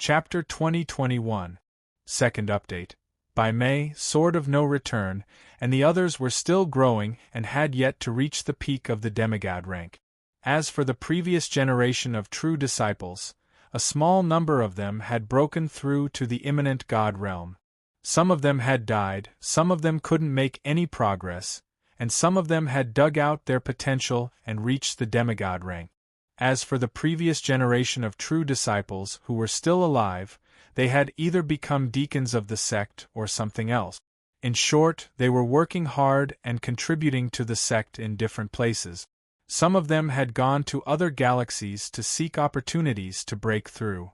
Chapter 2021. Second Update. By May, Sword of No Return, and the others were still growing and had yet to reach the peak of the demigod rank. As for the previous generation of true disciples, a small number of them had broken through to the imminent god realm. Some of them had died, some of them couldn't make any progress, and some of them had dug out their potential and reached the demigod rank. As for the previous generation of true disciples who were still alive, they had either become deacons of the sect or something else. In short, they were working hard and contributing to the sect in different places. Some of them had gone to other galaxies to seek opportunities to break through.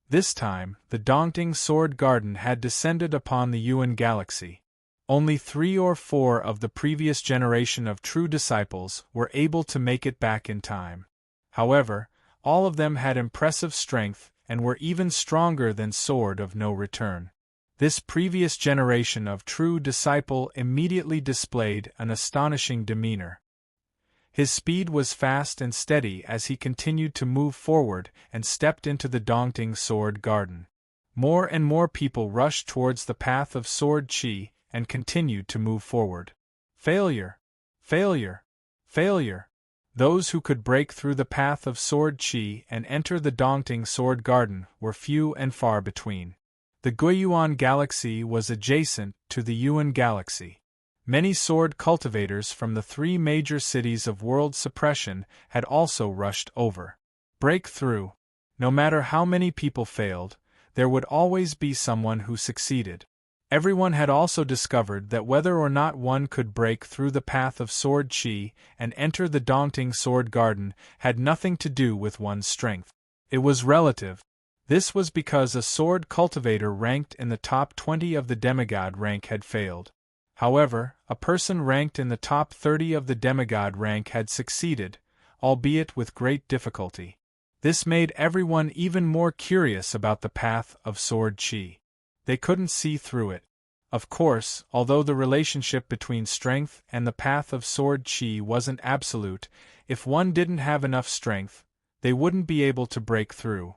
This time, the daunting Sword Garden had descended upon the Yuan galaxy. Only 3 or 4 of the previous generation of true disciples were able to make it back in time. However, all of them had impressive strength and were even stronger than Sword of No Return. This previous generation of true disciple immediately displayed an astonishing demeanor. His speed was fast and steady as he continued to move forward and stepped into the daunting Sword Garden. More and more people rushed towards the path of Sword Chi and continued to move forward. Failure! Failure! Failure! Those who could break through the path of Sword Chi and enter the daunting Sword Garden were few and far between. The Guiyuan galaxy was adjacent to the Yuan galaxy. Many sword cultivators from the 3 major cities of world suppression had also rushed over. Breakthrough. No matter how many people failed, there would always be someone who succeeded. Everyone had also discovered that whether or not one could break through the path of Sword Chi and enter the daunting Sword Garden had nothing to do with one's strength. It was relative. This was because a sword cultivator ranked in the top 20 of the demigod rank had failed. However, a person ranked in the top 30 of the demigod rank had succeeded, albeit with great difficulty. This made everyone even more curious about the path of Sword Chi. They couldn't see through it. Of course, although the relationship between strength and the path of Sword Chi wasn't absolute, if one didn't have enough strength, they wouldn't be able to break through.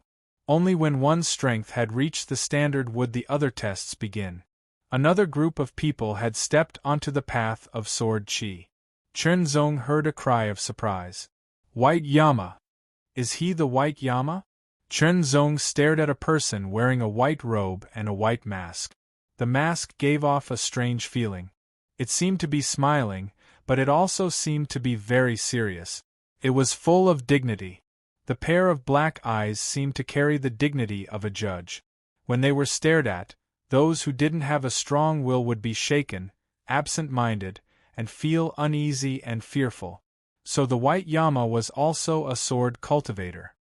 Only when one's strength had reached the standard would the other tests begin. Another group of people had stepped onto the path of Sword Chi. Chenzong heard a cry of surprise. White Yama! Is he the White Yama? Chenzong stared at a person wearing a white robe and a white mask. The mask gave off a strange feeling. It seemed to be smiling, but it also seemed to be very serious. It was full of dignity. The pair of black eyes seemed to carry the dignity of a judge. When they were stared at, those who didn't have a strong will would be shaken, absent-minded, and feel uneasy and fearful. So the White Yama was also a sword cultivator.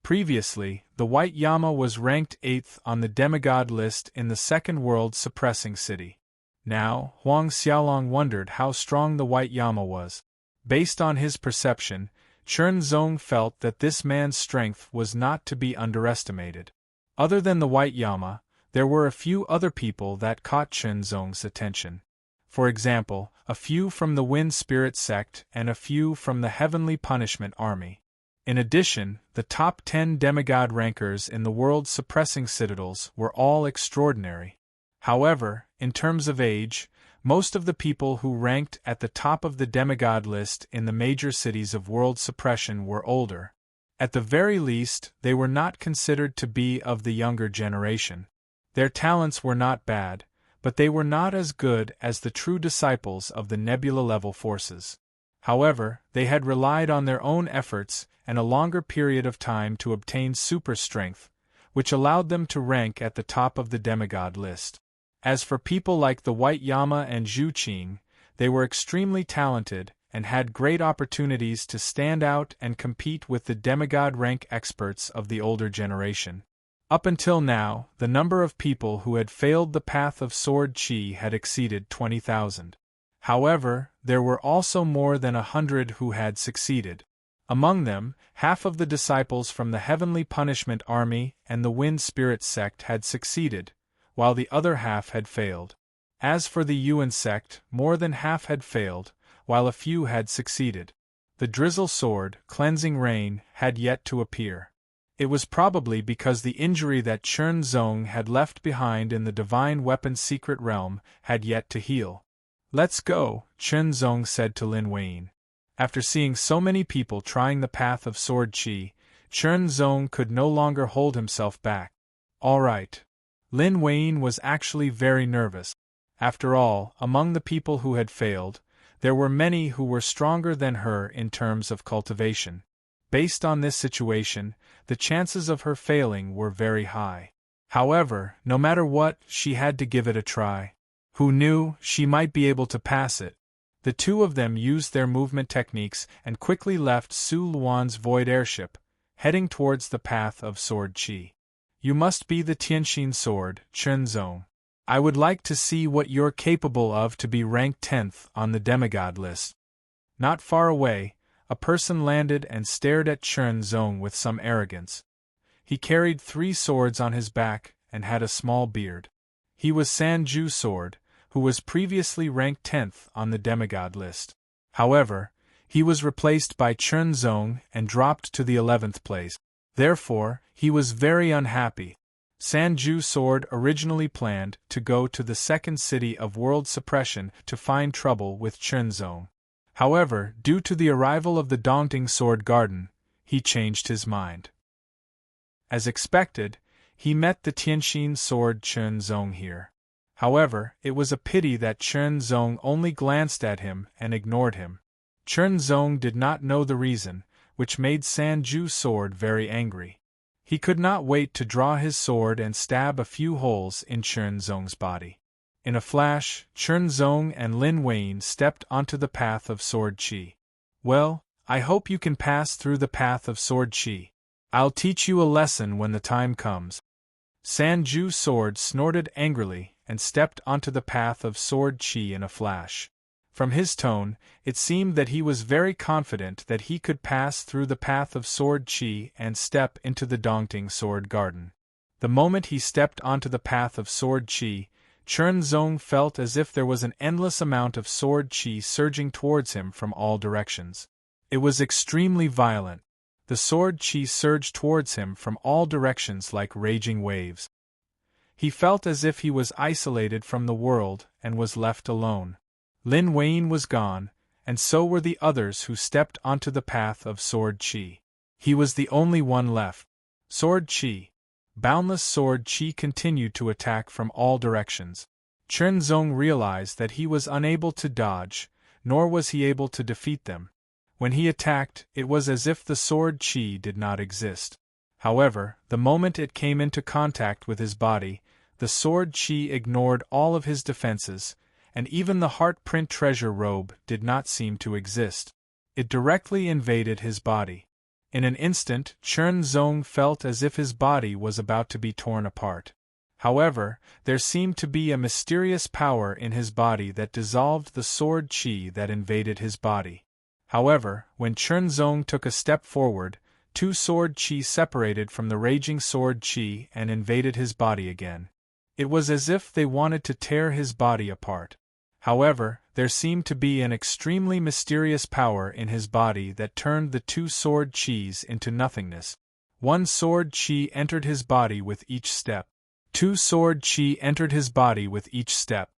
Previously, the White Yama was ranked 8th on the demigod list in the Second World Suppressing City. Now, Huang Xiaolong wondered how strong the White Yama was. Based on his perception, Chenzong felt that this man's strength was not to be underestimated. Other than the White Yama, there were a few other people that caught Chenzong's attention. For example, a few from the Wind Spirit sect and a few from the Heavenly Punishment Army. In addition, the top 10 demigod rankers in the world suppressing citadels were all extraordinary. However, in terms of age, most of the people who ranked at the top of the demigod list in the major cities of world suppression were older. At the very least, they were not considered to be of the younger generation. Their talents were not bad, but they were not as good as the true disciples of the nebula-level forces. However, they had relied on their own efforts and a longer period of time to obtain super strength, which allowed them to rank at the top of the demigod list. As for people like the White Yama and Zhu Qing, they were extremely talented and had great opportunities to stand out and compete with the demigod rank experts of the older generation. Up until now, the number of people who had failed the path of Sword Chi had exceeded 20,000. However, there were also more than 100 who had succeeded. Among them, half of the disciples from the Heavenly Punishment Army and the Wind Spirit sect had succeeded, while the other half had failed. As for the Yuan sect, more than half had failed, while a few had succeeded. The Drizzle Sword, Cleansing Rain, had yet to appear. It was probably because the injury that Chen Zong had left behind in the divine weapon's secret realm had yet to heal. "Let's go," Chen Zong said to Lin Wayne. After seeing so many people trying the path of sword chi, Chen Zong could no longer hold himself back. All right. Lin Wayne was actually very nervous. After all, among the people who had failed, there were many who were stronger than her in terms of cultivation. Based on this situation, the chances of her failing were very high. However, no matter what, she had to give it a try. Who knew, she might be able to pass it. The two of them used their movement techniques and quickly left Su Luan's void airship, heading towards the path of sword chi. "You must be the Tianxin sword, Chen Zong. I would like to see what you're capable of to be ranked 10th on the demigod list." Not far away, a person landed and stared at Chen Zong with some arrogance. He carried 3 swords on his back and had a small beard. He was Sanju Sword, who was previously ranked 10th on the demigod list. However, he was replaced by Chen Zong and dropped to the 11th place. Therefore, he was very unhappy. Sanju Sword originally planned to go to the second city of world suppression to find trouble with Chen Zong. However, due to the arrival of the Dongting Sword Garden, he changed his mind. As expected, he met the Tianxin Sword Chen Zong here. However, it was a pity that Chen Zong only glanced at him and ignored him. Chen Zong did not know the reason, which made Sanju Sword very angry. He could not wait to draw his sword and stab a few holes in Chen Zong's body. In a flash, Chen Zong and Lin Wayne stepped onto the path of sword chi. "Well, I hope you can pass through the path of sword chi. I'll teach you a lesson when the time comes." Sanju Sword snorted angrily and stepped onto the path of sword chi in a flash. From his tone, it seemed that he was very confident that he could pass through the path of sword chi and step into the Dongting Sword Garden. The moment he stepped onto the path of sword chi, Chen Zong felt as if there was an endless amount of sword chi surging towards him from all directions. It was extremely violent. The sword chi surged towards him from all directions like raging waves. He felt as if he was isolated from the world and was left alone. Lin Wayne was gone, and so were the others who stepped onto the path of sword chi. He was the only one left. Sword chi. Boundless sword chi continued to attack from all directions. Chen Zong realized that he was unable to dodge, nor was he able to defeat them. When he attacked, it was as if the sword chi did not exist. However, the moment it came into contact with his body, the sword chi ignored all of his defenses, and even the heart print treasure robe did not seem to exist. It directly invaded his body. In an instant, Chen Zong felt as if his body was about to be torn apart. However, there seemed to be a mysterious power in his body that dissolved the sword chi that invaded his body. However, when Chen Zong took a step forward, 2 sword chi separated from the raging sword chi and invaded his body again. It was as if they wanted to tear his body apart. However, there seemed to be an extremely mysterious power in his body that turned the 2 sword chis into nothingness. 1 sword chi entered his body with each step. 2 sword chi entered his body with each step.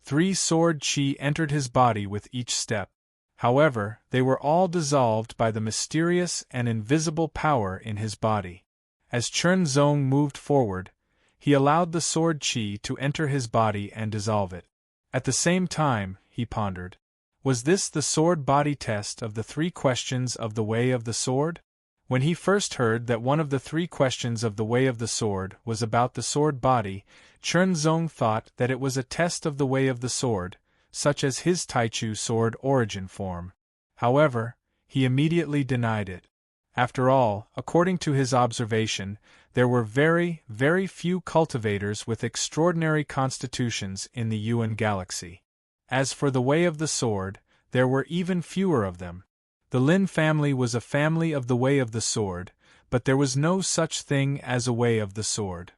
3 sword chi entered his body with each step. However, they were all dissolved by the mysterious and invisible power in his body. As Chen Zong moved forward, he allowed the sword chi to enter his body and dissolve it. At the same time, he pondered, was this the sword body test of the 3 questions of the Way of the Sword? When he first heard that one of the 3 questions of the Way of the Sword was about the sword body, Chen Zong thought that it was a test of the Way of the Sword, such as his Taichu sword origin form. However, he immediately denied it. After all, according to his observation, there were very, very few cultivators with extraordinary constitutions in the Yuan galaxy. As for the Way of the Sword, there were even fewer of them. The Lin family was a family of the Way of the Sword, but there was no such thing as a Way of the Sword.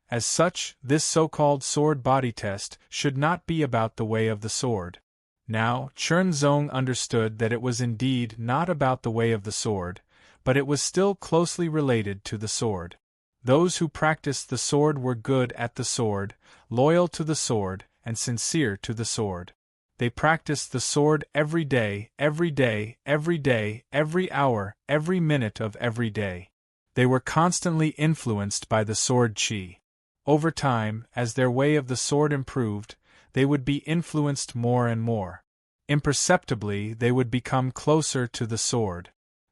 As such, this so-called sword body test should not be about the Way of the Sword. Now, Chen Zong understood that it was indeed not about the Way of the Sword, but it was still closely related to the sword. Those who practiced the sword were good at the sword, loyal to the sword, and sincere to the sword. They practiced the sword every day, every day, every day, every hour, every minute of every day. They were constantly influenced by the sword chi. Over time, as their way of the sword improved, they would be influenced more and more. Imperceptibly, they would become closer to the sword.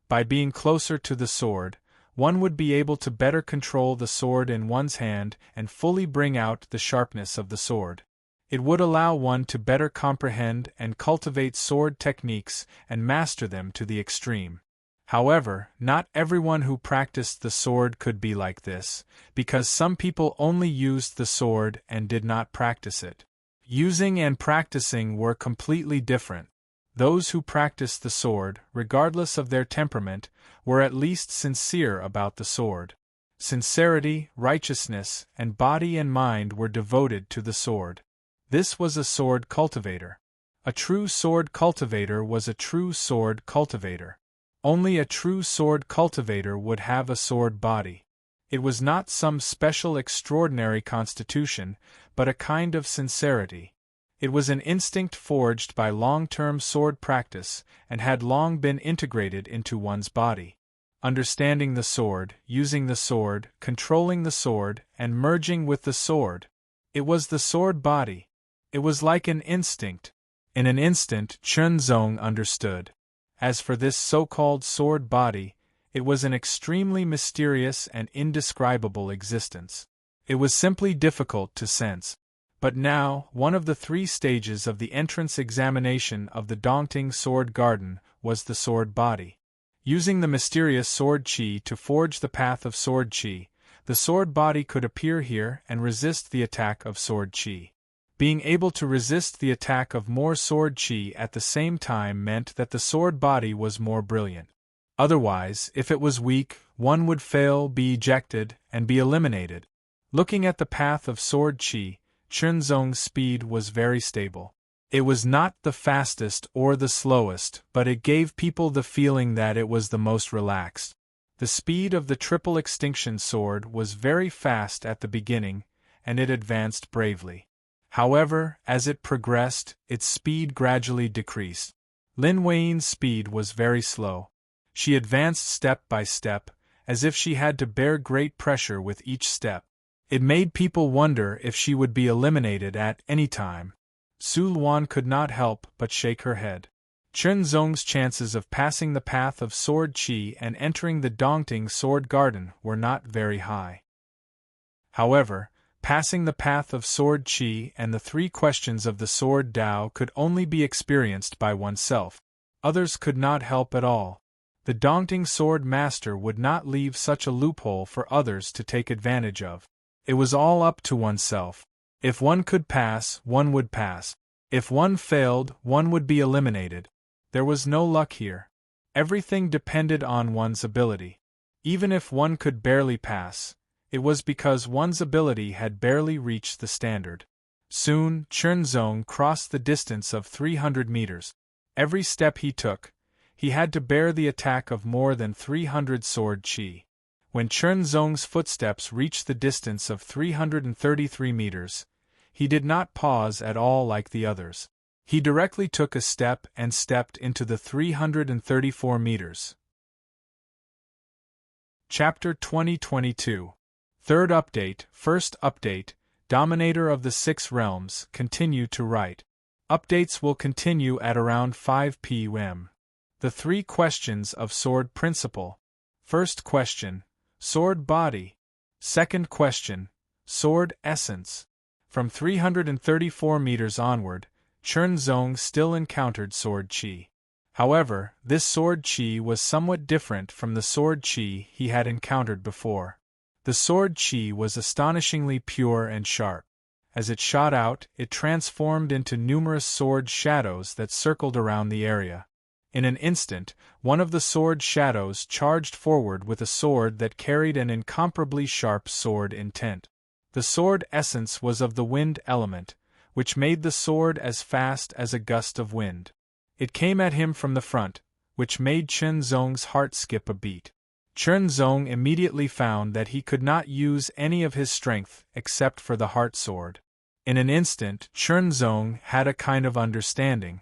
By being closer to the sword, one would be able to better control the sword in one's hand and fully bring out the sharpness of the sword. It would allow one to better comprehend and cultivate sword techniques and master them to the extreme. However, not everyone who practiced the sword could be like this, because some people only used the sword and did not practice it. Using and practicing were completely different. Those who practiced the sword, regardless of their temperament, were at least sincere about the sword. Sincerity, righteousness, and body and mind were devoted to the sword. This was a sword cultivator. A true sword cultivator was a true sword cultivator. Only a true sword cultivator would have a sword body. It was not some special extraordinary constitution, but a kind of sincerity. It was an instinct forged by long-term sword practice and had long been integrated into one's body. Understanding the sword, using the sword, controlling the sword, and merging with the sword. It was the sword body. It was like an instinct. In an instant, Chunzong understood. As for this so-called sword body, it was an extremely mysterious and indescribable existence. It was simply difficult to sense. But now, one of the 3 stages of the entrance examination of the Dongting Sword Garden was the sword body. Using the mysterious sword chi to forge the path of sword chi, the sword body could appear here and resist the attack of sword chi. Being able to resist the attack of more sword chi at the same time meant that the sword body was more brilliant. Otherwise, if it was weak, one would fail, be ejected, and be eliminated. Looking at the path of sword chi, Chunzong's speed was very stable. It was not the fastest or the slowest, but it gave people the feeling that it was the most relaxed. The speed of the triple extinction sword was very fast at the beginning, and it advanced bravely. However, as it progressed, its speed gradually decreased. Lin Wei's speed was very slow. She advanced step by step, as if she had to bear great pressure with each step. It made people wonder if she would be eliminated at any time. Su Luan could not help but shake her head. Chunzong's chances of passing the path of sword chi and entering the Dongting Sword Garden were not very high. However, passing the path of sword chi and the 3 questions of the sword Tao could only be experienced by oneself. Others could not help at all. The Dongting Sword Master would not leave such a loophole for others to take advantage of. It was all up to oneself. If one could pass, one would pass. If one failed, one would be eliminated. There was no luck here. Everything depended on one's ability. Even if one could barely pass, it was because one's ability had barely reached the standard. Soon, Chunzong crossed the distance of 300 meters. Every step he took, he had to bear the attack of more than 300 sword chi. When Chunzong's footsteps reached the distance of 333 meters, he did not pause at all like the others. He directly took a step and stepped into the 334 meters. Chapter 2022. Third update, first update, Dominator of the 6 Realms, continue to write. Updates will continue at around 5 p.m. The 3 questions of Sword Principle. First question, Sword Body. Second question, Sword Essence. From 334 meters onward, Chunzong still encountered sword chi. However, this sword chi was somewhat different from the sword chi he had encountered before. The sword chi was astonishingly pure and sharp. As it shot out, it transformed into numerous sword shadows that circled around the area. In an instant, one of the sword shadows charged forward with a sword that carried an incomparably sharp sword intent. The sword essence was of the wind element, which made the sword as fast as a gust of wind. It came at him from the front, which made Chunzong's heart skip a beat. Chernzong immediately found that he could not use any of his strength except for the heart sword. In an instant, Chernzong had a kind of understanding.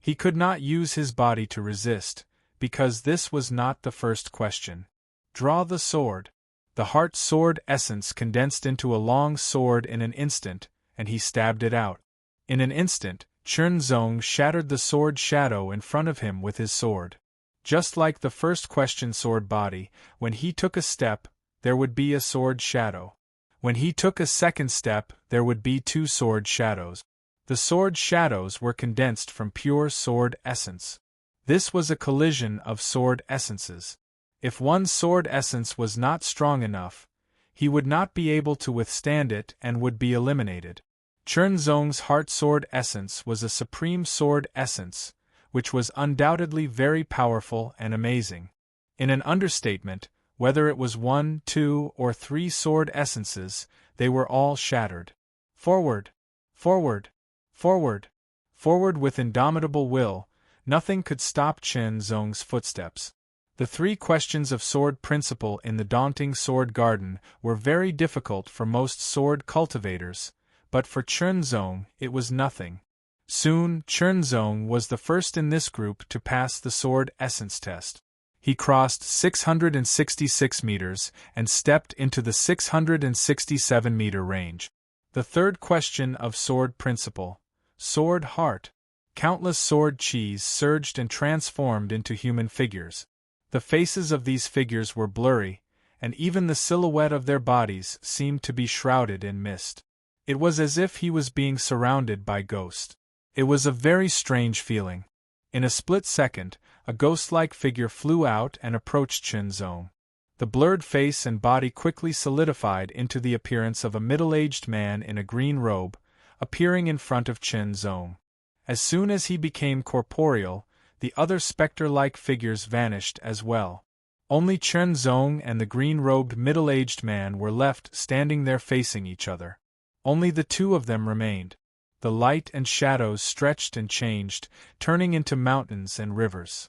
He could not use his body to resist, because this was not the first question. Draw the sword. The heart sword essence condensed into a long sword in an instant, and he stabbed it out. In an instant, Chernzong shattered the sword shadow in front of him with his sword. Just like the first question sword body, when he took a step, there would be a sword shadow. When he took a second step, there would be two sword shadows. The sword shadows were condensed from pure sword essence. This was a collision of sword essences. If one sword essence was not strong enough, he would not be able to withstand it and would be eliminated. Chernzong's heart sword essence was a supreme sword essence, which was undoubtedly very powerful and amazing. In an understatement, whether it was 1, 2, or 3 sword essences, they were all shattered. Forward! Forward! Forward! Forward with indomitable will, nothing could stop Chernzong's footsteps. The 3 questions of sword principle in the daunting sword garden were very difficult for most sword cultivators, but for Chernzong it was nothing. Soon, Chernzong was the first in this group to pass the sword essence test. He crossed 666 meters and stepped into the 667-meter range. The 3rd question of sword principle, sword heart. Countless sword chis surged and transformed into human figures. The faces of these figures were blurry, and even the silhouette of their bodies seemed to be shrouded in mist. It was as if he was being surrounded by ghosts. It was a very strange feeling. In a split second, a ghost-like figure flew out and approached Chernzong. The blurred face and body quickly solidified into the appearance of a middle-aged man in a green robe, appearing in front of Chernzong. As soon as he became corporeal, the other spectre-like figures vanished as well. Only Chernzong and the green-robed middle-aged man were left standing there facing each other. Only the 2 of them remained. The light and shadows stretched and changed, turning into mountains and rivers.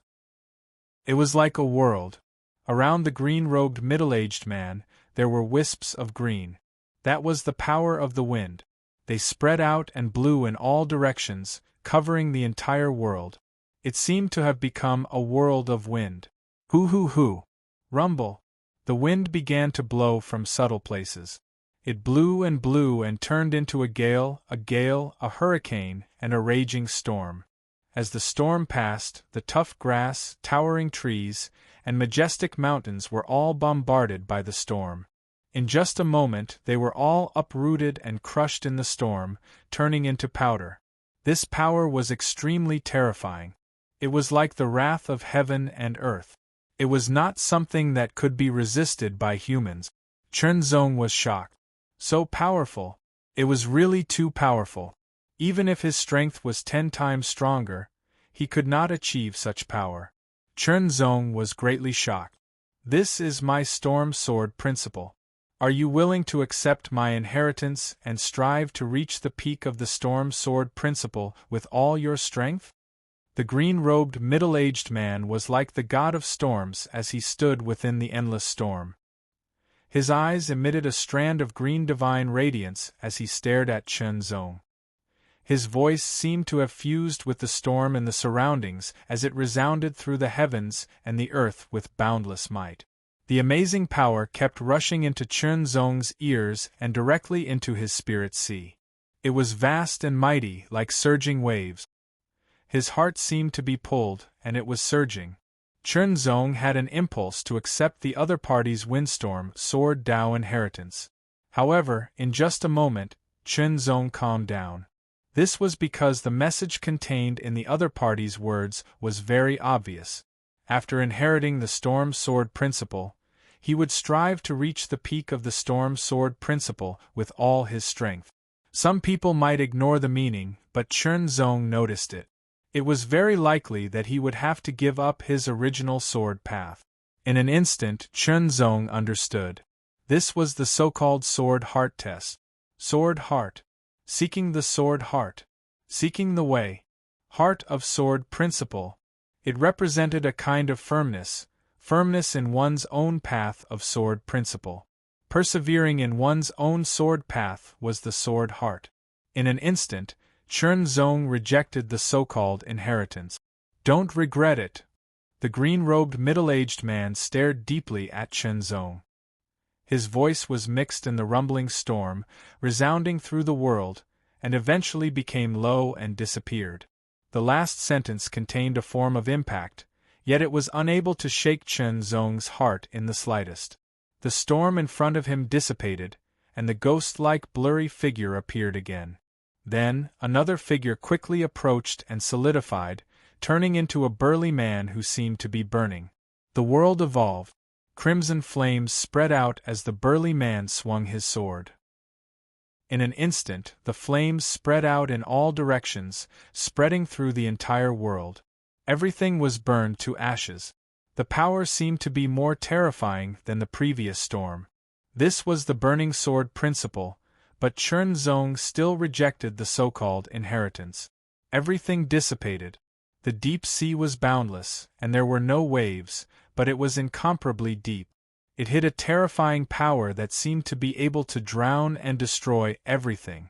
It was like a world. Around the green-robed middle-aged man, there were wisps of green. That was the power of the wind. They spread out and blew in all directions, covering the entire world. It seemed to have become a world of wind. Hoo-hoo-hoo! Rumble! The wind began to blow from subtle places. It blew and turned into a gale, a hurricane, and a raging storm. As the storm passed, the tough grass, towering trees, and majestic mountains were all bombarded by the storm. In just a moment they were all uprooted and crushed in the storm, turning into powder. This power was extremely terrifying. It was like the wrath of heaven and earth. It was not something that could be resisted by humans. Chernzong was shocked. So powerful. It was really too powerful. Even if his strength was 10 times stronger, he could not achieve such power. Chernzong was greatly shocked. This is my storm sword principle. Are you willing to accept my inheritance and strive to reach the peak of the storm sword principle with all your strength? The green-robed middle-aged man was like the god of storms as he stood within the endless storm. His eyes emitted a strand of green divine radiance as he stared at Chernzong. His voice seemed to have fused with the storm and the surroundings as it resounded through the heavens and the earth with boundless might. The amazing power kept rushing into Chernzong's ears and directly into his spirit sea. It was vast and mighty, like surging waves. His heart seemed to be pulled, and it was surging. Chernzong had an impulse to accept the other party's windstorm sword Dao inheritance. However, in just a moment, Chernzong calmed down. This was because the message contained in the other party's words was very obvious. After inheriting the storm sword principle, he would strive to reach the peak of the storm sword principle with all his strength. Some people might ignore the meaning, but Chernzong noticed it. It was very likely that he would have to give up his original sword path. In an instant, Chernzong understood. This was the so-called sword heart test. Sword heart. Seeking the sword heart. Seeking the way. Heart of sword principle. It represented a kind of firmness, firmness in one's own path of sword principle. Persevering in one's own sword path was the sword heart. In an instant, Chen Zong rejected the so-called inheritance. Don't regret it. The green-robed middle-aged man stared deeply at Chen Zong. His voice was mixed in the rumbling storm, resounding through the world, and eventually became low and disappeared. The last sentence contained a form of impact, yet it was unable to shake Chen Zong's heart in the slightest. The storm in front of him dissipated, and the ghost-like blurry figure appeared again. Then, another figure quickly approached and solidified, turning into a burly man who seemed to be burning. The world evolved. Crimson flames spread out as the burly man swung his sword. In an instant, the flames spread out in all directions, spreading through the entire world. Everything was burned to ashes. The power seemed to be more terrifying than the previous storm. This was the burning sword principle, but Chen Zong still rejected the so-called inheritance. Everything dissipated. The deep sea was boundless, and there were no waves, but it was incomparably deep. It hid a terrifying power that seemed to be able to drown and destroy everything.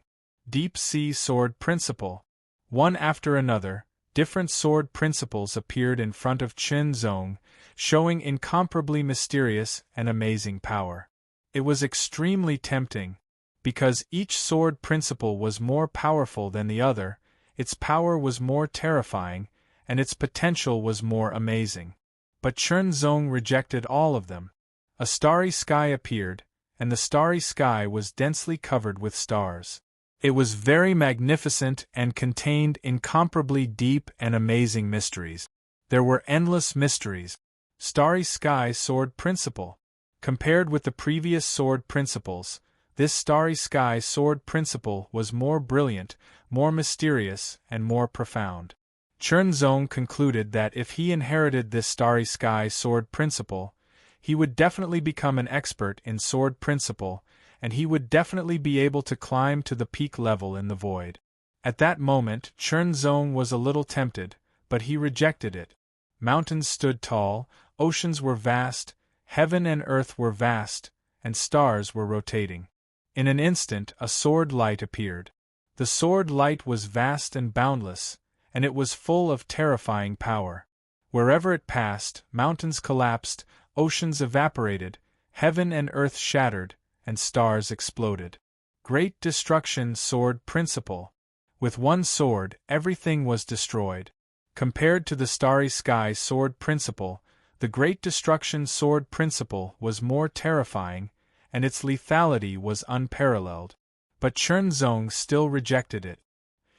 Deep sea sword principle. One after another, different sword principles appeared in front of Chen Zong, showing incomparably mysterious and amazing power. It was extremely tempting. Because each sword principle was more powerful than the other, its power was more terrifying, and its potential was more amazing. But Chen Zong rejected all of them. A starry sky appeared, and the starry sky was densely covered with stars. It was very magnificent and contained incomparably deep and amazing mysteries. There were endless mysteries. Starry sky sword principle. Compared with the previous sword principles, this starry sky sword principle was more brilliant, more mysterious, and more profound. Chen Zong concluded that if he inherited this starry sky sword principle, he would definitely become an expert in sword principle, and he would definitely be able to climb to the peak level in the void. At that moment, Chen Zong was a little tempted, but he rejected it. Mountains stood tall, oceans were vast, heaven and earth were vast, and stars were rotating. In an instant, a sword light appeared. The sword light was vast and boundless, and it was full of terrifying power. Wherever it passed, mountains collapsed, oceans evaporated, heaven and earth shattered, and stars exploded. Great destruction sword principle. With one sword, everything was destroyed. Compared to the starry sky sword principle, the great destruction sword principle was more terrifying, and its lethality was unparalleled. But Chen Zong still rejected it.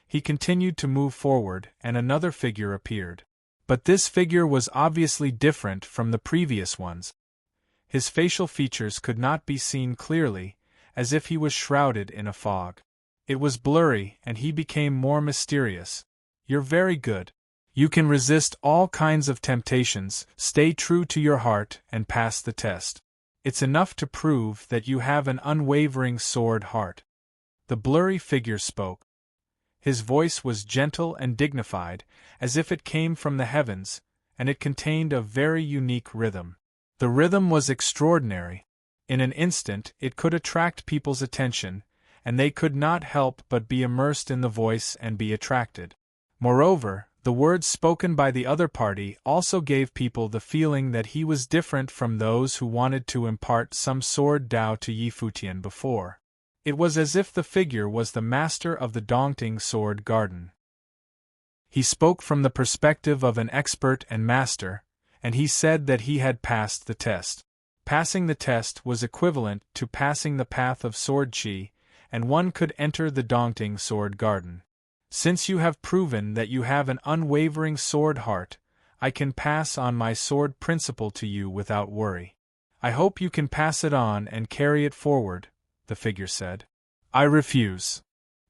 He continued to move forward, and another figure appeared. But this figure was obviously different from the previous ones. His facial features could not be seen clearly, as if he was shrouded in a fog. It was blurry, and he became more mysterious. You're very good. You can resist all kinds of temptations, stay true to your heart, and pass the test. It's enough to prove that you have an unwavering sword heart. The blurry figure spoke. His voice was gentle and dignified, as if it came from the heavens, and it contained a very unique rhythm. The rhythm was extraordinary. In an instant, it could attract people's attention, and they could not help but be immersed in the voice and be attracted. Moreover, the words spoken by the other party also gave people the feeling that he was different from those who wanted to impart some sword Dao to Yi Futian before. It was as if the figure was the master of the Dongting sword garden. He spoke from the perspective of an expert and master, and he said that he had passed the test. Passing the test was equivalent to passing the path of sword chi, and one could enter the Dongting sword garden. Since you have proven that you have an unwavering sword heart, I can pass on my sword principle to you without worry. I hope you can pass it on and carry it forward, the figure said. I refuse.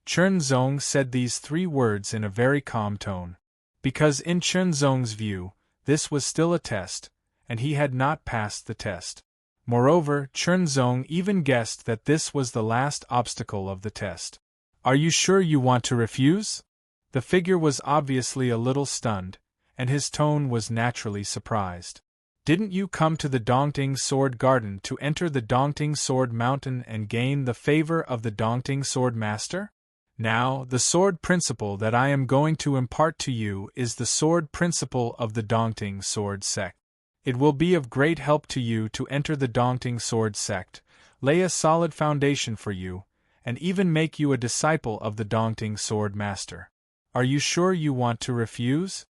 Chen Zong said these 3 words in a very calm tone. Because in Chen Zong's view, this was still a test, and he had not passed the test. Moreover, Chen Zong even guessed that this was the last obstacle of the test. Are you sure you want to refuse? The figure was obviously a little stunned, and his tone was naturally surprised. Didn't you come to the Dongting Sword Garden to enter the Dongting Sword Mountain and gain the favor of the Dongting Sword Master? Now, the sword principle that I am going to impart to you is the sword principle of the Dongting Sword Sect. It will be of great help to you to enter the Dongting Sword Sect, lay a solid foundation for you, and even make you a disciple of the Dongting Sword Master. Are you sure you want to refuse?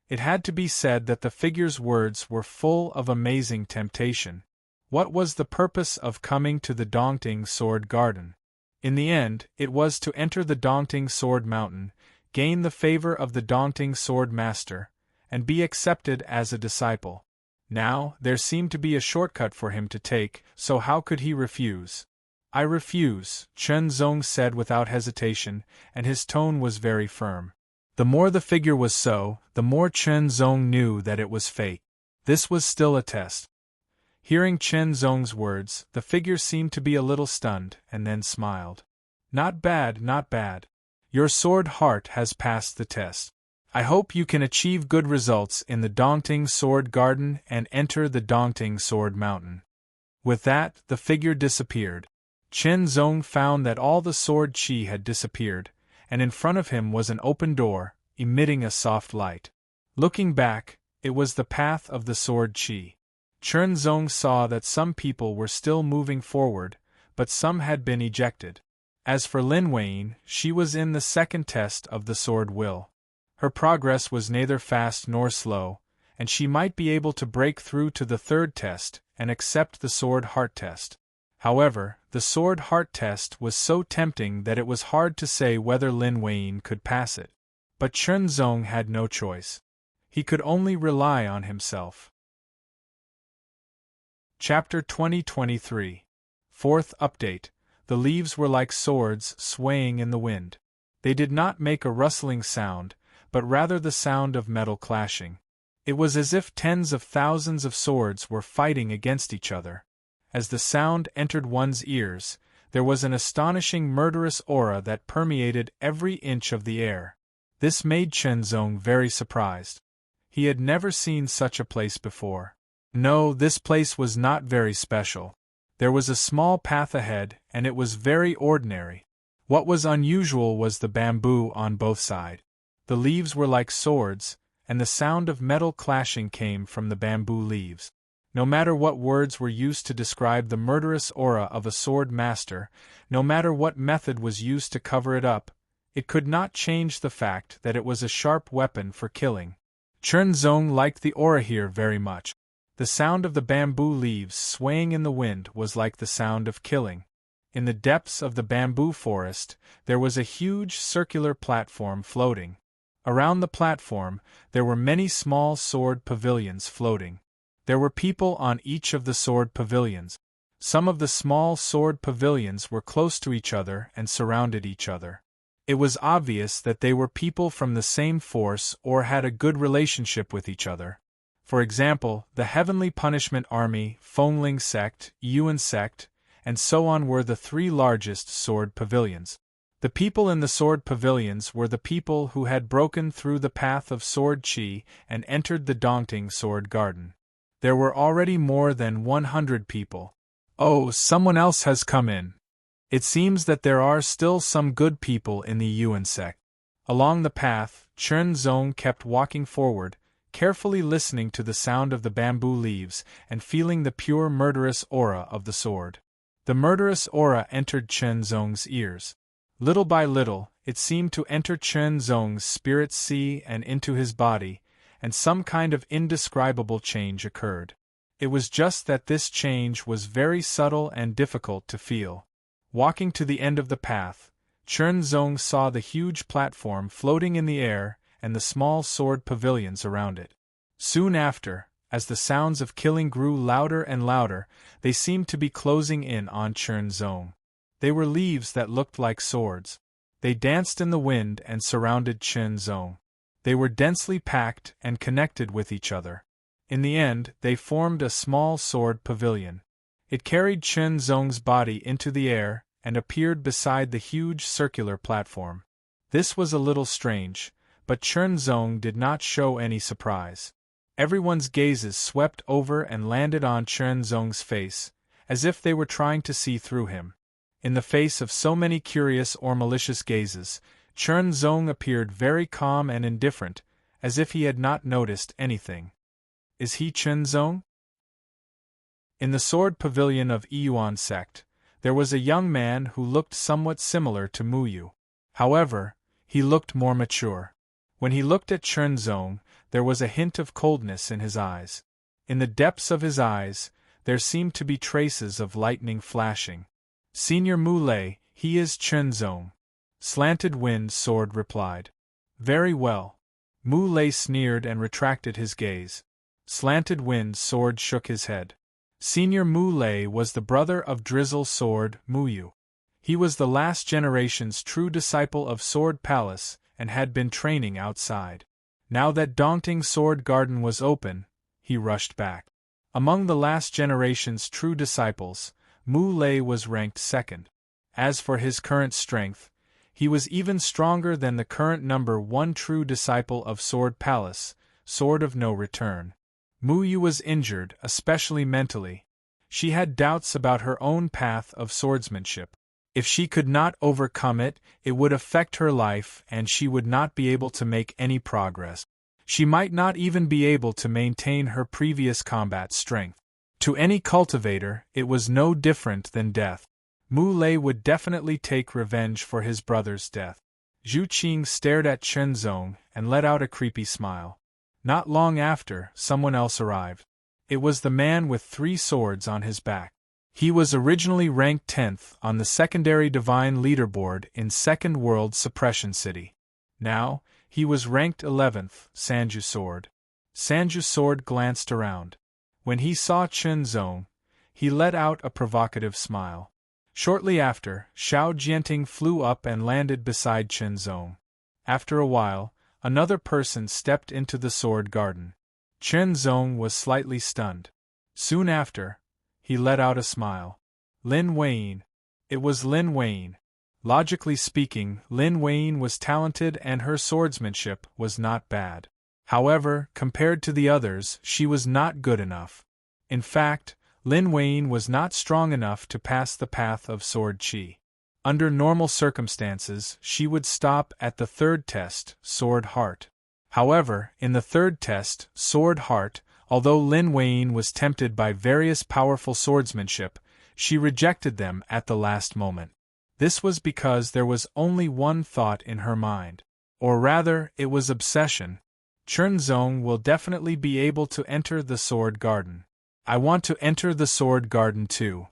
It had to be said that the figure's words were full of amazing temptation. What was the purpose of coming to the Dongting Sword Garden? In the end, it was to enter the Dongting Sword Mountain, gain the favor of the Dongting Sword Master, and be accepted as a disciple. Now, there seemed to be a shortcut for him to take, so how could he refuse? I refuse, Chen Zong said without hesitation, and his tone was very firm. The more the figure was so, the more Chen Zong knew that it was fake. This was still a test. Hearing Chen Zong's words, the figure seemed to be a little stunned, and then smiled. Not bad, not bad. Your sword heart has passed the test. I hope you can achieve good results in the Dongting Sword Garden and enter the Dongting Sword Mountain. With that, the figure disappeared. Chen Zong found that all the sword qi had disappeared, and in front of him was an open door, emitting a soft light. Looking back, it was the path of the sword qi. Chen Zong saw that some people were still moving forward, but some had been ejected. As for Lin Weiyin, she was in the second test of the sword will. Her progress was neither fast nor slow, and she might be able to break through to the third test and accept the sword heart test. However, the sword heart test was so tempting that it was hard to say whether Lin Weiyin could pass it. But Chen Zong had no choice. He could only rely on himself. Chapter 2023. Fourth update. The leaves were like swords swaying in the wind. They did not make a rustling sound, but rather the sound of metal clashing. It was as if tens of thousands of swords were fighting against each other. As the sound entered one's ears, there was an astonishing murderous aura that permeated every inch of the air. This made Chen Zong very surprised. He had never seen such a place before. No, this place was not very special. There was a small path ahead, and it was very ordinary. What was unusual was the bamboo on both sides. The leaves were like swords, and the sound of metal clashing came from the bamboo leaves. No matter what words were used to describe the murderous aura of a sword master, no matter what method was used to cover it up, it could not change the fact that it was a sharp weapon for killing. Chen Zong liked the aura here very much. The sound of the bamboo leaves swaying in the wind was like the sound of killing. In the depths of the bamboo forest, there was a huge circular platform floating. Around the platform, there were many small sword pavilions floating. There were people on each of the sword pavilions. Some of the small sword pavilions were close to each other and surrounded each other. It was obvious that they were people from the same force or had a good relationship with each other. For example, the Heavenly Punishment Army, Fengling Sect, Yuan Sect, and so on were the three largest sword pavilions. The people in the sword pavilions were the people who had broken through the path of sword qi and entered the Dongting Sword Garden. There were already more than 100 people. Oh, someone else has come in. It seems that there are still some good people in the Yuan sect. Along the path, Chen Zong kept walking forward, carefully listening to the sound of the bamboo leaves and feeling the pure murderous aura of the sword. The murderous aura entered Chen Zong's ears. Little by little, it seemed to enter Chen Zong's spirit sea and into his body, and some kind of indescribable change occurred. It was just that this change was very subtle and difficult to feel. Walking to the end of the path, Chen Zong saw the huge platform floating in the air and the small sword pavilions around it. Soon after, as the sounds of killing grew louder and louder, they seemed to be closing in on Chen Zong. They were leaves that looked like swords. They danced in the wind and surrounded Chen Zong. They were densely packed and connected with each other. In the end, they formed a small sword pavilion. It carried Chen Zong's body into the air and appeared beside the huge circular platform. This was a little strange, but Chen Zong did not show any surprise. Everyone's gazes swept over and landed on Chen Zong's face, as if they were trying to see through him. In the face of so many curious or malicious gazes, Chen Zong appeared very calm and indifferent, as if he had not noticed anything. Is he Chen Zong? In the sword pavilion of Yuan sect, there was a young man who looked somewhat similar to Mu Yu. However, he looked more mature. When he looked at Chen Zong, there was a hint of coldness in his eyes. In the depths of his eyes, there seemed to be traces of lightning flashing. Senior Mu Lei, he is Chen Zong. Slanted Wind Sword replied. Very well. Mu Lei sneered and retracted his gaze. Slanted Wind Sword shook his head. Senior Mu Lei was the brother of Drizzle Sword, Mu Yu. He was the last generation's true disciple of Sword Palace and had been training outside. Now that Daunting Sword Garden was open, he rushed back. Among the last generation's true disciples, Mu Lei was ranked second. As for his current strength, he was even stronger than the current number 1 true disciple of Sword Palace, Sword of No Return. Mu Yu was injured, especially mentally. She had doubts about her own path of swordsmanship. If she could not overcome it, it would affect her life and she would not be able to make any progress. She might not even be able to maintain her previous combat strength. To any cultivator, it was no different than death. Mu Lei would definitely take revenge for his brother's death. Zhu Qing stared at Chen Zong and let out a creepy smile. Not long after, someone else arrived. It was the man with 3 swords on his back. He was originally ranked 10th on the secondary divine leaderboard in Second World Suppression City. Now, he was ranked 11th, Sanju Sword. Sanju Sword glanced around. When he saw Chen Zong, he let out a provocative smile. Shortly after, Xiao Jianting flew up and landed beside Chen Zong. After a while, another person stepped into the sword garden. Chen Zong was slightly stunned. Soon after, he let out a smile. Lin Weiyin. It was Lin Weiyin. Logically speaking, Lin Weiyin was talented and her swordsmanship was not bad. However, compared to the others, she was not good enough. In fact, Lin Weiyin was not strong enough to pass the path of Sword Qi. Under normal circumstances, she would stop at the 3rd test, Sword Heart. However, in the 3rd test, Sword Heart, although Lin Weiyin was tempted by various powerful swordsmanship, she rejected them at the last moment. This was because there was only one thought in her mind. Or rather, it was obsession. Chen Zong will definitely be able to enter the Sword Garden. I want to enter the Sword Garden too.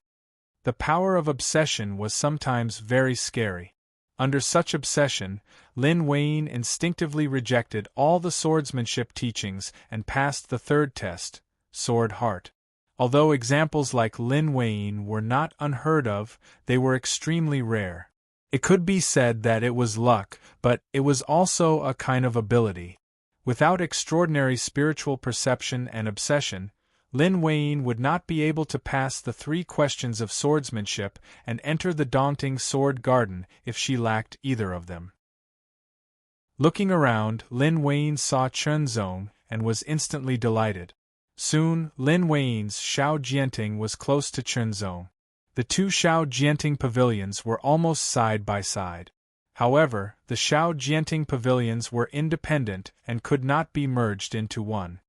The power of obsession was sometimes very scary. Under such obsession, Lin Weiyin instinctively rejected all the swordsmanship teachings and passed the 3rd test, Sword Heart. Although examples like Lin Weiyin were not unheard of, they were extremely rare. It could be said that it was luck, but it was also a kind of ability. Without extraordinary spiritual perception and obsession, Lin Weiyin would not be able to pass the 3 questions of swordsmanship and enter the Daunting Sword Garden if she lacked either of them. Looking around, Lin Weiyin saw Chen Zong and was instantly delighted. Soon, Lin Weiyin's Xiao Jianting was close to Chen Zong. The 2 Xiao Jianting pavilions were almost side by side. However, the Xiao Jianting pavilions were independent and could not be merged into one.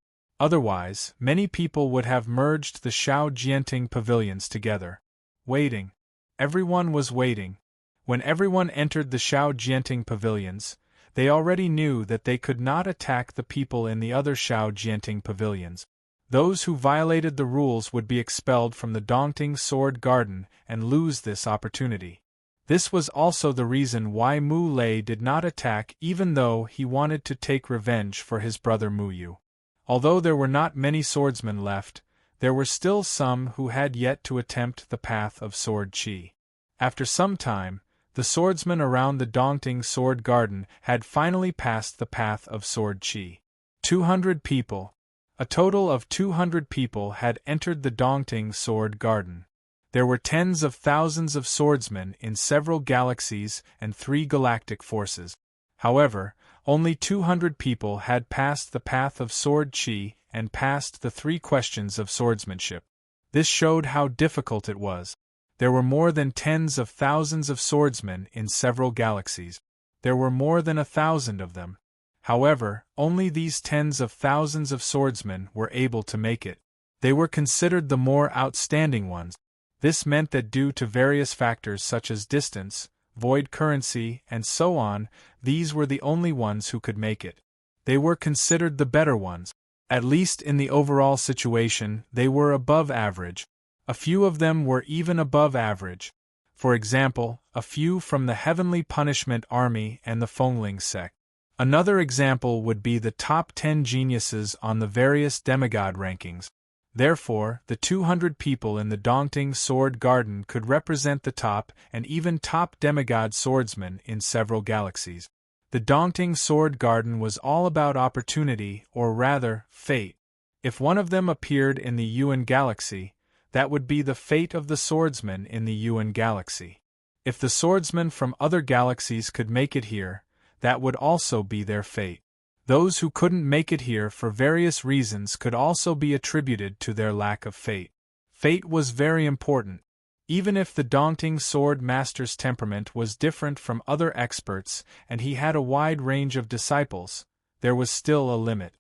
Otherwise, many people would have merged the Xiao Jianting pavilions together. Waiting. Everyone was waiting. When everyone entered the Xiao Jianting pavilions, they already knew that they could not attack the people in the other Xiao Jianting pavilions. Those who violated the rules would be expelled from the Daunting Sword Garden and lose this opportunity. This was also the reason why Mu Lei did not attack even though he wanted to take revenge for his brother Mu Yu. Although there were not many swordsmen left, there were still some who had yet to attempt the path of Sword Qi. After some time, the swordsmen around the Daunting Sword Garden had finally passed the path of Sword Qi. 200 people. A total of 200 people had entered the Daunting Sword Garden. There were tens of thousands of swordsmen in several galaxies and 3 galactic forces. However, Only 200 people had passed the path of sword chi and passed the 3 questions of swordsmanship. This showed how difficult it was. There were more than tens of thousands of swordsmen in several galaxies. There were more than 1,000 of them. However, only these tens of thousands of swordsmen were able to make it. They were considered the more outstanding ones. This meant that due to various factors such as distance, void currency, and so on, these were the only ones who could make it. They were considered the better ones. At least in the overall situation, they were above average. A few of them were even above average. For example, a few from the Heavenly Punishment Army and the Fengling sect. Another example would be the top 10 geniuses on the various demigod rankings. Therefore, the 200 people in the Dongting Sword Garden could represent the top and even top demigod swordsmen in several galaxies. The Dongting Sword Garden was all about opportunity, or rather, fate. If one of them appeared in the Yuan galaxy, that would be the fate of the swordsman in the Yuan galaxy. If the swordsmen from other galaxies could make it here, that would also be their fate. Those who couldn't make it here for various reasons could also be attributed to their lack of fate. Fate was very important. Even if the Dongting Sword Master's temperament was different from other experts and he had a wide range of disciples, there was still a limit.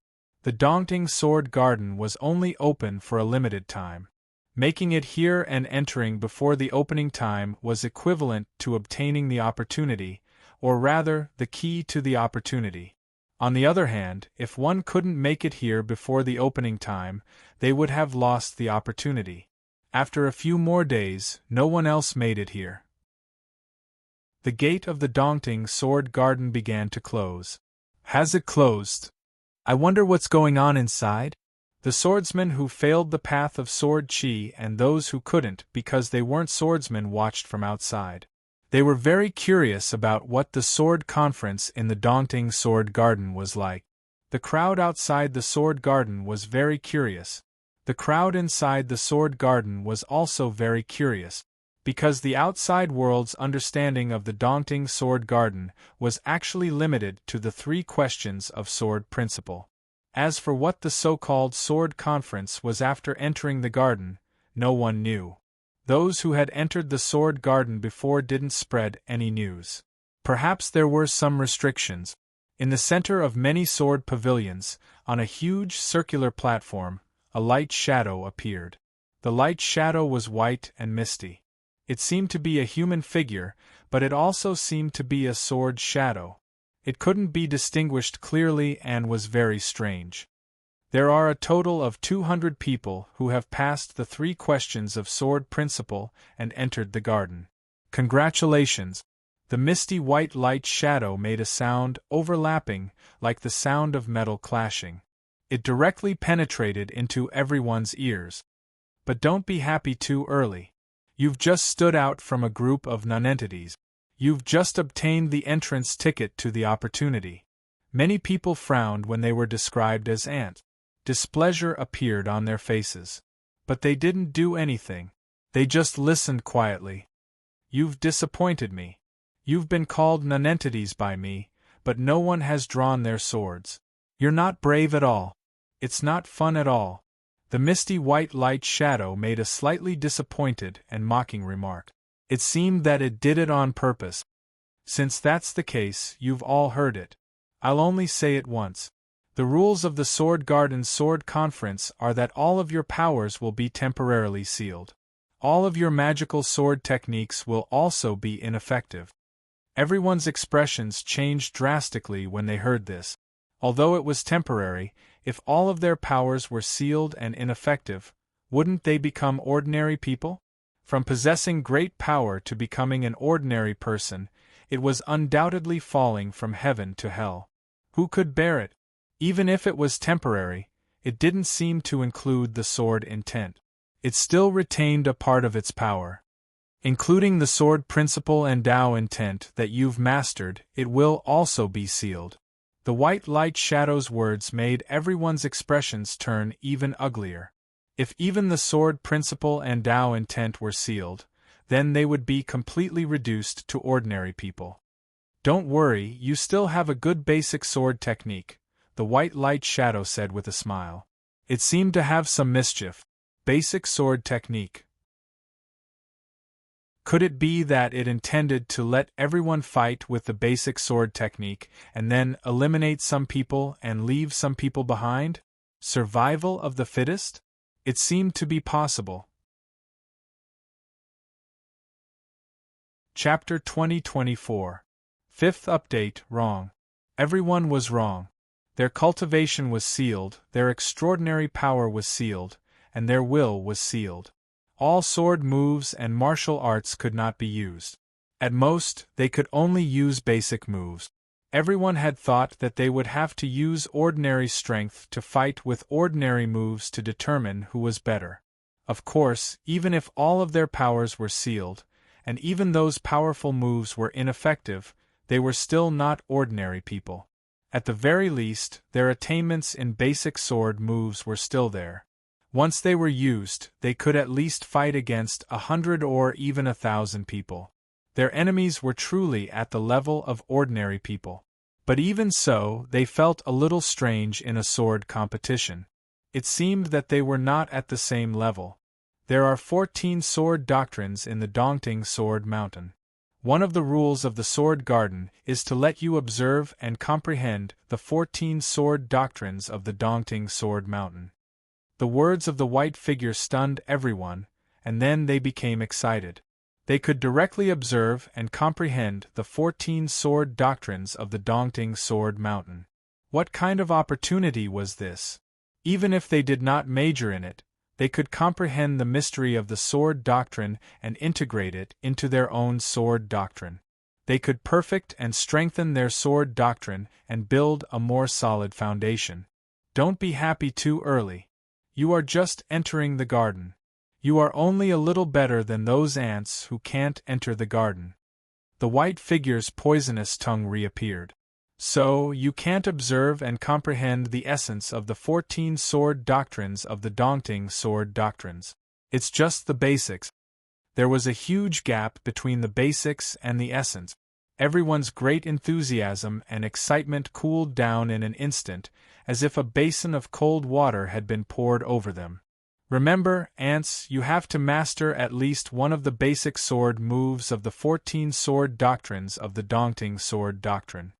The Dongting Sword Garden was only open for a limited time. Making it here and entering before the opening time was equivalent to obtaining the opportunity, or rather, the key to the opportunity. On the other hand, if one couldn't make it here before the opening time, they would have lost the opportunity. After a few more days, no one else made it here. The gate of the Dongting Sword Garden began to close. Has it closed? I wonder what's going on inside? The swordsmen who failed the path of sword chi and those who couldn't because they weren't swordsmen watched from outside. They were very curious about what the sword conference in the Dongting Sword Garden was like. The crowd outside the sword garden was very curious. The crowd inside the sword garden was also very curious, because the outside world's understanding of the Dongting Sword Garden was actually limited to the 3 questions of sword principle. As for what the so-called sword conference was after entering the garden, no one knew. Those who had entered the sword garden before didn't spread any news. Perhaps there were some restrictions. In the center of many sword pavilions, on a huge circular platform, a light shadow appeared. The light shadow was white and misty. It seemed to be a human figure, but it also seemed to be a sword shadow. It couldn't be distinguished clearly and was very strange. There are a total of 200 people who have passed the 3 questions of sword principle and entered the garden. Congratulations! The misty white light shadow made a sound overlapping, like the sound of metal clashing. It directly penetrated into everyone's ears. But don't be happy too early. You've just stood out from a group of nonentities. You've just obtained the entrance ticket to the opportunity. Many people frowned when they were described as ants. Displeasure appeared on their faces. But they didn't do anything. They just listened quietly. You've disappointed me. You've been called nonentities by me, but no one has drawn their swords. You're not brave at all. It's not fun at all. The misty white light shadow made a slightly disappointed and mocking remark. It seemed that it did it on purpose. Since that's the case, you've all heard it. I'll only say it once. The rules of the Sword Garden Sword Conference are that all of your powers will be temporarily sealed. All of your magical sword techniques will also be ineffective. Everyone's expressions changed drastically when they heard this. Although it was temporary, if all of their powers were sealed and ineffective, wouldn't they become ordinary people? From possessing great power to becoming an ordinary person, it was undoubtedly falling from heaven to hell. Who could bear it? Even if it was temporary, it didn't seem to include the sword intent. It still retained a part of its power. Including the sword principle and Tao intent that you've mastered, it will also be sealed. The white light shadow's words made everyone's expressions turn even uglier. If even the sword principle and Tao intent were sealed, then they would be completely reduced to ordinary people. Don't worry, you still have a good basic sword technique, the white light shadow said with a smile. It seemed to have some mischief. Basic sword technique. Could it be that it intended to let everyone fight with the basic sword technique and then eliminate some people and leave some people behind? Survival of the fittest? It seemed to be possible. Chapter 2024. Fifth update, wrong. Everyone was wrong. Their cultivation was sealed, their extraordinary power was sealed, and their will was sealed. All sword moves and martial arts could not be used. At most, they could only use basic moves. Everyone had thought that they would have to use ordinary strength to fight with ordinary moves to determine who was better. Of course, even if all of their powers were sealed, and even those powerful moves were ineffective, they were still not ordinary people. At the very least, their attainments in basic sword moves were still there. Once they were used, they could at least fight against 100 or even 1,000 people. Their enemies were truly at the level of ordinary people. But even so, they felt a little strange in a sword competition. It seemed that they were not at the same level. There are 14 sword doctrines in the Dongting Sword Mountain. One of the rules of the Sword Garden is to let you observe and comprehend the 14 sword doctrines of the Dongting Sword Mountain. The words of the white figure stunned everyone, and then they became excited. They could directly observe and comprehend the 14 sword doctrines of the Dongting Sword Mountain. What kind of opportunity was this? Even if they did not major in it, they could comprehend the mystery of the sword doctrine and integrate it into their own sword doctrine. They could perfect and strengthen their sword doctrine and build a more solid foundation. Don't be happy too early. You are just entering the garden. You are only a little better than those ants who can't enter the garden. The white figure's poisonous tongue reappeared. So, you can't observe and comprehend the essence of the 14 sword doctrines of the Dongting sword doctrines. It's just the basics. There was a huge gap between the basics and the essence. Everyone's great enthusiasm and excitement cooled down in an instant, as if a basin of cold water had been poured over them. Remember, ants, you have to master at least one of the basic sword moves of the 14 sword doctrines of the Dongting sword doctrine.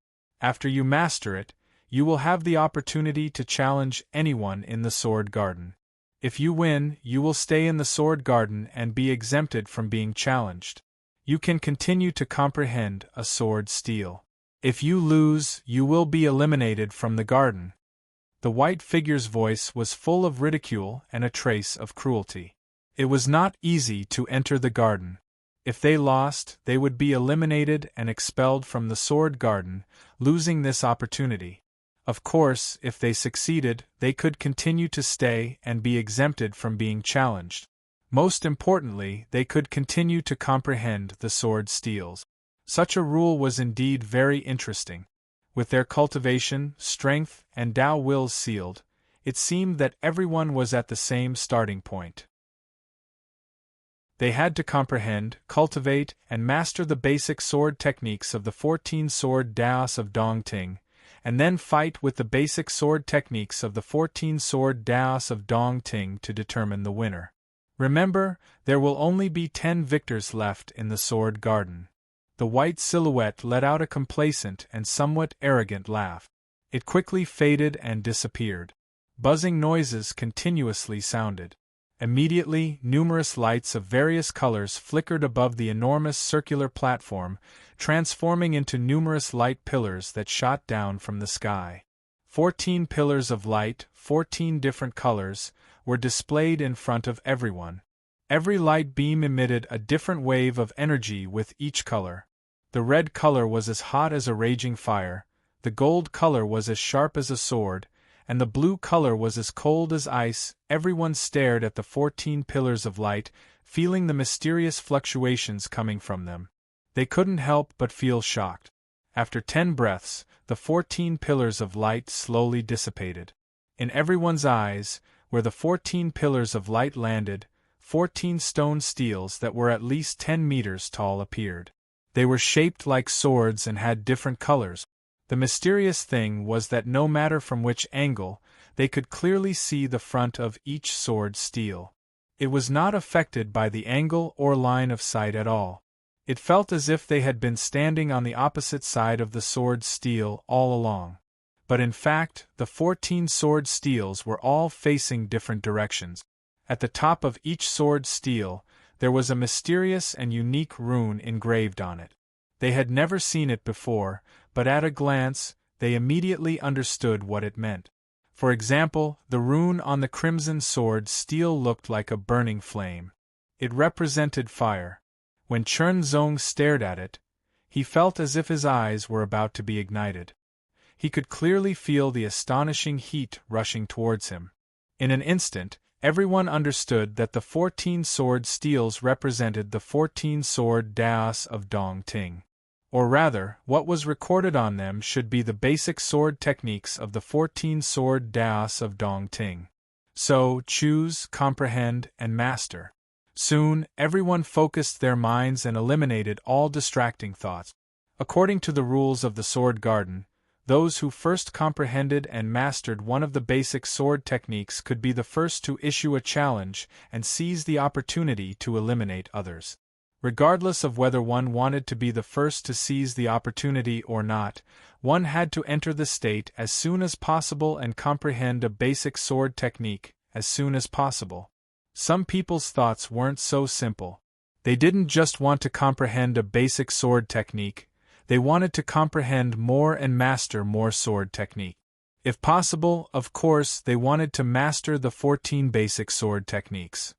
After you master it, you will have the opportunity to challenge anyone in the sword garden. If you win, you will stay in the sword garden and be exempted from being challenged. You can continue to comprehend a sword steel. If you lose, you will be eliminated from the garden. The white figure's voice was full of ridicule and a trace of cruelty. It was not easy to enter the garden. If they lost, they would be eliminated and expelled from the sword garden, losing this opportunity. Of course, if they succeeded, they could continue to stay and be exempted from being challenged. Most importantly, they could continue to comprehend the sword steels. Such a rule was indeed very interesting. With their cultivation, strength, and Tao wills sealed, it seemed that everyone was at the same starting point. They had to comprehend, cultivate, and master the basic sword techniques of the 14 sword Daos of Dongting, and then fight with the basic sword techniques of the 14 sword Daos of Dongting to determine the winner. Remember, there will only be 10 victors left in the sword garden. The white silhouette let out a complacent and somewhat arrogant laugh. It quickly faded and disappeared. Buzzing noises continuously sounded. Immediately, numerous lights of various colors flickered above the enormous circular platform, transforming into numerous light pillars that shot down from the sky. 14 pillars of light, 14 different colors, were displayed in front of everyone. Every light beam emitted a different wave of energy with each color. The red color was as hot as a raging fire, the gold color was as sharp as a sword, and the blue color was as cold as ice. Everyone stared at the 14 pillars of light, feeling the mysterious fluctuations coming from them. They couldn't help but feel shocked. After 10 breaths, the 14 pillars of light slowly dissipated. In everyone's eyes, where the 14 pillars of light landed, 14 stone steels that were at least 10 meters tall appeared. They were shaped like swords and had different colors. The mysterious thing was that no matter from which angle, they could clearly see the front of each sword steel. It was not affected by the angle or line of sight at all. It felt as if they had been standing on the opposite side of the sword steel all along. But in fact, the 14 sword steels were all facing different directions. At the top of each sword steel, there was a mysterious and unique rune engraved on it. They had never seen it before, but at a glance, they immediately understood what it meant. For example, the rune on the crimson sword steel looked like a burning flame. It represented fire. When Chernzong stared at it, he felt as if his eyes were about to be ignited. He could clearly feel the astonishing heat rushing towards him. In an instant, everyone understood that the 14 sword steels represented the 14 sword daos of Dongting. Or rather, what was recorded on them should be the basic sword techniques of the 14 sword daos of Dongting. So, choose, comprehend, and master. Soon, everyone focused their minds and eliminated all distracting thoughts. According to the rules of the Sword Garden, those who first comprehended and mastered one of the basic sword techniques could be the first to issue a challenge and seize the opportunity to eliminate others. Regardless of whether one wanted to be the first to seize the opportunity or not, one had to enter the state as soon as possible and comprehend a basic sword technique as soon as possible. Some people's thoughts weren't so simple. They didn't just want to comprehend a basic sword technique, they wanted to comprehend more and master more sword technique. If possible, of course, they wanted to master the 14 basic sword techniques.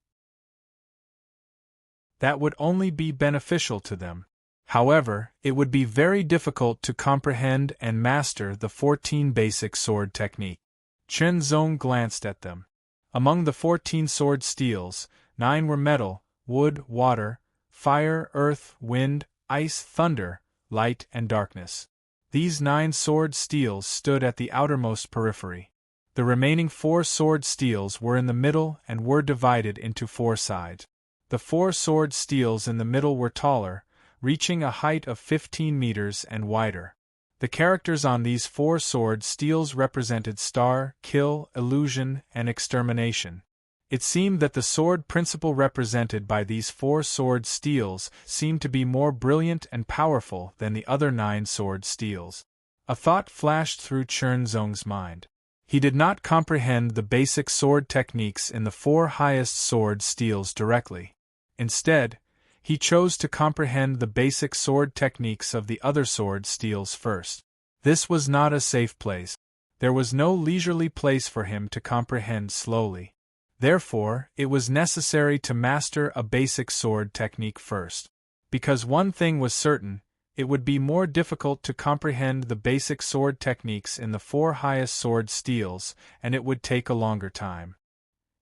That would only be beneficial to them. However, it would be very difficult to comprehend and master the 14 basic sword technique. Chernzong glanced at them. Among the 14 sword steels, 9 were metal, wood, water, fire, earth, wind, ice, thunder, light, and darkness. These 9 sword steels stood at the outermost periphery. The remaining 4 sword steels were in the middle and were divided into 4 sides. The 4 sword steels in the middle were taller, reaching a height of 15 meters and wider. The characters on these 4 sword steels represented star, kill, illusion, and extermination. It seemed that the sword principle represented by these 4 sword steels seemed to be more brilliant and powerful than the other 9 sword steels. A thought flashed through Chernzong's mind. He did not comprehend the basic sword techniques in the 4 highest sword steels directly. Instead, he chose to comprehend the basic sword techniques of the other sword steels first. This was not a safe place. There was no leisurely place for him to comprehend slowly. Therefore, it was necessary to master a basic sword technique first. Because one thing was certain, it would be more difficult to comprehend the basic sword techniques in the 4 highest sword steels, and it would take a longer time.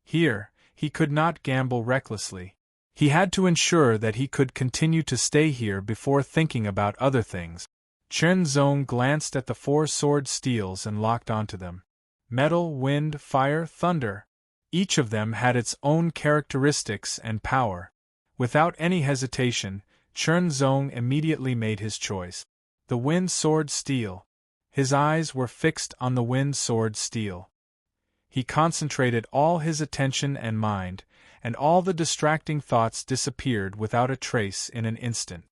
Here, he could not gamble recklessly. He had to ensure that he could continue to stay here before thinking about other things. Chernzong glanced at the 4 sword steels and locked onto them. Metal, wind, fire, thunder. Each of them had its own characteristics and power. Without any hesitation, Chernzong immediately made his choice. The wind sword steel. His eyes were fixed on the wind sword steel. He concentrated all his attention and mind, and all the distracting thoughts disappeared without a trace in an instant.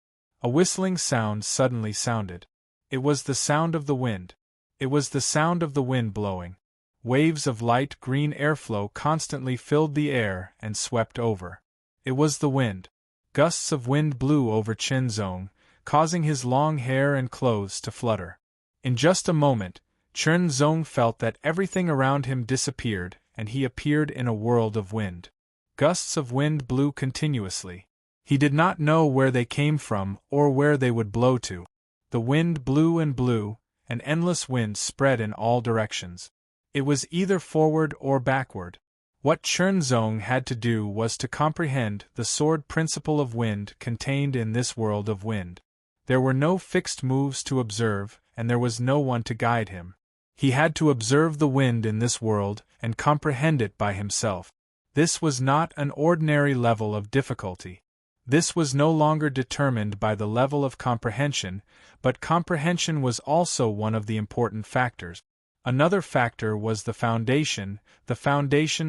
A whistling sound suddenly sounded. It was the sound of the wind. It was the sound of the wind blowing. Waves of light green airflow constantly filled the air and swept over. It was the wind. Gusts of wind blew over Chernzong, causing his long hair and clothes to flutter. In just a moment, Chernzong felt that everything around him disappeared, and he appeared in a world of wind. Gusts of wind blew continuously. He did not know where they came from or where they would blow to. The wind blew and blew, an endless wind spread in all directions. It was either forward or backward. What Chernzong had to do was to comprehend the sword principle of wind contained in this world of wind. There were no fixed moves to observe, and there was no one to guide him. He had to observe the wind in this world and comprehend it by himself. This was not an ordinary level of difficulty. This was no longer determined by the level of comprehension, but comprehension was also one of the important factors. Another factor was the foundation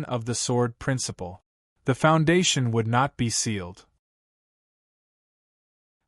of the sword principle. The foundation would not be sealed.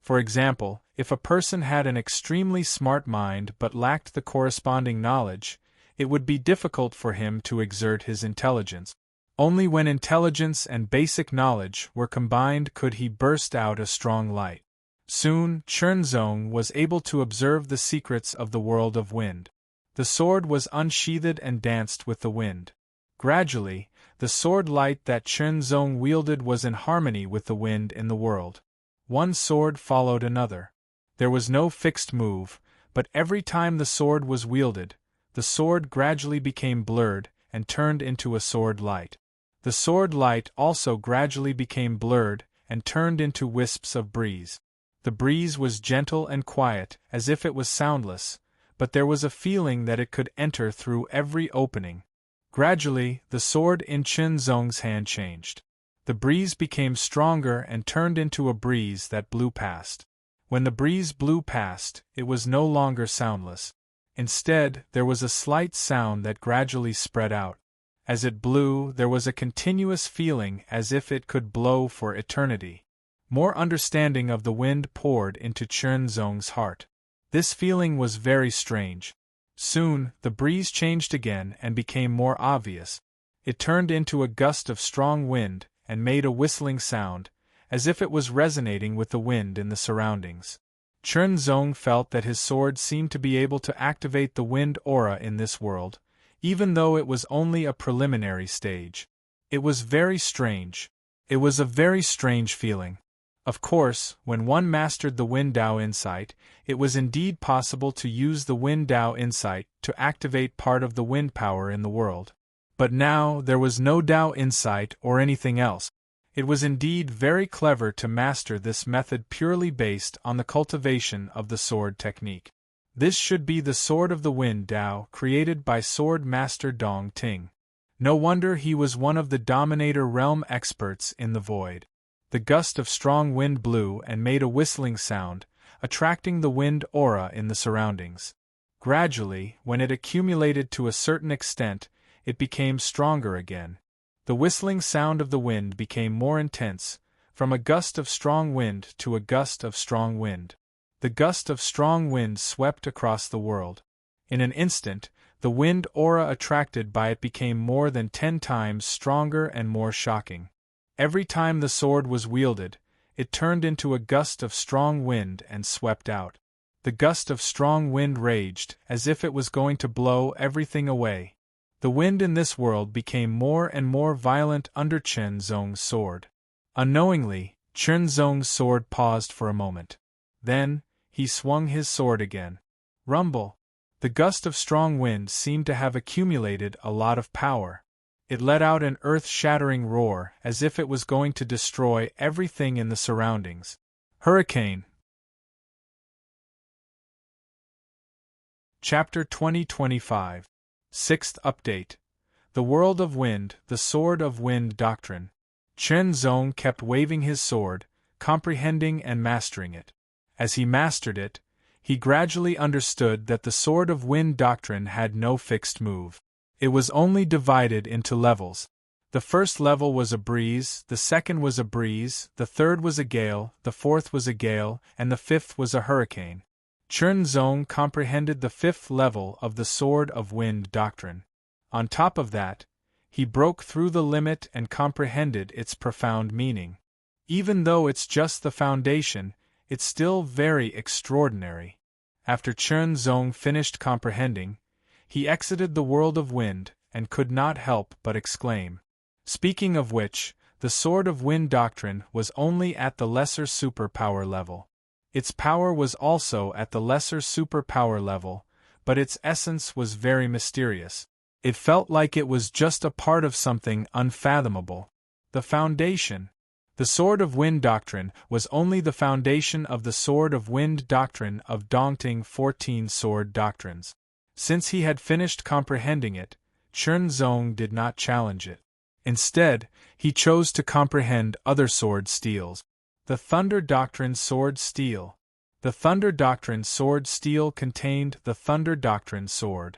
For example, if a person had an extremely smart mind but lacked the corresponding knowledge, it would be difficult for him to exert his intelligence. Only when intelligence and basic knowledge were combined could he burst out a strong light. Soon, Chernzong was able to observe the secrets of the world of wind. The sword was unsheathed and danced with the wind. Gradually, the sword light that Chernzong wielded was in harmony with the wind in the world. One sword followed another. There was no fixed move, but every time the sword was wielded, the sword gradually became blurred and turned into a sword light. The sword light also gradually became blurred and turned into wisps of breeze. The breeze was gentle and quiet, as if it was soundless, but there was a feeling that it could enter through every opening. Gradually, the sword in Chernzong's hand changed. The breeze became stronger and turned into a breeze that blew past. When the breeze blew past, it was no longer soundless. Instead, there was a slight sound that gradually spread out. As it blew, there was a continuous feeling as if it could blow for eternity. More understanding of the wind poured into Chernzong's heart. This feeling was very strange. Soon, the breeze changed again and became more obvious. It turned into a gust of strong wind and made a whistling sound, as if it was resonating with the wind in the surroundings. Chernzong felt that his sword seemed to be able to activate the wind aura in this world, even though it was only a preliminary stage. It was very strange. It was a very strange feeling. Of course, when one mastered the Wind Dao insight, it was indeed possible to use the Wind Dao insight to activate part of the wind power in the world. But now there was no Dao insight or anything else. It was indeed very clever to master this method purely based on the cultivation of the sword technique. This should be the Sword of the Wind Dao created by Sword Master Dong Ting. No wonder he was one of the Dominator Realm experts in the void. The gust of strong wind blew and made a whistling sound, attracting the wind aura in the surroundings. Gradually, when it accumulated to a certain extent, it became stronger again. The whistling sound of the wind became more intense, from a gust of strong wind to a gust of strong wind. The gust of strong wind swept across the world. In an instant, the wind aura attracted by it became more than 10 times stronger and more shocking. Every time the sword was wielded, it turned into a gust of strong wind and swept out. The gust of strong wind raged, as if it was going to blow everything away. The wind in this world became more and more violent under Chernzong's sword. Unknowingly, Chernzong's sword paused for a moment. Then, he swung his sword again. Rumble! The gust of strong wind seemed to have accumulated a lot of power. It let out an earth-shattering roar, as if it was going to destroy everything in the surroundings. Hurricane! Chapter 2025. Sixth Update. The World of Wind, the Sword of Wind Doctrine. Chernzong kept waving his sword, comprehending and mastering it. As he mastered it, he gradually understood that the Sword of Wind Doctrine had no fixed move. It was only divided into levels. The first level was a breeze, the second was a breeze, the third was a gale, the fourth was a gale, and the fifth was a hurricane. Chernzong comprehended the fifth level of the Sword of Wind Doctrine. On top of that, he broke through the limit and comprehended its profound meaning. Even though it's just the foundation, it's still very extraordinary. After Chernzong finished comprehending, he exited the world of wind and could not help but exclaim. Speaking of which, the Sword of Wind Doctrine was only at the lesser superpower level. Its power was also at the lesser superpower level, but its essence was very mysterious. It felt like it was just a part of something unfathomable. The foundation. The Sword of Wind Doctrine was only the foundation of the Sword of Wind Doctrine of Dongting 14 Sword Doctrines. Since he had finished comprehending it, Chernzong did not challenge it. Instead, he chose to comprehend other sword steels. The Thunder Doctrine Sword Steel. The Thunder Doctrine Sword Steel contained the Thunder Doctrine Sword.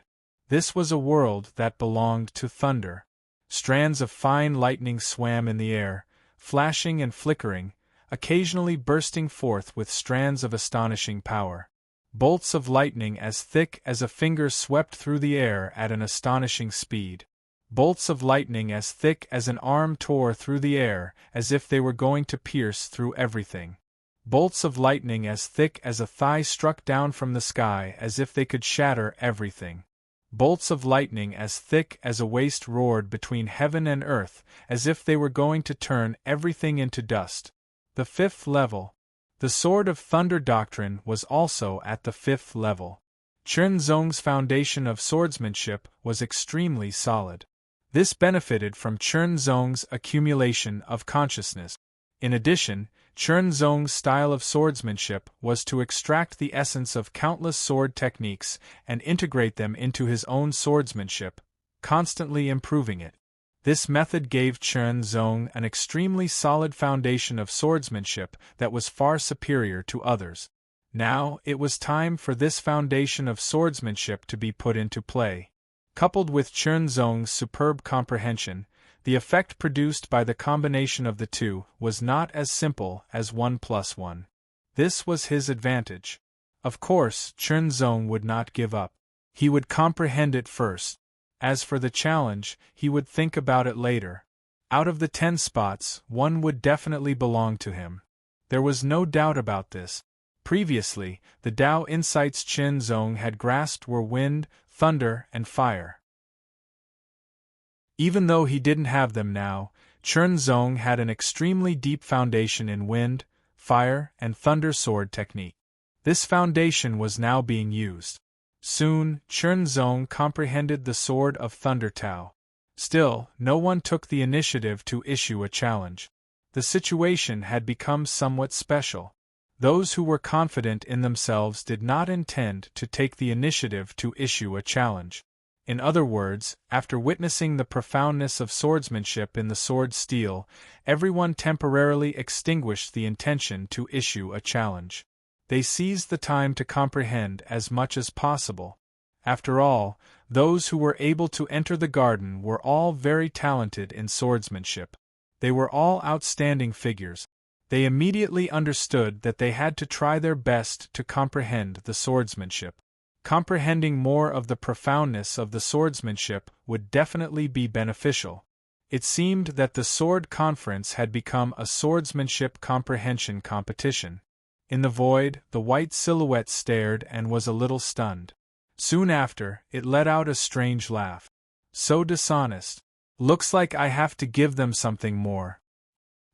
This was a world that belonged to thunder. Strands of fine lightning swam in the air, flashing and flickering, occasionally bursting forth with strands of astonishing power. Bolts of lightning as thick as a finger swept through the air at an astonishing speed. Bolts of lightning as thick as an arm tore through the air, as if they were going to pierce through everything. Bolts of lightning as thick as a thigh struck down from the sky, as if they could shatter everything. Bolts of lightning as thick as a waist roared between heaven and earth, as if they were going to turn everything into dust. The 5th level. The Sword of Thunder Doctrine was also at the 5th level. Chen Zong's foundation of swordsmanship was extremely solid. This benefited from Chen Zong's accumulation of consciousness. In addition, Chen Zong's style of swordsmanship was to extract the essence of countless sword techniques and integrate them into his own swordsmanship, constantly improving it. This method gave Chen Zong an extremely solid foundation of swordsmanship that was far superior to others. Now, it was time for this foundation of swordsmanship to be put into play. Coupled with Chen Zong's superb comprehension, the effect produced by the combination of the two was not as simple as 1 + 1. This was his advantage. Of course, Chen Zong would not give up. He would comprehend it first. As for the challenge, he would think about it later. Out of the 10 spots, 1 would definitely belong to him. There was no doubt about this. Previously, the Tao insights Chen Zong had grasped were wind, thunder, and fire. Even though he didn't have them now, Chen Zong had an extremely deep foundation in wind, fire, and thunder sword technique. This foundation was now being used. Soon, Chen Zong comprehended the Sword of Thunder Tao. Still, no one took the initiative to issue a challenge. The situation had become somewhat special. Those who were confident in themselves did not intend to take the initiative to issue a challenge. In other words, after witnessing the profoundness of swordsmanship in the sword steel, everyone temporarily extinguished the intention to issue a challenge. They seized the time to comprehend as much as possible. After all, those who were able to enter the garden were all very talented in swordsmanship. They were all outstanding figures. They immediately understood that they had to try their best to comprehend the swordsmanship. Comprehending more of the profoundness of the swordsmanship would definitely be beneficial. It seemed that the sword conference had become a swordsmanship comprehension competition. In the void, the white silhouette stared and was a little stunned. Soon after, it let out a strange laugh. So dishonest. Looks like I have to give them something more.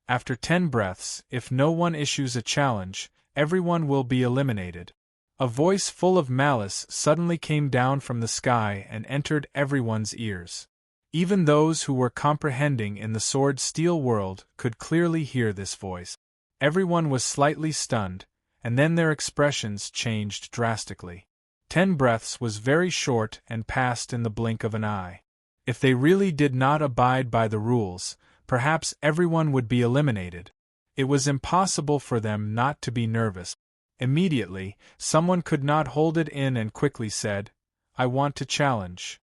After 10 breaths, if no one issues a challenge, everyone will be eliminated. A voice full of malice suddenly came down from the sky and entered everyone's ears. Even those who were comprehending in the sword steel world could clearly hear this voice. Everyone was slightly stunned, and then their expressions changed drastically. 10 breaths was very short and passed in the blink of an eye. If they really did not abide by the rules, perhaps everyone would be eliminated. It was impossible for them not to be nervous. Immediately, someone could not hold it in and quickly said, "I want to challenge."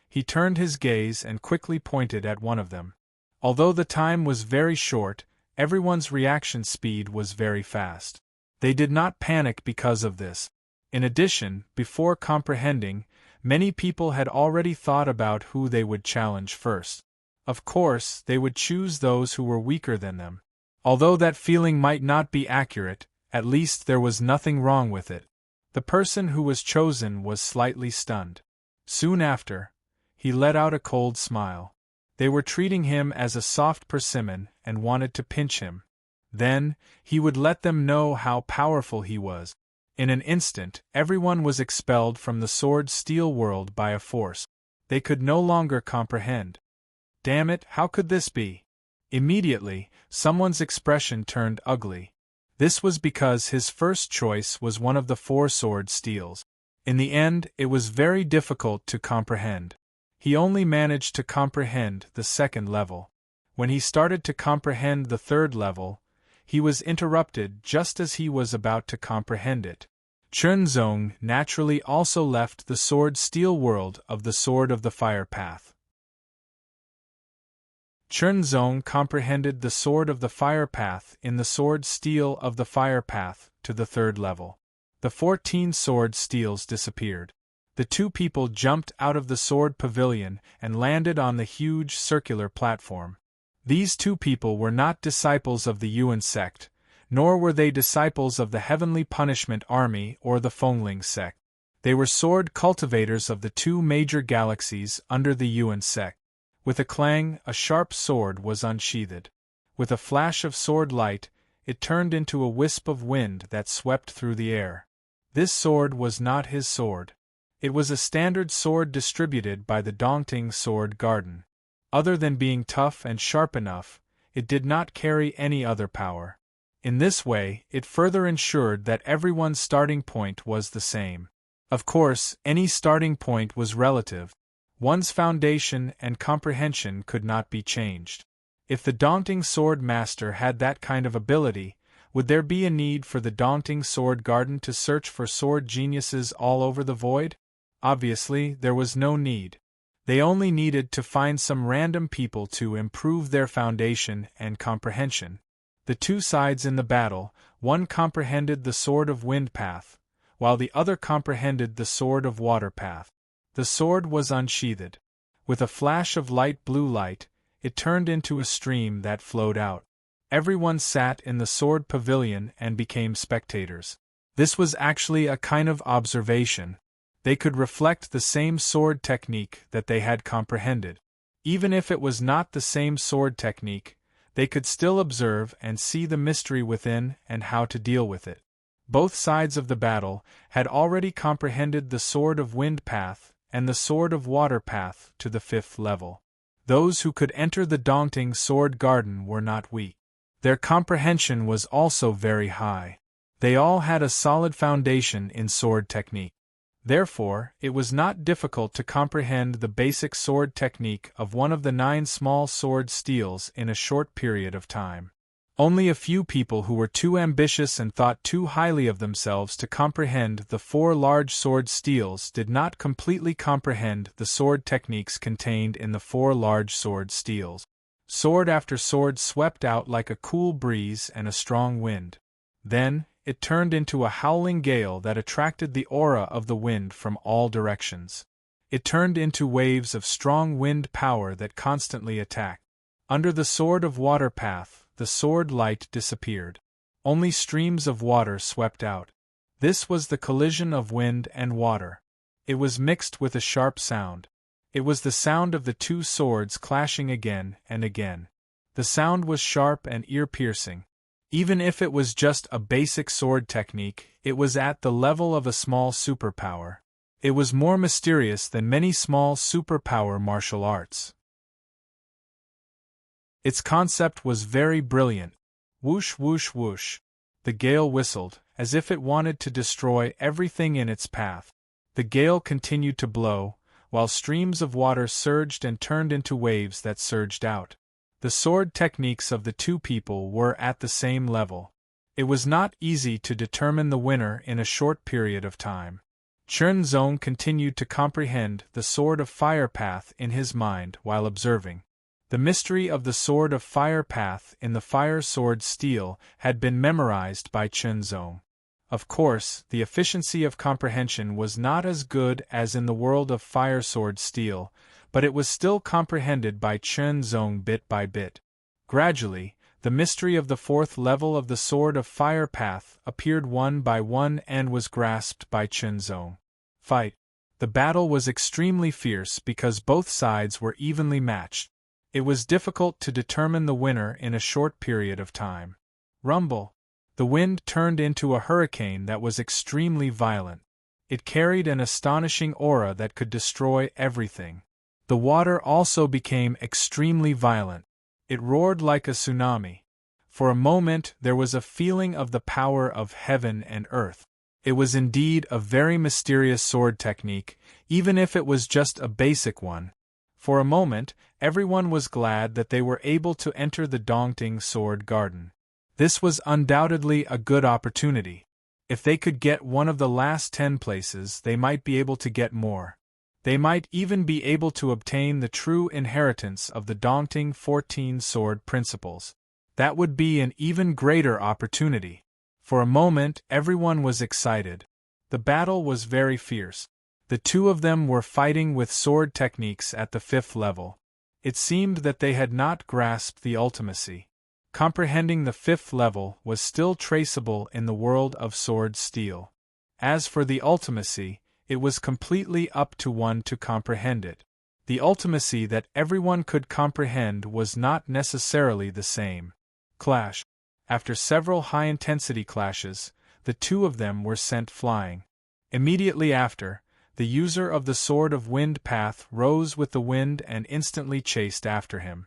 He turned his gaze and quickly pointed at one of them. Although the time was very short, everyone's reaction speed was very fast. They did not panic because of this. In addition, before comprehending, many people had already thought about who they would challenge first. Of course, they would choose those who were weaker than them. Although that feeling might not be accurate, at least there was nothing wrong with it. The person who was chosen was slightly stunned. Soon after, he let out a cold smile. They were treating him as a soft persimmon and wanted to pinch him. Then, he would let them know how powerful he was. In an instant, everyone was expelled from the sword steel world by a force. They could no longer comprehend. Damn it, how could this be? Immediately, someone's expression turned ugly. This was because his first choice was one of the 4 sword steels. In the end, it was very difficult to comprehend. He only managed to comprehend the 2nd level. When he started to comprehend the 3rd level, he was interrupted just as he was about to comprehend it. Chunzong naturally also left the sword-steel world of the Sword of the Fire Path. Chunzong comprehended the Sword of the Fire Path in the sword-steel of the Fire Path to the 3rd level. The 14 sword steels disappeared. The two people jumped out of the sword pavilion and landed on the huge circular platform. These two people were not disciples of the Yuan sect, nor were they disciples of the Heavenly Punishment Army or the Fengling sect. They were sword cultivators of the two major galaxies under the Yuan sect. With a clang, a sharp sword was unsheathed. With a flash of sword light, it turned into a wisp of wind that swept through the air. This sword was not his sword. It was a standard sword distributed by the Dongting Sword Garden. Other than being tough and sharp enough, it did not carry any other power. In this way, it further ensured that everyone's starting point was the same. Of course, any starting point was relative. One's foundation and comprehension could not be changed. If the Dongting Sword Master had that kind of ability, would there be a need for the Dongting Sword Garden to search for sword geniuses all over the void? Obviously, there was no need. They only needed to find some random people to improve their foundation and comprehension. The two sides in the battle, one comprehended the Sword of Wind Path, while the other comprehended the Sword of Water Path. The sword was unsheathed. With a flash of light blue light, it turned into a stream that flowed out. Everyone sat in the sword pavilion and became spectators. This was actually a kind of observation. They could reflect the same sword technique that they had comprehended. Even if it was not the same sword technique, they could still observe and see the mystery within and how to deal with it. Both sides of the battle had already comprehended the Sword of Wind Path and the Sword of Water Path to the 5th level. Those who could enter the Dongting Sword Garden were not weak. Their comprehension was also very high. They all had a solid foundation in sword technique. Therefore, it was not difficult to comprehend the basic sword technique of one of the 9 small sword steels in a short period of time. Only a few people who were too ambitious and thought too highly of themselves to comprehend the 4 large sword steels did not completely comprehend the sword techniques contained in the 4 large sword steels. Sword after sword swept out like a cool breeze and a strong wind. Then, it turned into a howling gale that attracted the aura of the wind from all directions. It turned into waves of strong wind power that constantly attacked. Under the Sword of Water Path, the sword light disappeared. Only streams of water swept out. This was the collision of wind and water. It was mixed with a sharp sound. It was the sound of the two swords clashing again and again. The sound was sharp and ear-piercing. Even if it was just a basic sword technique, it was at the level of a small superpower. It was more mysterious than many small superpower martial arts. Its concept was very brilliant. Whoosh whoosh whoosh. The gale whistled, as if it wanted to destroy everything in its path. The gale continued to blow, while streams of water surged and turned into waves that surged out. The sword techniques of the two people were at the same level. It was not easy to determine the winner in a short period of time. Chunzong continued to comprehend the Sword of Fire Path in his mind while observing. The mystery of the Sword of Fire Path in the Fire Sword Steel had been memorized by Chunzong. Of course, the efficiency of comprehension was not as good as in the world of Fire Sword Steel, but it was still comprehended by Chunzong bit by bit. Gradually, the mystery of the 4th level of the Sword of Fire Path appeared one by one and was grasped by Chunzong. Fight. The battle was extremely fierce because both sides were evenly matched. It was difficult to determine the winner in a short period of time. Rumble. The wind turned into a hurricane that was extremely violent. It carried an astonishing aura that could destroy everything. The water also became extremely violent. It roared like a tsunami. For a moment there was a feeling of the power of heaven and earth. It was indeed a very mysterious sword technique, even if it was just a basic one. For a moment, everyone was glad that they were able to enter the Dongting Sword Garden. This was undoubtedly a good opportunity. If they could get one of the last 10 places, they might be able to get more. They might even be able to obtain the true inheritance of the daunting 14 sword principles. That would be an even greater opportunity. For a moment, everyone was excited. The battle was very fierce. The two of them were fighting with sword techniques at the 5th level. It seemed that they had not grasped the ultimacy. Comprehending the 5th level was still traceable in the world of sword steel. As for the ultimacy, it was completely up to one to comprehend it. The ultimacy that everyone could comprehend was not necessarily the same. Clash. After several high-intensity clashes, the two of them were sent flying. Immediately after, the user of the Sword of Wind path rose with the wind and instantly chased after him.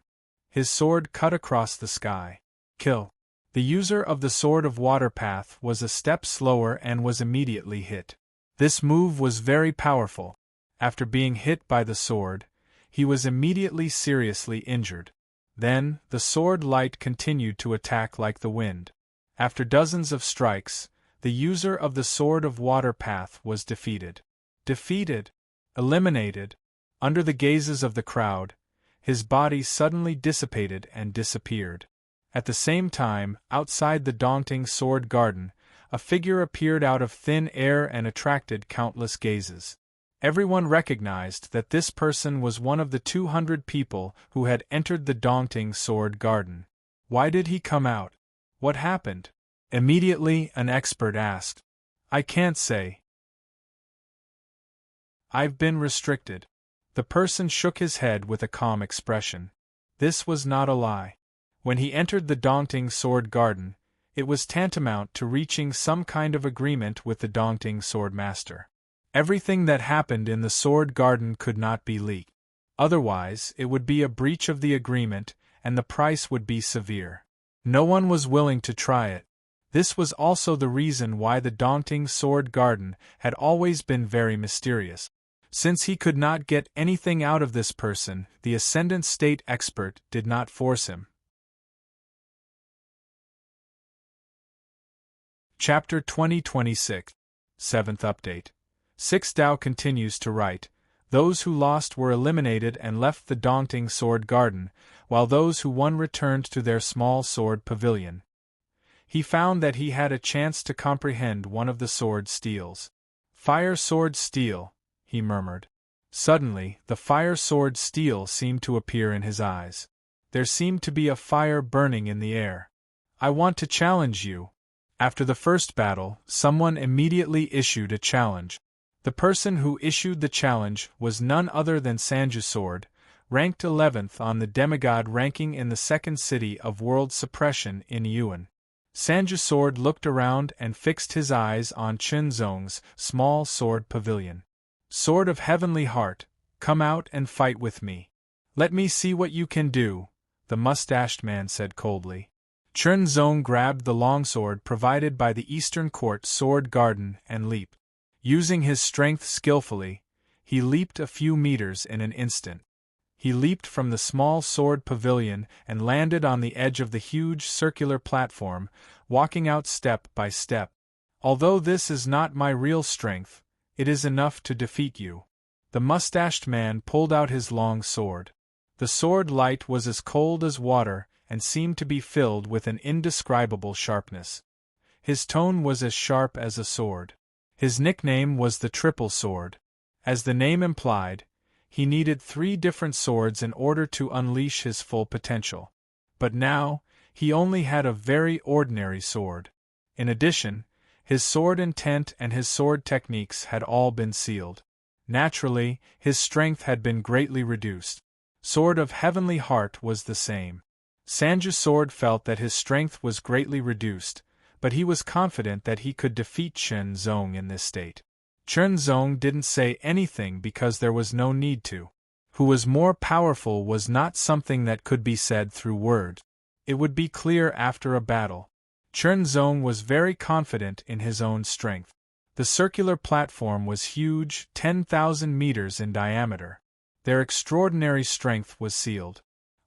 His sword cut across the sky. Kill. The user of the Sword of Water path was a step slower and was immediately hit. This move was very powerful. After being hit by the sword, he was immediately seriously injured. Then, the sword light continued to attack like the wind. After dozens of strikes, the user of the Sword of Water path was defeated. Defeated. Eliminated. Under the gazes of the crowd, his body suddenly dissipated and disappeared. At the same time, outside the daunting sword garden, a figure appeared out of thin air and attracted countless gazes. Everyone recognized that this person was one of the 200 people who had entered the daunting sword garden. Why did he come out? What happened? Immediately, an expert asked. I can't say. I've been restricted. The person shook his head with a calm expression. This was not a lie. When he entered the daunting sword garden, it was tantamount to reaching some kind of agreement with the daunting sword master. Everything that happened in the sword garden could not be leaked. Otherwise, it would be a breach of the agreement, and the price would be severe. No one was willing to try it. This was also the reason why the daunting sword garden had always been very mysterious. Since he could not get anything out of this person, the Ascendant State expert did not force him. Chapter 2026. 7th Update. 6 Dao continues to write, those who lost were eliminated and left the daunting sword garden, while those who won returned to their small sword pavilion. He found that he had a chance to comprehend one of the sword steels. Fire sword steel, he murmured. Suddenly, the fire sword steel seemed to appear in his eyes. There seemed to be a fire burning in the air. I want to challenge you. After the first battle, someone immediately issued a challenge. The person who issued the challenge was none other than Sanju Sword, ranked 11th on the demigod ranking in the second city of world suppression in Yuan. Sanju Sword looked around and fixed his eyes on Chen Zong's small sword pavilion. Sword of Heavenly Heart, come out and fight with me. Let me see what you can do, the mustached man said coldly. Chen Zong grabbed the longsword provided by the Eastern Court sword garden and leaped. Using his strength skillfully, he leaped a few meters in an instant. He leaped from the small sword pavilion and landed on the edge of the huge circular platform, walking out step by step. Although this is not my real strength, it is enough to defeat you. The mustached man pulled out his long sword. The sword light was as cold as water and seemed to be filled with an indescribable sharpness. His tone was as sharp as a sword. His nickname was the Triple Sword. As the name implied, he needed 3 different swords in order to unleash his full potential. But now, he only had a very ordinary sword. In addition, his sword intent and his sword techniques had all been sealed. Naturally, his strength had been greatly reduced. Sword of Heavenly Heart was the same. Sanju Sword felt that his strength was greatly reduced, but he was confident that he could defeat Chen Zong in this state. Chen Zong didn't say anything because there was no need to. Who was more powerful was not something that could be said through words. It would be clear after a battle. Chen Zong was very confident in his own strength. The circular platform was huge, 10,000 meters in diameter. Their extraordinary strength was sealed.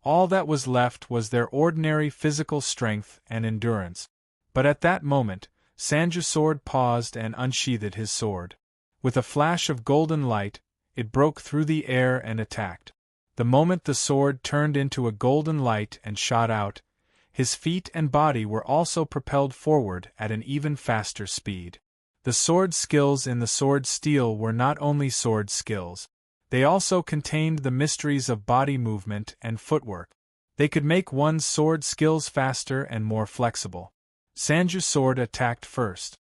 All that was left was their ordinary physical strength and endurance. But at that moment, Sanju's sword paused and unsheathed his sword. With a flash of golden light, it broke through the air and attacked. The moment the sword turned into a golden light and shot out, his feet and body were also propelled forward at an even faster speed. The sword skills in the sword steel were not only sword skills. They also contained the mysteries of body movement and footwork. They could make one's sword skills faster and more flexible. Sanju's sword attacked first.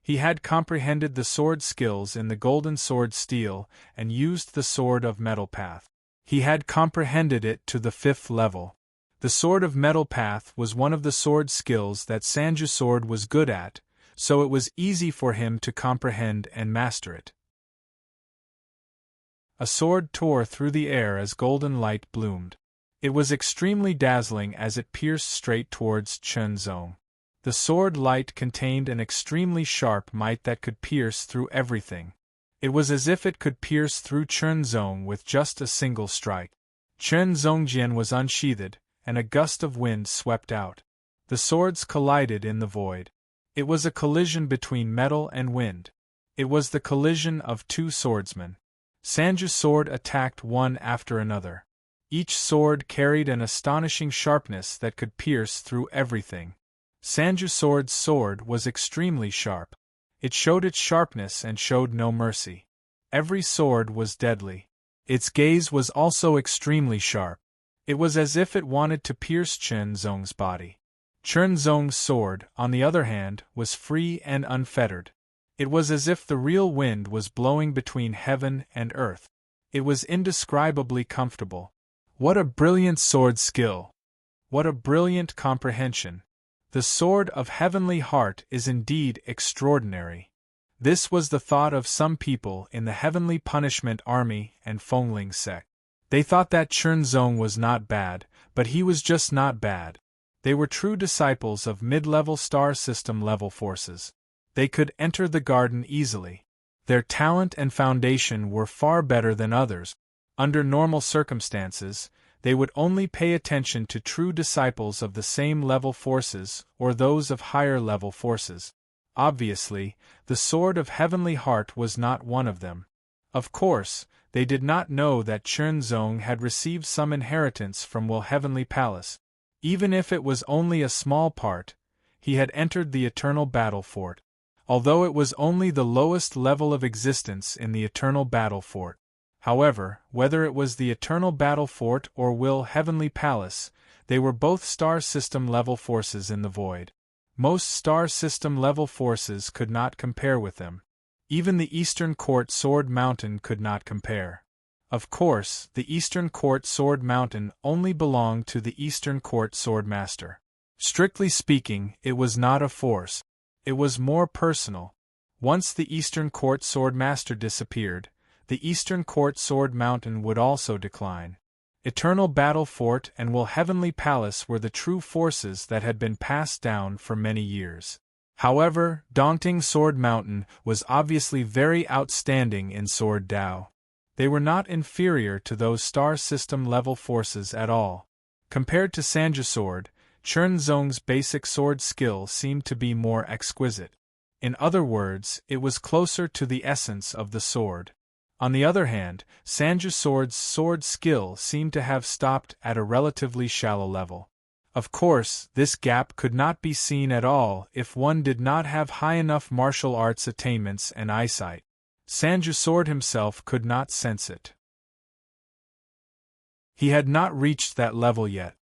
He had comprehended the sword skills in the golden sword steel and used the sword of metal path. He had comprehended it to the 5th level. The sword of metal path was one of the sword skills that Sanju's sword was good at, so it was easy for him to comprehend and master it. A sword tore through the air as golden light bloomed. It was extremely dazzling as it pierced straight towards Chen Zong. The sword light contained an extremely sharp might that could pierce through everything. It was as if it could pierce through Chen Zong with just a single strike. Chen Zongjian was unsheathed, and a gust of wind swept out. The swords collided in the void. It was a collision between metal and wind. It was the collision of two swordsmen. Sanju's sword attacked one after another. Each sword carried an astonishing sharpness that could pierce through everything. Sanju's sword was extremely sharp. It showed its sharpness and showed no mercy. Every sword was deadly. Its gaze was also extremely sharp. It was as if it wanted to pierce Chen Zong's body. Chen Zong's sword, on the other hand, was free and unfettered. It was as if the real wind was blowing between heaven and earth. It was indescribably comfortable. What a brilliant sword skill! What a brilliant comprehension! The sword of heavenly heart is indeed extraordinary. This was the thought of some people in the heavenly punishment army and Fengling sect. They thought that Chen Zong was not bad, but he was just not bad. They were true disciples of mid-level star system level forces. They could enter the garden easily. Their talent and foundation were far better than others. Under normal circumstances, they would only pay attention to true disciples of the same level forces or those of higher level forces. Obviously, the sword of heavenly heart was not one of them. Of course, they did not know that Chen Zong had received some inheritance from Will Heavenly Palace. Even if it was only a small part, he had entered the Eternal Battle Fort. Although it was only the lowest level of existence in the Eternal Battle Fort. However, whether it was the Eternal Battle Fort or Will Heavenly Palace, they were both star system level forces in the void. Most star system level forces could not compare with them. Even the Eastern Court Sword Mountain could not compare. Of course, the Eastern Court Sword Mountain only belonged to the Eastern Court Sword Master. Strictly speaking, it was not a force. It was more personal. Once the Eastern Court Sword Master disappeared, the Eastern Court Sword Mountain would also decline. Eternal Battle Fort and Will Heavenly Palace were the true forces that had been passed down for many years. However, Daunting Sword Mountain was obviously very outstanding in Sword Dao. They were not inferior to those star system level forces at all. Compared to Sanju's sword, Chen Zong's basic sword skill seemed to be more exquisite. In other words, it was closer to the essence of the sword. On the other hand, Sanju's sword skill seemed to have stopped at a relatively shallow level. Of course, this gap could not be seen at all if one did not have high enough martial arts attainments and eyesight. Sanju's sword himself could not sense it. He had not reached that level yet.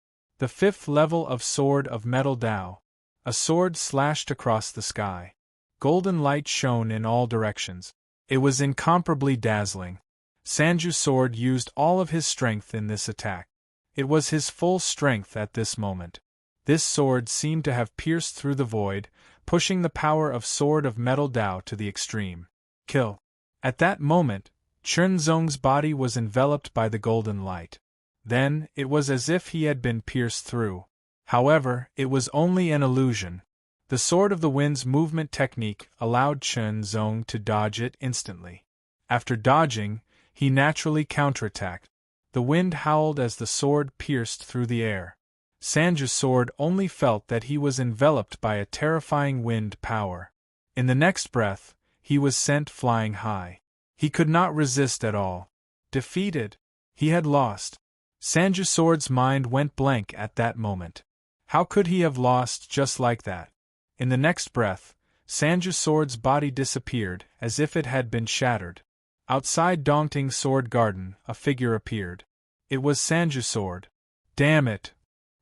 The 5th level of Sword of Metal Dao. A sword slashed across the sky. Golden light shone in all directions. It was incomparably dazzling. Sanju's sword used all of his strength in this attack. It was his full strength at this moment. This sword seemed to have pierced through the void, pushing the power of Sword of Metal Dao to the extreme. Kill. At that moment, Chen Zong's body was enveloped by the golden light. Then, it was as if he had been pierced through. However, it was only an illusion. The Sword of the Wind's movement technique allowed Chen Zong to dodge it instantly. After dodging, he naturally counterattacked. The wind howled as the sword pierced through the air. Sanju's sword only felt that he was enveloped by a terrifying wind power. In the next breath, he was sent flying high. He could not resist at all. Defeated. He had lost. Sanju's sword's mind went blank at that moment. How could he have lost just like that? In the next breath, Sanju's sword's body disappeared, as if it had been shattered. Outside Dongting's sword garden, a figure appeared. It was Sanju's sword. Damn it!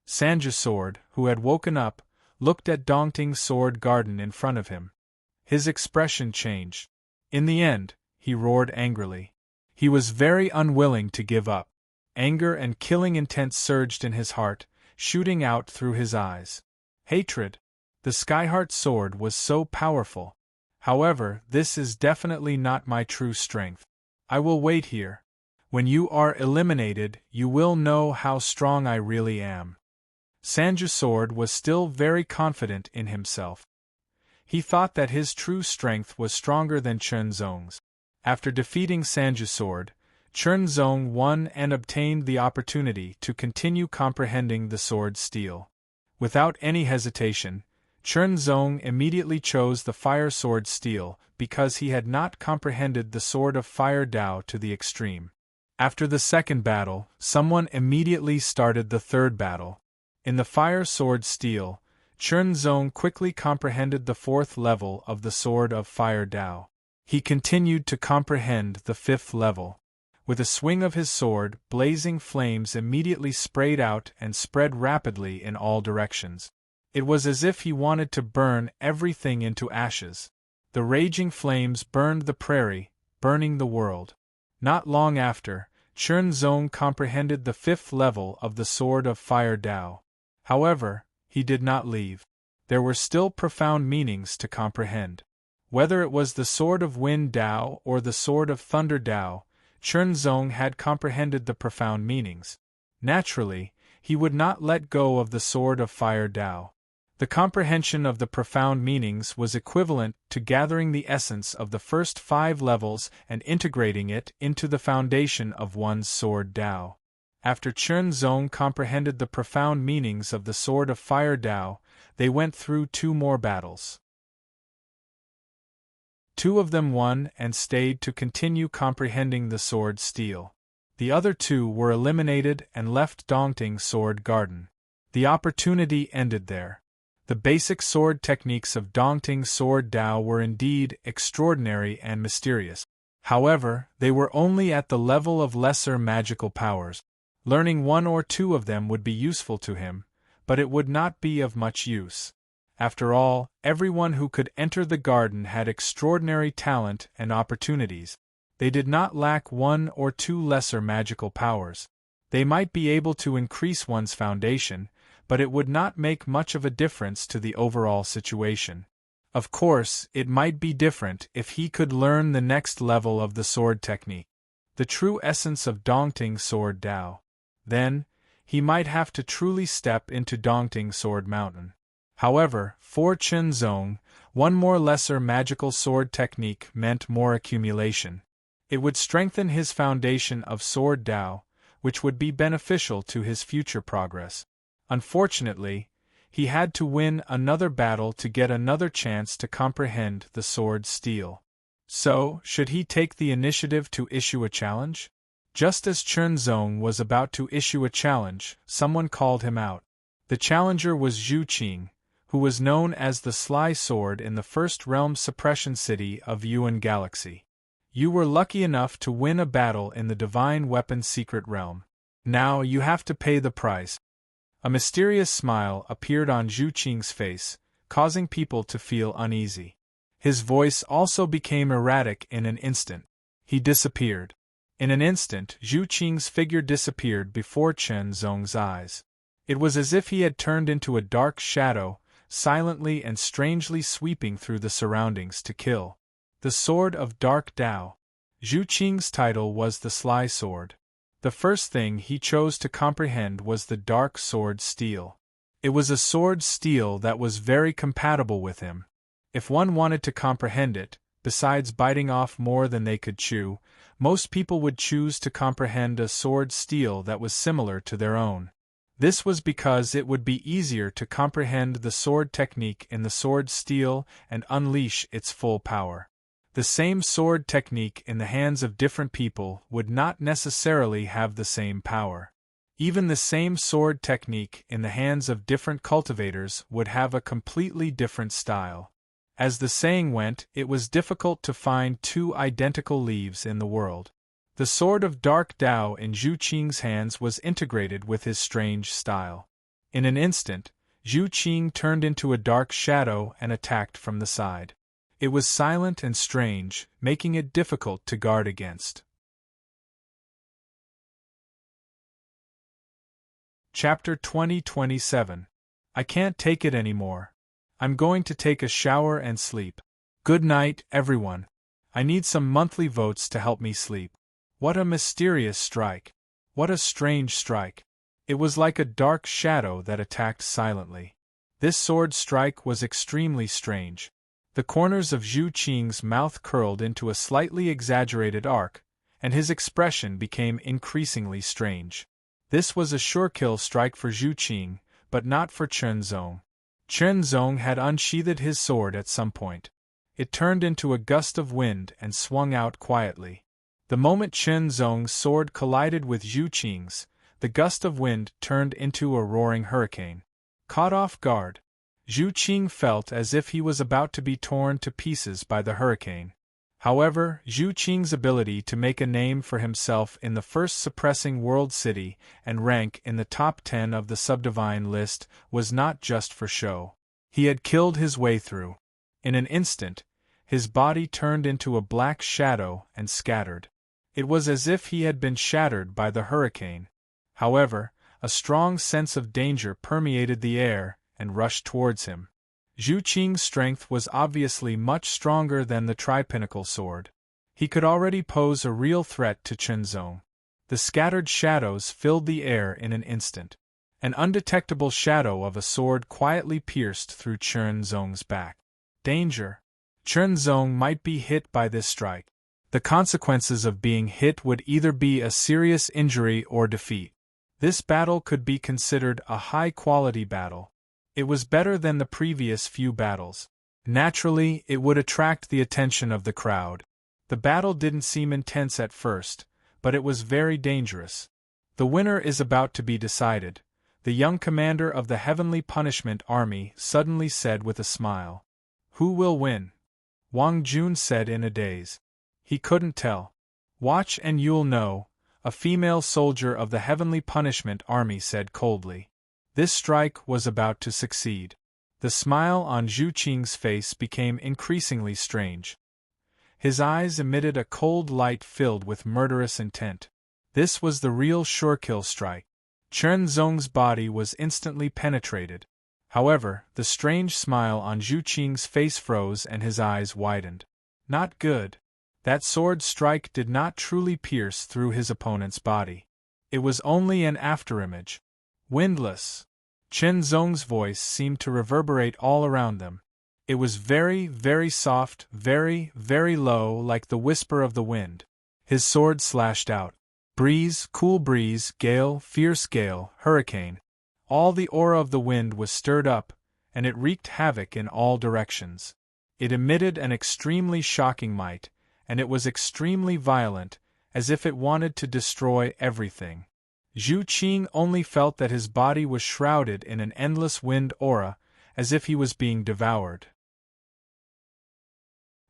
Sanju's sword, who had woken up, looked at Dongting's sword garden in front of him. His expression changed. In the end, he roared angrily. He was very unwilling to give up. Anger and killing intent surged in his heart, shooting out through his eyes. Hatred. The Skyheart sword was so powerful. However, this is definitely not my true strength. I will wait here. When you are eliminated, you will know how strong I really am. Sanju's sword was still very confident in himself. He thought that his true strength was stronger than Chen Zong's. After defeating Sanju's sword, Chen Zong won and obtained the opportunity to continue comprehending the sword steel. Without any hesitation, Chen Zong immediately chose the fire sword steel because he had not comprehended the sword of fire Dao to the extreme. After the second battle, someone immediately started the third battle. In the fire sword steel, Chen Zong quickly comprehended the fourth level of the sword of fire Dao. He continued to comprehend the fifth level. With a swing of his sword, blazing flames immediately sprayed out and spread rapidly in all directions. It was as if he wanted to burn everything into ashes. The raging flames burned the prairie, burning the world. Not long after, Chen Zong comprehended the fifth level of the sword of fire Dao. However, he did not leave. There were still profound meanings to comprehend. Whether it was the sword of wind Dao or the sword of thunder Dao, Chen Zong had comprehended the profound meanings. Naturally, he would not let go of the sword of fire Dao. The comprehension of the profound meanings was equivalent to gathering the essence of the first 5 levels and integrating it into the foundation of one's sword Dao. After Chen Zong comprehended the profound meanings of the sword of fire Dao, they went through 2 more battles. 2 of them won and stayed to continue comprehending the sword steel. The other 2 were eliminated and left Dongting's sword garden. The opportunity ended there. The basic sword techniques of Dongting's sword Dao were indeed extraordinary and mysterious. However, they were only at the level of lesser magical powers. Learning 1 or 2 of them would be useful to him, but it would not be of much use. After all, everyone who could enter the garden had extraordinary talent and opportunities. They did not lack 1 or 2 lesser magical powers. They might be able to increase one's foundation, but it would not make much of a difference to the overall situation. Of course, it might be different if he could learn the next level of the sword technique, the true essence of Dongting's sword Dao. Then, he might have to truly step into Dongting's sword mountain. However, for Chen Zong, 1 more lesser magical sword technique meant more accumulation. It would strengthen his foundation of sword Dao, which would be beneficial to his future progress. Unfortunately, he had to win another battle to get another chance to comprehend the sword steel. So, should he take the initiative to issue a challenge? Just as Chen Zong was about to issue a challenge, someone called him out. The challenger was Zhu Qing, who was known as the Sly Sword in the First Realm Suppression City of Yuan Galaxy. You were lucky enough to win a battle in the Divine Weapon Secret Realm. Now you have to pay the price. A mysterious smile appeared on Zhu Qing's face, causing people to feel uneasy. His voice also became erratic in an instant. He disappeared. In an instant, Zhu Qing's figure disappeared before Chen Zong's eyes. It was as if he had turned into a dark shadow, silently and strangely sweeping through the surroundings to kill. The Sword of Dark Dao. Zhu Qing's title was the Sly Sword. The first thing he chose to comprehend was the dark sword steel. It was a sword steel that was very compatible with him. If one wanted to comprehend it, besides biting off more than they could chew, most people would choose to comprehend a sword steel that was similar to their own. This was because it would be easier to comprehend the sword technique in the sword steel and unleash its full power. The same sword technique in the hands of different people would not necessarily have the same power. Even the same sword technique in the hands of different cultivators would have a completely different style. As the saying went, it was difficult to find two identical leaves in the world. The sword of Dark Tao in Zhu Qing's hands was integrated with his strange style. In an instant, Zhu Qing turned into a dark shadow and attacked from the side. It was silent and strange, making it difficult to guard against. Chapter 2027. I can't take it anymore. I'm going to take a shower and sleep. Good night, everyone. I need some monthly votes to help me sleep. What a mysterious strike. What a strange strike. It was like a dark shadow that attacked silently. This sword strike was extremely strange. The corners of Zhu Qing's mouth curled into a slightly exaggerated arc, and his expression became increasingly strange. This was a sure kill strike for Zhu Qing, but not for Chen Zong. Chen Zong had unsheathed his sword at some point. It turned into a gust of wind and swung out quietly. The moment Chen Zong's sword collided with Zhu Qing's, the gust of wind turned into a roaring hurricane. Caught off guard, Zhu Qing felt as if he was about to be torn to pieces by the hurricane. However, Zhu Qing's ability to make a name for himself in the first suppressing world city and rank in the top 10 of the subdivine list was not just for show. He had killed his way through. In an instant, his body turned into a black shadow and scattered. It was as if he had been shattered by the hurricane. However, a strong sense of danger permeated the air and rushed towards him. Zhu Qing's strength was obviously much stronger than the Tripinnacle sword. He could already pose a real threat to Chen Zong. The scattered shadows filled the air in an instant. An undetectable shadow of a sword quietly pierced through Chen Zong's back. Danger! Chen Zong might be hit by this strike. The consequences of being hit would either be a serious injury or defeat. This battle could be considered a high-quality battle. It was better than the previous few battles. Naturally, it would attract the attention of the crowd. The battle didn't seem intense at first, but it was very dangerous. The winner is about to be decided, the young commander of the Heavenly Punishment Army suddenly said with a smile. Who will win? Wang Jun said in a daze. He couldn't tell. Watch and you'll know, a female soldier of the Heavenly Punishment Army said coldly. This strike was about to succeed. The smile on Zhu Qing's face became increasingly strange. His eyes emitted a cold light filled with murderous intent. This was the real sure-kill strike. Chen Zong's body was instantly penetrated. However, the strange smile on Zhu Qing's face froze and his eyes widened. Not good. That sword strike did not truly pierce through his opponent's body. It was only an afterimage. Windless. Chen Zong's voice seemed to reverberate all around them. It was very, very soft, very, very low, like the whisper of the wind. His sword slashed out. Breeze, cool breeze, gale, fierce gale, hurricane. All the aura of the wind was stirred up, and it wreaked havoc in all directions. It emitted an extremely shocking might, and it was extremely violent, as if it wanted to destroy everything. Zhu Qing only felt that his body was shrouded in an endless wind aura, as if he was being devoured.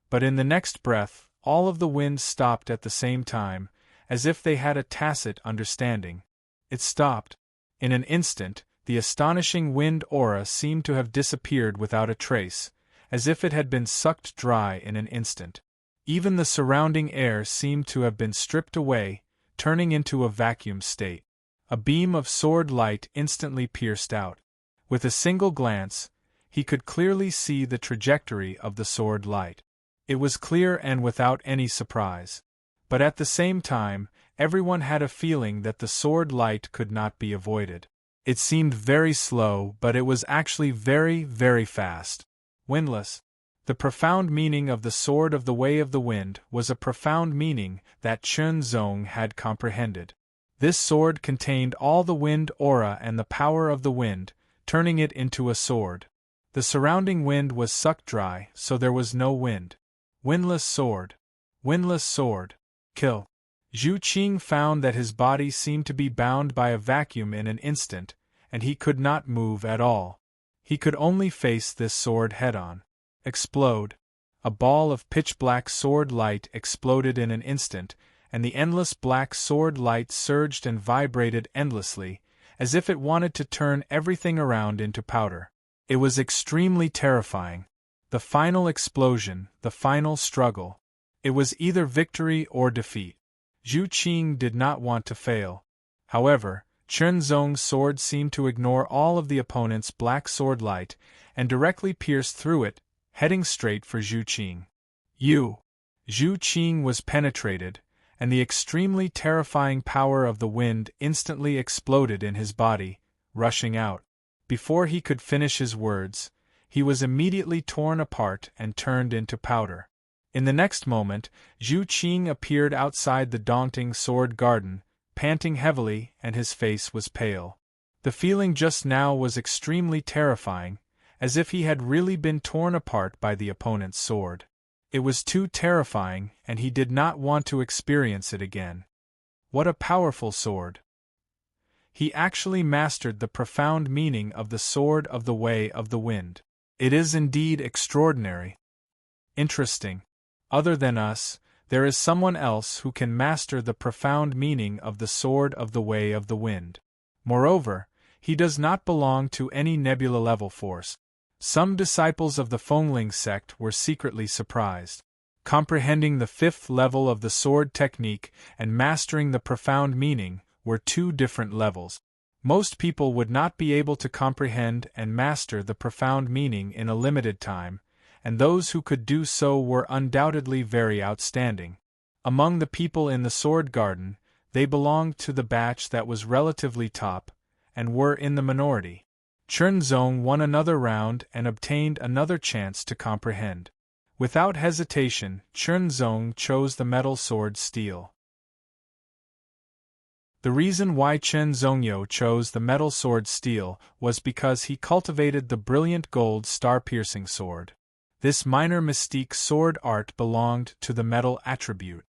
But in the next breath, all of the wind stopped at the same time, as if they had a tacit understanding. It stopped. In an instant, the astonishing wind aura seemed to have disappeared without a trace, as if it had been sucked dry in an instant. Even the surrounding air seemed to have been stripped away, turning into a vacuum state. A beam of sword light instantly pierced out. With a single glance, he could clearly see the trajectory of the sword light. It was clear and without any surprise. But at the same time, everyone had a feeling that the sword light could not be avoided. It seemed very slow, but it was actually very, very fast. Windless. The profound meaning of the Sword of the Way of the Wind was a profound meaning that Chen Zong had comprehended. This sword contained all the wind aura and the power of the wind, turning it into a sword. The surrounding wind was sucked dry, so there was no wind. Windless sword. Windless sword. Kill. Zhu Qing found that his body seemed to be bound by a vacuum in an instant, and he could not move at all. He could only face this sword head-on. Explode. A ball of pitch-black sword light exploded in an instant, and the endless black sword light surged and vibrated endlessly, as if it wanted to turn everything around into powder. It was extremely terrifying. The final explosion, the final struggle. It was either victory or defeat. Zhu Qing did not want to fail. However, Chen Zong's sword seemed to ignore all of the opponent's black sword light and directly pierced through it, heading straight for Zhu Qing. Zhu Qing was penetrated, and the extremely terrifying power of the wind instantly exploded in his body, rushing out. Before he could finish his words, he was immediately torn apart and turned into powder. In the next moment, Zhu Qing appeared outside the daunting sword garden, panting heavily, and his face was pale. The feeling just now was extremely terrifying, as if he had really been torn apart by the opponent's sword. It was too terrifying, and he did not want to experience it again. What a powerful sword! He actually mastered the profound meaning of the Sword of the Way of the Wind. It is indeed extraordinary. Interesting. Other than us, there is someone else who can master the profound meaning of the Sword of the Way of the Wind. Moreover, he does not belong to any nebula-level force. Some disciples of the Fengling sect were secretly surprised. Comprehending the fifth level of the sword technique and mastering the profound meaning were two different levels. Most people would not be able to comprehend and master the profound meaning in a limited time, and those who could do so were undoubtedly very outstanding. Among the people in the sword garden, they belonged to the batch that was relatively top, and were in the minority. Chen Zong won another round and obtained another chance to comprehend. Without hesitation, Chen Zong chose the metal sword steel. The reason why Chen Zongyo chose the metal sword steel was because he cultivated the brilliant gold star-piercing sword. This minor mystique sword art belonged to the metal attribute.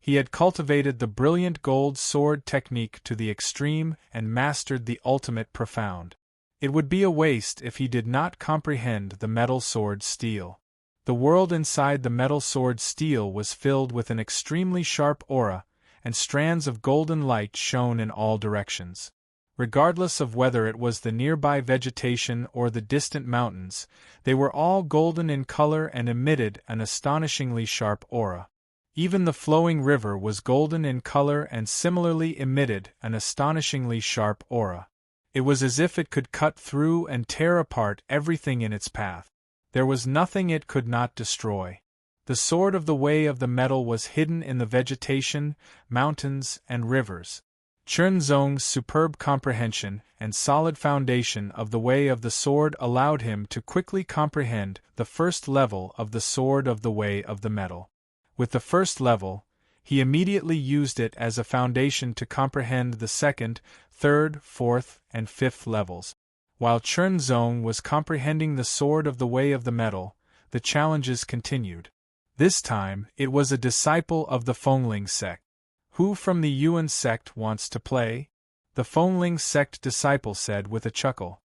He had cultivated the brilliant gold sword technique to the extreme and mastered the ultimate profound. It would be a waste if he did not comprehend the metal sword steel. The world inside the metal sword steel was filled with an extremely sharp aura, and strands of golden light shone in all directions. Regardless of whether it was the nearby vegetation or the distant mountains, they were all golden in color and emitted an astonishingly sharp aura. Even the flowing river was golden in color and similarly emitted an astonishingly sharp aura. It was as if it could cut through and tear apart everything in its path. There was nothing it could not destroy. The Sword of the Way of the Metal was hidden in the vegetation, mountains, and rivers. Chen Zong's superb comprehension and solid foundation of the Way of the Sword allowed him to quickly comprehend the first level of the Sword of the Way of the Metal. With the first level, he immediately used it as a foundation to comprehend the second, third, fourth, and fifth levels. While Chen Zong was comprehending the Sword of the Way of the Metal, the challenges continued. This time, it was a disciple of the Fengling sect. Who from the Yuan sect wants to play? The Fengling sect disciple said with a chuckle.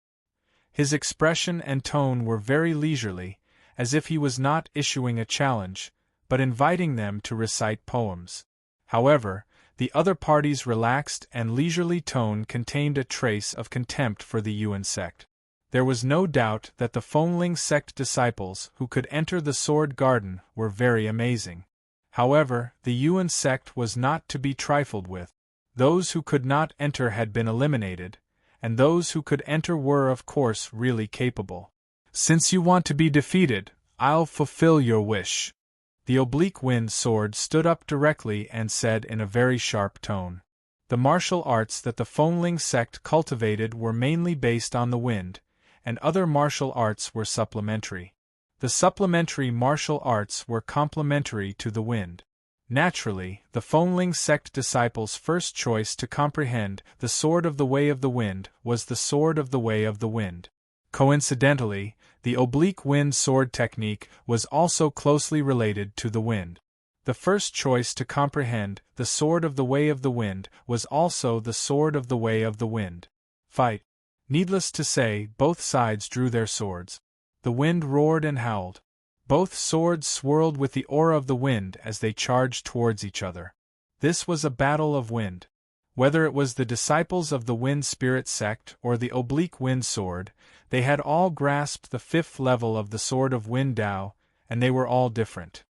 His expression and tone were very leisurely, as if he was not issuing a challenge, but inviting them to recite poems. However, the other party's relaxed and leisurely tone contained a trace of contempt for the Yuan sect. There was no doubt that the Fengling sect disciples who could enter the sword garden were very amazing. However, the Yuan sect was not to be trifled with. Those who could not enter had been eliminated, and those who could enter were of course really capable. Since you want to be defeated, I'll fulfill your wish. The oblique wind sword stood up directly and said in a very sharp tone. The martial arts that the Fengling sect cultivated were mainly based on the wind, and other martial arts were supplementary. The supplementary martial arts were complementary to the wind. Naturally, the Fengling sect disciples' first choice to comprehend the Sword of the Way of the Wind was the Sword of the Way of the Wind. Coincidentally, the oblique wind sword technique was also closely related to the wind. The first choice to comprehend the Sword of the Way of the Wind was also the Sword of the Way of the Wind. Fight. Needless to say, both sides drew their swords. The wind roared and howled. Both swords swirled with the aura of the wind as they charged towards each other. This was a battle of wind. Whether it was the disciples of the Wind Spirit sect or the oblique wind sword, they had all grasped the 5th level of the Sword of Wind Tao, and they were all different.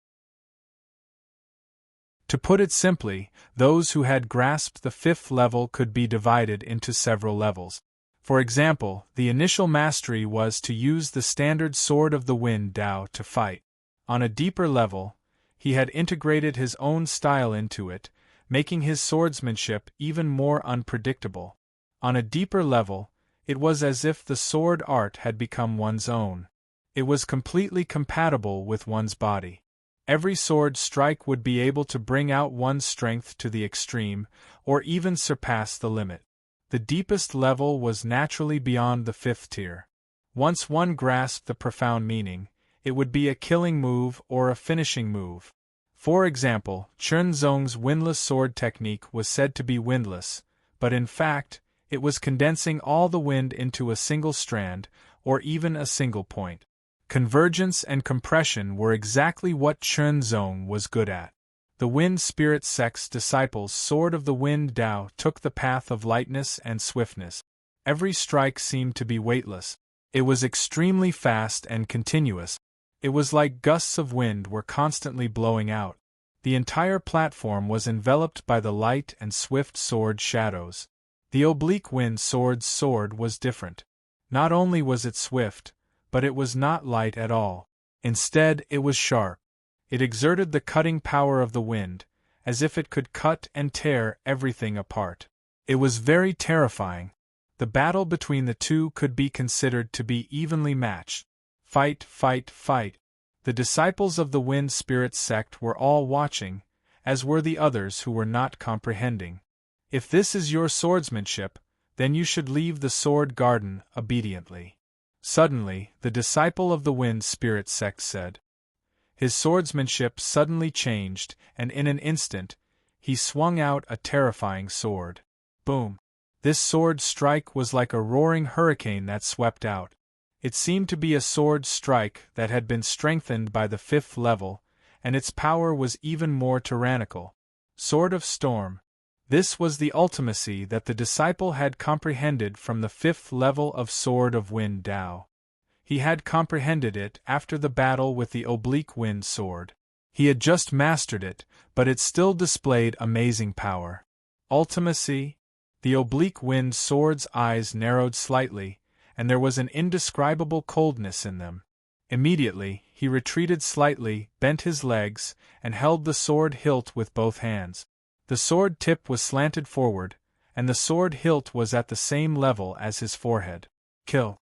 To put it simply, those who had grasped the 5th level could be divided into several levels. For example, the initial mastery was to use the standard Sword of the Wind Tao to fight. On a deeper level, he had integrated his own style into it, making his swordsmanship even more unpredictable. On a deeper level, it was as if the sword art had become one's own. It was completely compatible with one's body. Every sword strike would be able to bring out one's strength to the extreme, or even surpass the limit. The deepest level was naturally beyond the 5th tier. Once one grasped the profound meaning, it would be a killing move or a finishing move. For example, Chen Zong's windless sword technique was said to be windless, but in fact, it was condensing all the wind into a single strand, or even a single point. Convergence and compression were exactly what Chen Zong was good at. The Wind Spirit sect's disciples' Sword of the Wind Tao took the path of lightness and swiftness. Every strike seemed to be weightless. It was extremely fast and continuous. It was like gusts of wind were constantly blowing out. The entire platform was enveloped by the light and swift sword shadows. The oblique wind sword's sword was different. Not only was it swift, but it was not light at all. Instead, it was sharp. It exerted the cutting power of the wind, as if it could cut and tear everything apart. It was very terrifying. The battle between the two could be considered to be evenly matched. Fight, fight, fight. The disciples of the Wind Spirit sect were all watching, as were the others who were not comprehending. If this is your swordsmanship, then you should leave the sword garden obediently. Suddenly, the disciple of the Wind Spirit sect said. His swordsmanship suddenly changed, and in an instant, he swung out a terrifying sword. Boom! This sword strike was like a roaring hurricane that swept out. It seemed to be a sword strike that had been strengthened by the 5th level, and its power was even more tyrannical. Sword of Storm. This was the ultimacy that the disciple had comprehended from the 5th level of Sword of Wind Tao. He had comprehended it after the battle with the oblique wind sword. He had just mastered it, but it still displayed amazing power. Ultimacy. The oblique wind sword's eyes narrowed slightly, and there was an indescribable coldness in them. Immediately, he retreated slightly, bent his legs, and held the sword hilt with both hands. The sword tip was slanted forward, and the sword hilt was at the same level as his forehead. Kill.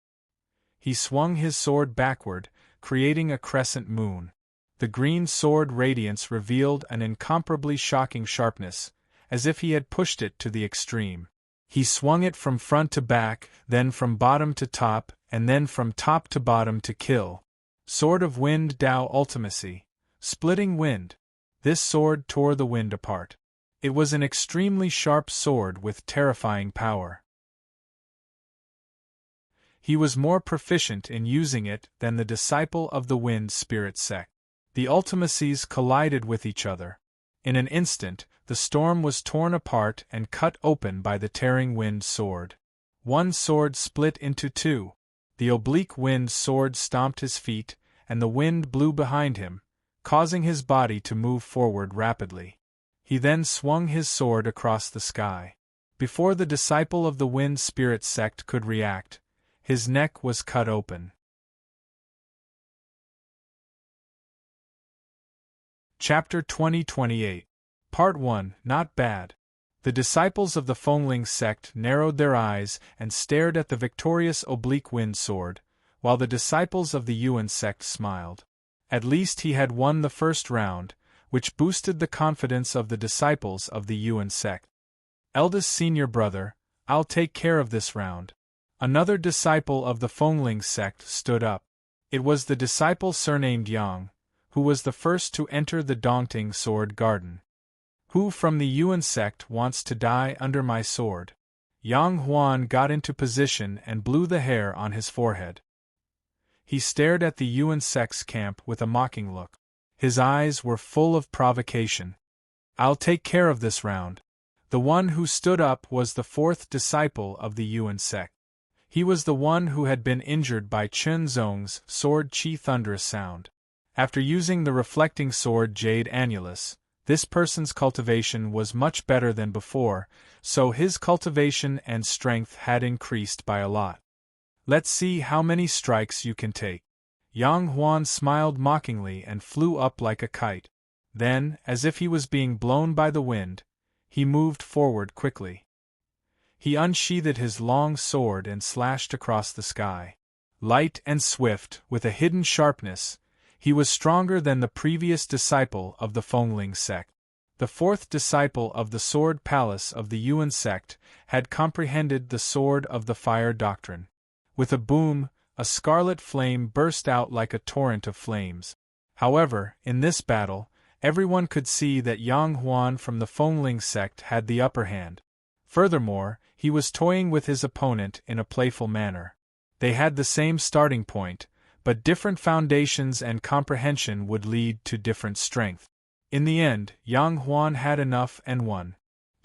He swung his sword backward, creating a crescent moon. The green sword radiance revealed an incomparably shocking sharpness, as if he had pushed it to the extreme. He swung it from front to back, then from bottom to top, and then from top to bottom to kill. Sword of Wind Tao Ultimacy. Splitting wind. This sword tore the wind apart. It was an extremely sharp sword with terrifying power. He was more proficient in using it than the disciple of the Wind Spirit sect. The ultimacies collided with each other. In an instant, the storm was torn apart and cut open by the tearing wind sword. One sword split into two. The oblique wind sword stomped his feet, and the wind blew behind him, causing his body to move forward rapidly. He then swung his sword across the sky. Before the disciple of the Wind Spirit sect could react, his neck was cut open. Chapter 2028. Part 1. Not bad. The disciples of the Fengling sect narrowed their eyes and stared at the victorious oblique wind sword, while the disciples of the Yuan sect smiled. At least he had won the first round, which boosted the confidence of the disciples of the Yuan sect. Eldest senior brother, I'll take care of this round. Another disciple of the Fengling sect stood up. It was the disciple surnamed Yang, who was the first to enter the daunting sword garden. Who from the Yuan sect wants to die under my sword? Yang Huan got into position and blew the hair on his forehead. He stared at the Yuan sect's camp with a mocking look. His eyes were full of provocation. I'll take care of this round. The one who stood up was the fourth disciple of the Yuan sect. He was the one who had been injured by Chen Zong's sword Qi thunderous sound. After using the reflecting sword Jade Annulus, this person's cultivation was much better than before, so his cultivation and strength had increased by a lot. Let's see how many strikes you can take. Yang Huan smiled mockingly and flew up like a kite. Then, as if he was being blown by the wind, he moved forward quickly. He unsheathed his long sword and slashed across the sky. Light and swift, with a hidden sharpness, he was stronger than the previous disciple of the Fengling sect. The fourth disciple of the Sword Palace of the Yuan sect had comprehended the Sword of the Fire doctrine. With a boom, a scarlet flame burst out like a torrent of flames. However, in this battle, everyone could see that Yang Huan from the Fengling sect had the upper hand. Furthermore, he was toying with his opponent in a playful manner. They had the same starting point, but different foundations and comprehension would lead to different strength. In the end, Yang Huan had enough and won.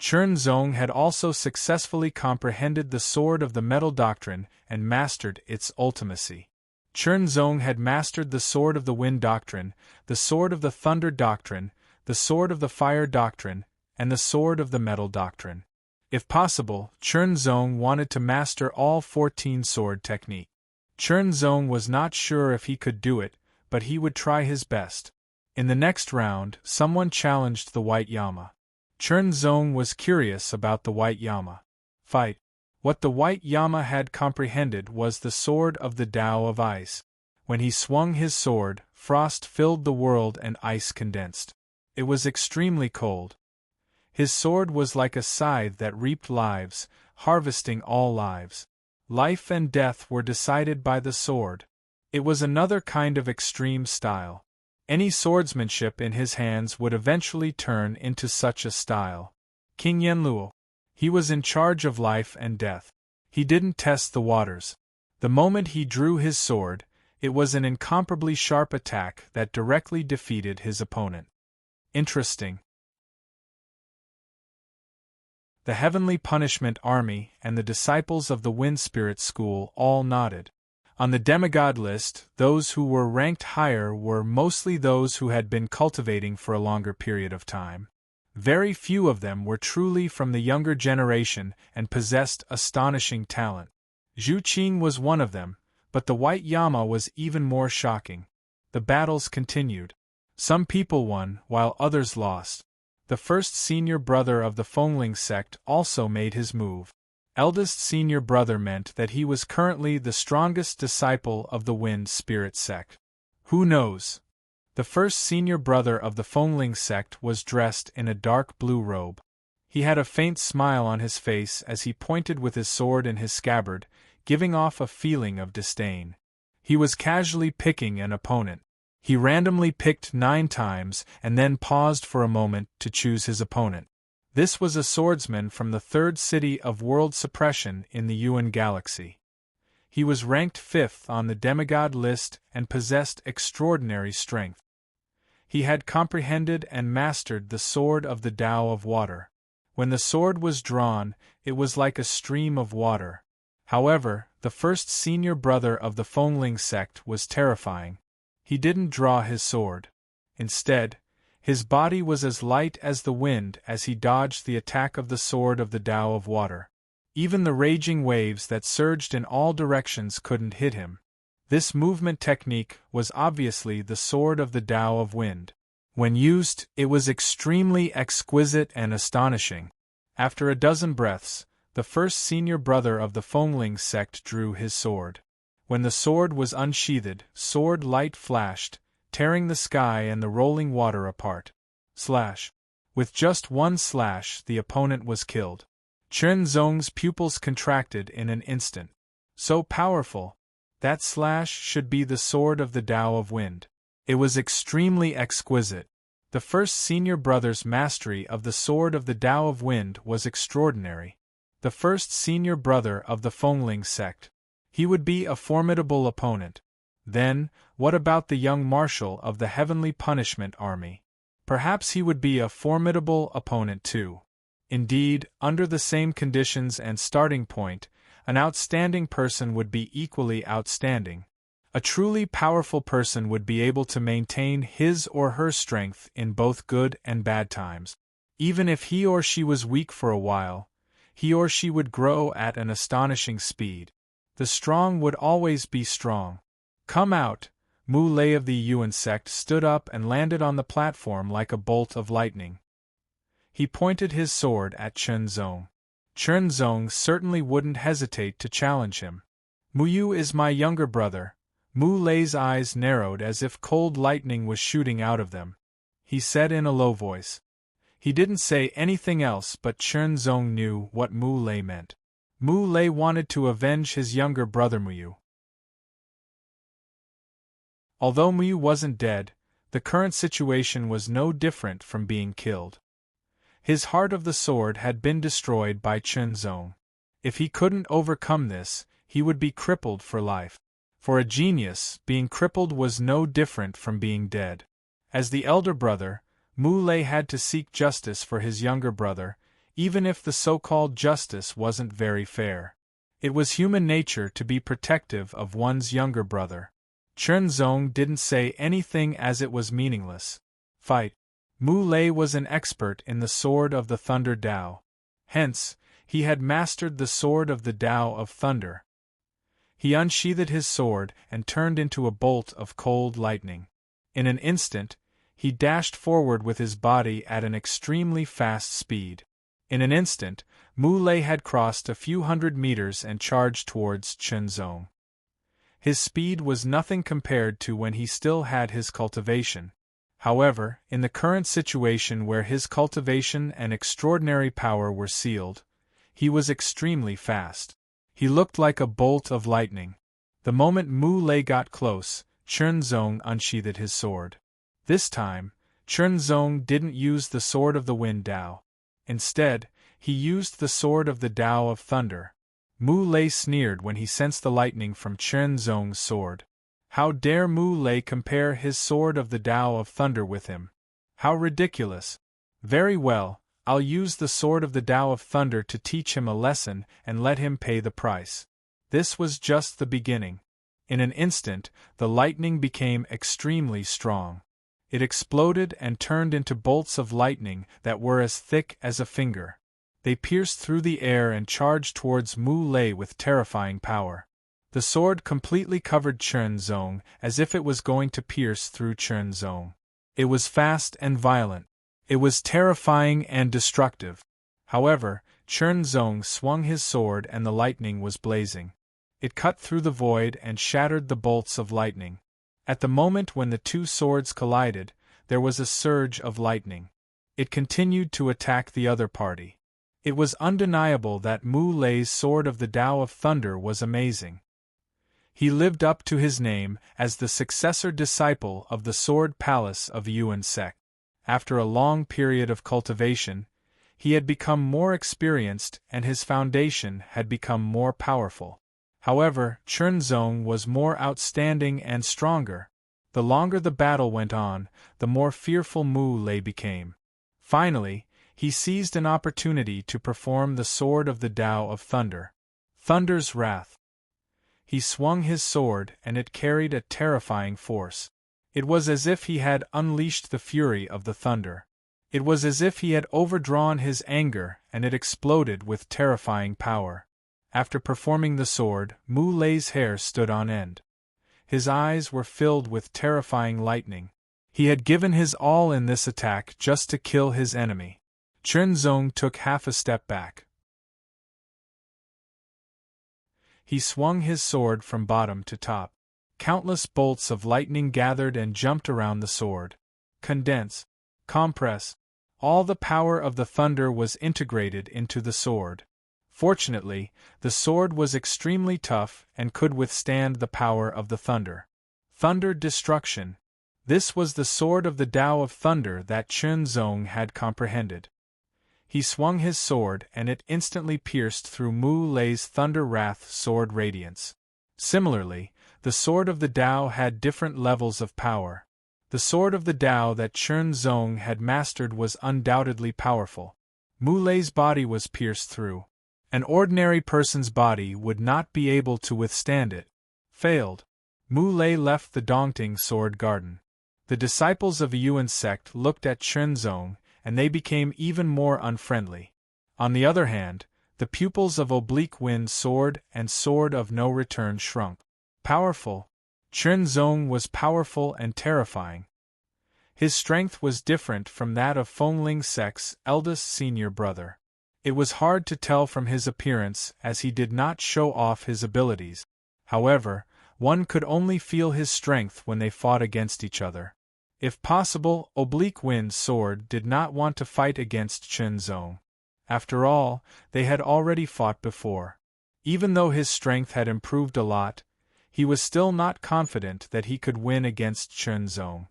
Chen Zong had also successfully comprehended the Sword of the Metal doctrine and mastered its ultimacy. Chen Zong had mastered the Sword of the Wind doctrine, the Sword of the Thunder doctrine, the Sword of the Fire doctrine, and the Sword of the Metal doctrine. If possible, Chen Zong wanted to master all 14 sword technique. Chen Zong was not sure if he could do it, but he would try his best. In the next round, someone challenged the White Yama. Chen Zong was curious about the White Yama. Fight. What the White Yama had comprehended was the sword of the Tao of Ice. When he swung his sword, frost filled the world and ice condensed. It was extremely cold. His sword was like a scythe that reaped lives, harvesting all lives. Life and death were decided by the sword. It was another kind of extreme style. Any swordsmanship in his hands would eventually turn into such a style. King Yanluo. He was in charge of life and death. He didn't test the waters. The moment he drew his sword, it was an incomparably sharp attack that directly defeated his opponent. Interesting. The Heavenly Punishment Army and the disciples of the Wind Spirit School all nodded. On the demigod list, those who were ranked higher were mostly those who had been cultivating for a longer period of time. Very few of them were truly from the younger generation and possessed astonishing talent. Zhu Qing was one of them, but the White Yama was even more shocking. The battles continued. Some people won, while others lost. The first senior brother of the Fengling sect also made his move. Eldest senior brother meant that he was currently the strongest disciple of the Wind Spirit sect. Who knows? The first senior brother of the Fengling sect was dressed in a dark blue robe. He had a faint smile on his face as he pointed with his sword in his scabbard, giving off a feeling of disdain. He was casually picking an opponent. He randomly picked 9 times and then paused for a moment to choose his opponent. This was a swordsman from the 3rd city of world suppression in the Yuan galaxy. He was ranked 5th on the demigod list and possessed extraordinary strength. He had comprehended and mastered the Sword of the Tao of Water. When the sword was drawn, it was like a stream of water. However, the first senior brother of the Fengling sect was terrifying. He didn't draw his sword. Instead, his body was as light as the wind as he dodged the attack of the Sword of the Tao of Water. Even the raging waves that surged in all directions couldn't hit him. This movement technique was obviously the Sword of the Tao of Wind. When used, it was extremely exquisite and astonishing. After a dozen breaths, the first senior brother of the Fengling sect drew his sword. When the sword was unsheathed, sword light flashed, tearing the sky and the rolling water apart. Slash. With just one slash, the opponent was killed. Chen Zong's pupils contracted in an instant. So powerful. That slash should be the sword of the Tao of Wind. It was extremely exquisite. The first senior brother's mastery of the sword of the Tao of Wind was extraordinary. The first senior brother of the Fengling sect. He would be a formidable opponent. Then, what about the young marshal of the Heavenly Punishment Army? Perhaps he would be a formidable opponent too. Indeed, under the same conditions and starting point, an outstanding person would be equally outstanding. A truly powerful person would be able to maintain his or her strength in both good and bad times. Even if he or she was weak for a while, he or she would grow at an astonishing speed. The strong would always be strong. Come out! Mu Lei of the Yuan sect stood up and landed on the platform like a bolt of lightning. He pointed his sword at Chen Zong. Chen Zong certainly wouldn't hesitate to challenge him. Mu Yu is my younger brother. Mu Lei's eyes narrowed as if cold lightning was shooting out of them. He said in a low voice. He didn't say anything else, but Chen Zong knew what Mu Lei meant. Mu Lei wanted to avenge his younger brother Mu Yu. Although Mu Yu wasn't dead, the current situation was no different from being killed. His heart of the sword had been destroyed by Chen Zong. If he couldn't overcome this, he would be crippled for life. For a genius, being crippled was no different from being dead. As the elder brother, Mu Lei had to seek justice for his younger brother, even if the so-called justice wasn't very fair. It was human nature to be protective of one's younger brother. Chen Zong didn't say anything as it was meaningless. Fight. Mu Lei was an expert in the sword of the Thunder Tao. Hence, he had mastered the sword of the Tao of Thunder. He unsheathed his sword and turned into a bolt of cold lightning. In an instant, he dashed forward with his body at an extremely fast speed. In an instant, Mu Lei had crossed a few hundred meters and charged towards Chen Zong. His speed was nothing compared to when he still had his cultivation. However, in the current situation where his cultivation and extraordinary power were sealed, he was extremely fast. He looked like a bolt of lightning. The moment Mu Lei got close, Chen Zong unsheathed his sword. This time, Chen Zong didn't use the sword of the Wind Tao. Instead, he used the sword of the Tao of Thunder. Mu Lei sneered when he sensed the lightning from Chen Zong's sword. How dare Mu Lei compare his sword of the Tao of Thunder with him? How ridiculous! Very well, I'll use the sword of the Tao of Thunder to teach him a lesson and let him pay the price. This was just the beginning. In an instant, the lightning became extremely strong. It exploded and turned into bolts of lightning that were as thick as a finger. They pierced through the air and charged towards Mu Lei with terrifying power. The sword completely covered Chen Zong as if it was going to pierce through Chen Zong. It was fast and violent. It was terrifying and destructive. However, Chen Zong swung his sword and the lightning was blazing. It cut through the void and shattered the bolts of lightning. At the moment when the two swords collided, there was a surge of lightning. It continued to attack the other party. It was undeniable that Mu Lei's sword of the Tao of Thunder was amazing. He lived up to his name as the successor disciple of the Sword Palace of Yuan sect. After a long period of cultivation, he had become more experienced and his foundation had become more powerful. However, Chen Zong was more outstanding and stronger. The longer the battle went on, the more fearful Mu Lei became. Finally, he seized an opportunity to perform the sword of the Tao of Thunder. Thunder's Wrath. He swung his sword and it carried a terrifying force. It was as if he had unleashed the fury of the thunder. It was as if he had overdrawn his anger and it exploded with terrifying power. After performing the sword, Mu Lei's hair stood on end. His eyes were filled with terrifying lightning. He had given his all in this attack just to kill his enemy. Chen Zong took half a step back. He swung his sword from bottom to top. Countless bolts of lightning gathered and jumped around the sword. Condense. Compress. All the power of the thunder was integrated into the sword. Fortunately, the sword was extremely tough and could withstand the power of the thunder. Thunder destruction. This was the sword of the Tao of Thunder that Chen Zong had comprehended. He swung his sword and it instantly pierced through Mu Lei's Thunder Wrath sword radiance. Similarly, the sword of the Tao had different levels of power. The sword of the Tao that Chen Zong had mastered was undoubtedly powerful. Mu Lei's body was pierced through. An ordinary person's body would not be able to withstand it. Failed. Mu Lei left the Dongting Sword Garden. The disciples of the Yuan sect looked at Chen Zong, and they became even more unfriendly. On the other hand, the pupils of Oblique Wind Sword and Sword of No Return shrunk. Powerful. Chen Zong was powerful and terrifying. His strength was different from that of Fengling Sect's eldest senior brother. It was hard to tell from his appearance as he did not show off his abilities. However, one could only feel his strength when they fought against each other. If possible, Oblique Wind Sword did not want to fight against Chen Zong. After all, they had already fought before. Even though his strength had improved a lot, he was still not confident that he could win against Chen Zong.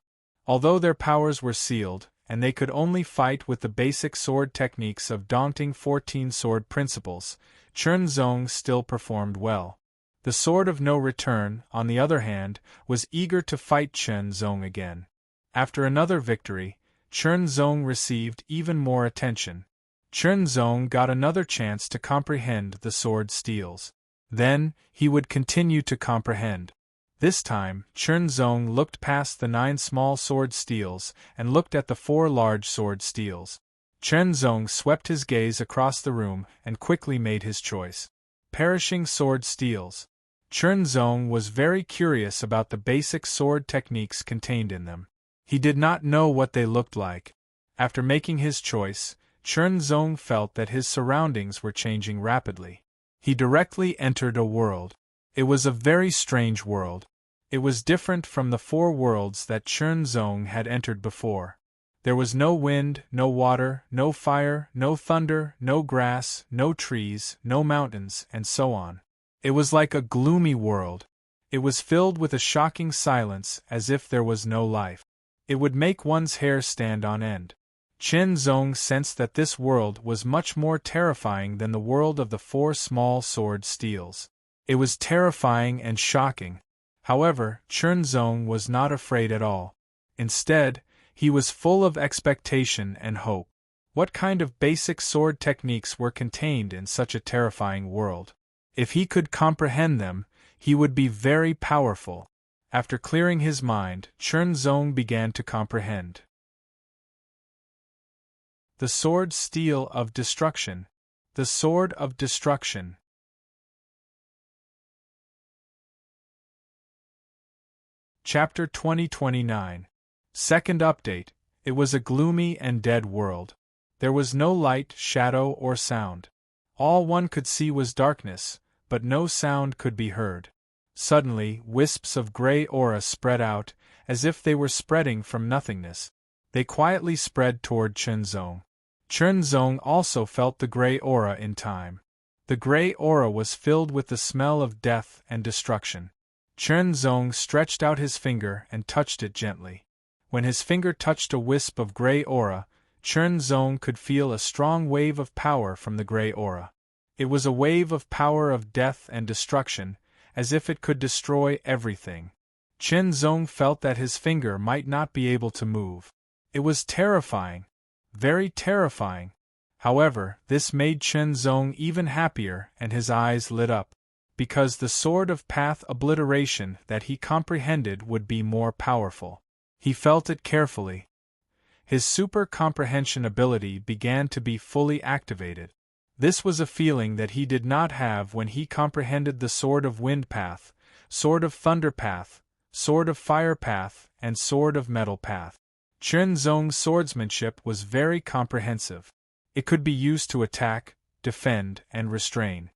Although their powers were sealed, and they could only fight with the basic sword techniques of Dongting 14 sword principles, Chen Zong still performed well. The Sword of No Return, on the other hand, was eager to fight Chen Zong again. After another victory, Chen Zong received even more attention. Chen Zong got another chance to comprehend the sword steels. Then, he would continue to comprehend. This time, Chen Zong looked past the 9 small sword steels and looked at the 4 large sword steels. Chen Zong swept his gaze across the room and quickly made his choice. Perishing sword steels. Chen Zong was very curious about the basic sword techniques contained in them. He did not know what they looked like. After making his choice, Chen Zong felt that his surroundings were changing rapidly. He directly entered a world. It was a very strange world. It was different from the 4 worlds that Chen Zong had entered before. There was no wind, no water, no fire, no thunder, no grass, no trees, no mountains, and so on. It was like a gloomy world. It was filled with a shocking silence, as if there was no life. It would make one's hair stand on end. Chen Zong sensed that this world was much more terrifying than the world of the 4 small sword steels. It was terrifying and shocking. However, Chen Zong was not afraid at all. Instead, he was full of expectation and hope. What kind of basic sword techniques were contained in such a terrifying world? If he could comprehend them, he would be very powerful. After clearing his mind, Chen Zong began to comprehend. The Sword Steel of Destruction. The Sword of Destruction. Chapter 2029. Second update. It was a gloomy and dead world. There was no light, shadow, or sound. All one could see was darkness, but no sound could be heard. Suddenly, wisps of gray aura spread out, as if they were spreading from nothingness. They quietly spread toward Chen Zong. Chen Zong also felt the gray aura in time. The gray aura was filled with the smell of death and destruction. Chen Zong stretched out his finger and touched it gently. When his finger touched a wisp of gray aura, Chen Zong could feel a strong wave of power from the gray aura. It was a wave of power of death and destruction, as if it could destroy everything. Chen Zong felt that his finger might not be able to move. It was terrifying. Very terrifying. However, this made Chen Zong even happier and his eyes lit up. Because the sword of path obliteration that he comprehended would be more powerful. He felt it carefully. His super comprehension ability began to be fully activated. This was a feeling that he did not have when he comprehended the Sword of Wind Path, Sword of Thunder Path, Sword of Fire Path, and Sword of Metal Path. Chen Zong's swordsmanship was very comprehensive. It could be used to attack, defend, and restrain.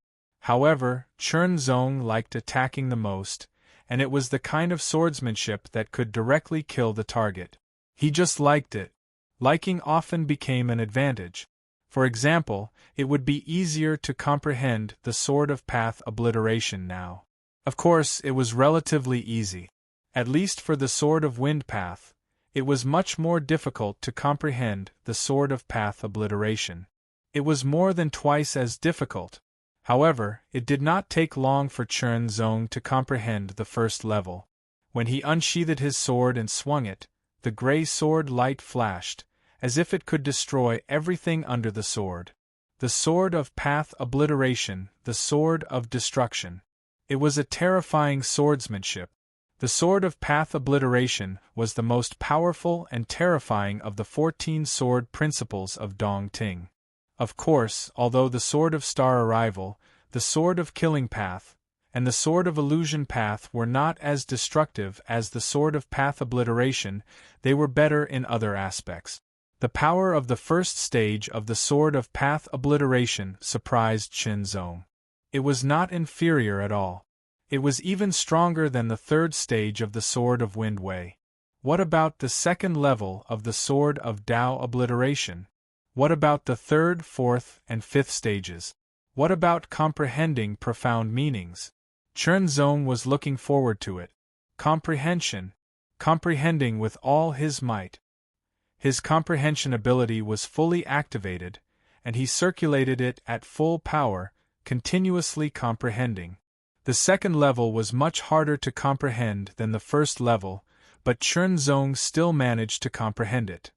However, Chen Zong liked attacking the most, and it was the kind of swordsmanship that could directly kill the target. He just liked it. Liking often became an advantage. For example, it would be easier to comprehend the Sword of Path Obliteration now. Of course, it was relatively easy. At least for the Sword of Wind Path, it was much more difficult to comprehend the Sword of Path Obliteration. It was more than twice as difficult. However, it did not take long for Chen Zong to comprehend the first level. When he unsheathed his sword and swung it, the gray sword light flashed, as if it could destroy everything under the sword. The Sword of Path Obliteration, the Sword of Destruction. It was a terrifying swordsmanship. The Sword of Path Obliteration was the most powerful and terrifying of the 14 sword principles of Dong Ting. Of course, although the Sword of Star Arrival, the Sword of Killing Path, and the Sword of Illusion Path were not as destructive as the Sword of Path Obliteration, they were better in other aspects. The power of the first stage of the Sword of Path Obliteration surprised Chen Zong. It was not inferior at all. It was even stronger than the third stage of the Sword of Wind Wei. What about the second level of the Sword of Dao Obliteration? What about the third, fourth, and fifth stages? What about comprehending profound meanings? Chen Zong was looking forward to it. Comprehension. Comprehending with all his might. His comprehension ability was fully activated, and he circulated it at full power, continuously comprehending. The second level was much harder to comprehend than the first level, but Chen Zong still managed to comprehend it.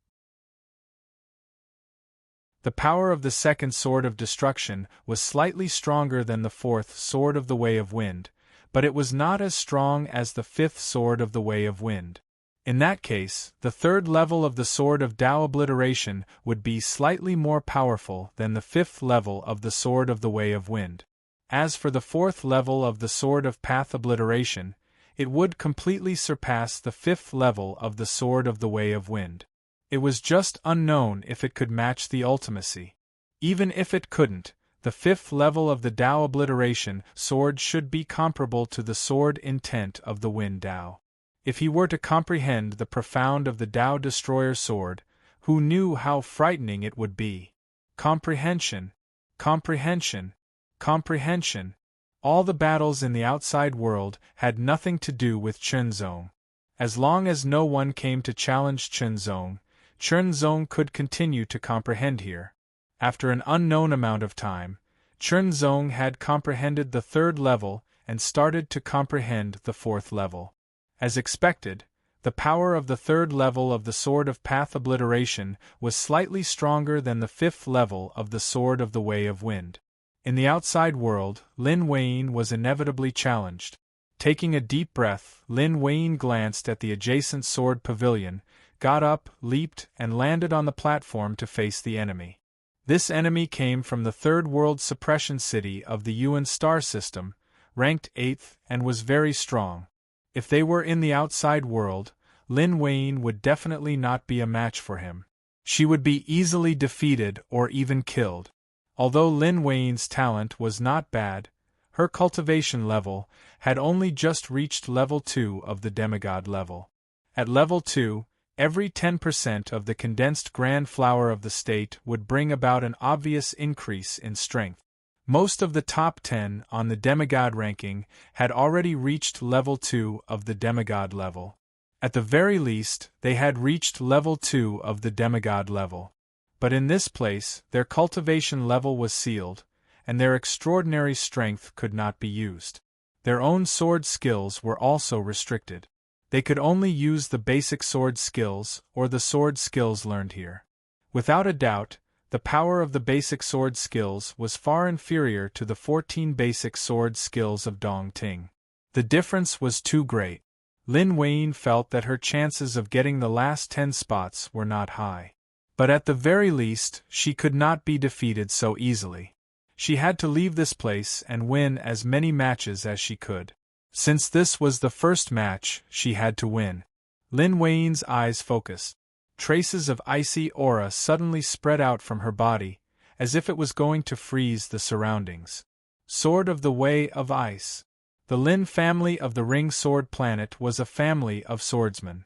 The power of the second Sword of Destruction was slightly stronger than the fourth Sword of the Way of Wind, but it was not as strong as the fifth Sword of the Way of Wind. In that case, the third level of the Sword of Dao Obliteration would be slightly more powerful than the fifth level of the Sword of the Way of Wind. As for the fourth level of the Sword of Path Obliteration, it would completely surpass the fifth level of the Sword of the Way of Wind. It was just unknown if it could match the ultimacy. Even if it couldn't, the fifth level of the Dao Obliteration sword should be comparable to the sword intent of the Wind Dao. If he were to comprehend the profound of the Dao Destroyer sword, who knew how frightening it would be? Comprehension. Comprehension. Comprehension. All the battles in the outside world had nothing to do with Chen Zong. As long as no one came to challenge Chen Zong could continue to comprehend here. After an unknown amount of time, Chen Zong had comprehended the third level and started to comprehend the fourth level. As expected, the power of the third level of the Sword of Path Obliteration was slightly stronger than the fifth level of the Sword of the Way of Wind. In the outside world, Lin Weiyin was inevitably challenged. Taking a deep breath, Lin Weiyin glanced at the adjacent sword pavilion, got up, leaped, and landed on the platform to face the enemy. This enemy came from the Third World Suppression City of the Yuan star system, ranked 8th, and was very strong. If they were in the outside world, Lin Weiyin would definitely not be a match for him. She would be easily defeated or even killed. Although Lin Weiyin's talent was not bad, her cultivation level had only just reached level 2 of the demigod level. At level 2, every 10% of the condensed grand flower of the state would bring about an obvious increase in strength. Most of the top 10 on the demigod ranking had already reached level 2 of the demigod level. At the very least, they had reached level 2 of the demigod level. But in this place, their cultivation level was sealed, and their extraordinary strength could not be used. Their own sword skills were also restricted. They could only use the basic sword skills or the sword skills learned here. Without a doubt, the power of the basic sword skills was far inferior to the 14 basic sword skills of Dong Ting. The difference was too great. Lin Weiyin felt that her chances of getting the last 10 spots were not high. But at the very least, she could not be defeated so easily. She had to leave this place and win as many matches as she could. Since this was the first match, she had to win. Lin Weiyin's eyes focused. Traces of icy aura suddenly spread out from her body, as if it was going to freeze the surroundings. Sword of the Way of Ice. The Lin family of the Ring Sword Planet was a family of swordsmen.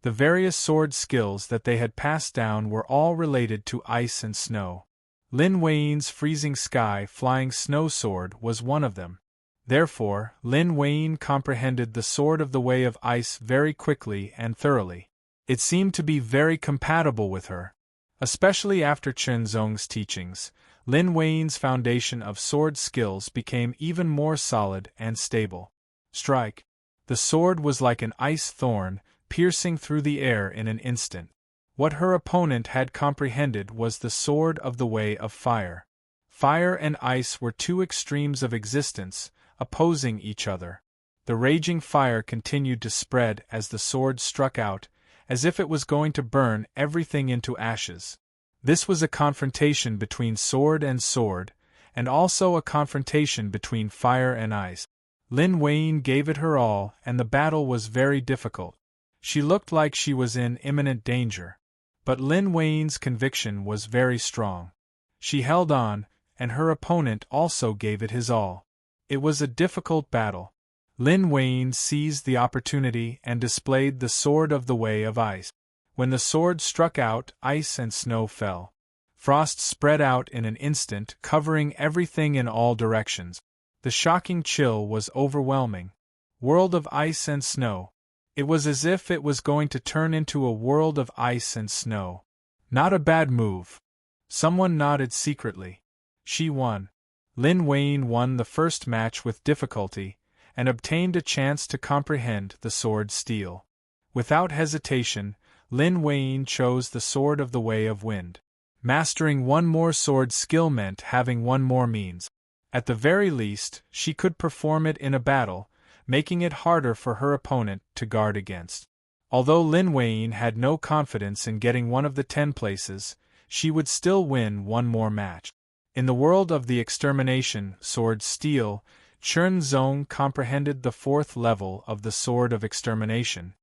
The various sword skills that they had passed down were all related to ice and snow. Lin Wei's Freezing Sky Flying Snow Sword was one of them. Therefore, Lin Wei comprehended the Sword of the Way of Ice very quickly and thoroughly. It seemed to be very compatible with her. Especially after Chen Zong's teachings, Lin Wei's foundation of sword skills became even more solid and stable. Strike. The sword was like an ice thorn, piercing through the air in an instant. What her opponent had comprehended was the Sword of the Way of Fire. Fire and ice were two extremes of existence, opposing each other. The raging fire continued to spread as the sword struck out, as if it was going to burn everything into ashes. This was a confrontation between sword, and also a confrontation between fire and ice. Lin Wei gave it her all, and the battle was very difficult. She looked like she was in imminent danger. But Lin Wei's conviction was very strong. She held on, and her opponent also gave it his all. It was a difficult battle. Lin Wei seized the opportunity and displayed the Sword of the Way of Ice. When the sword struck out, ice and snow fell. Frost spread out in an instant, covering everything in all directions. The shocking chill was overwhelming. World of ice and snow. It was as if it was going to turn into a world of ice and snow. Not a bad move. Someone nodded secretly. She won. Lin Wei won the first match with difficulty, and obtained a chance to comprehend the sword steel. Without hesitation, Lin Wei chose the Sword of the Way of Wind. Mastering one more sword skill meant having one more means. At the very least, she could perform it in a battle, making it harder for her opponent to guard against. Although Lin Wei had no confidence in getting one of the 10 places, she would still win one more match. In the world of the extermination sword steel, Chen Zong comprehended the 4th level of the Sword of Extermination.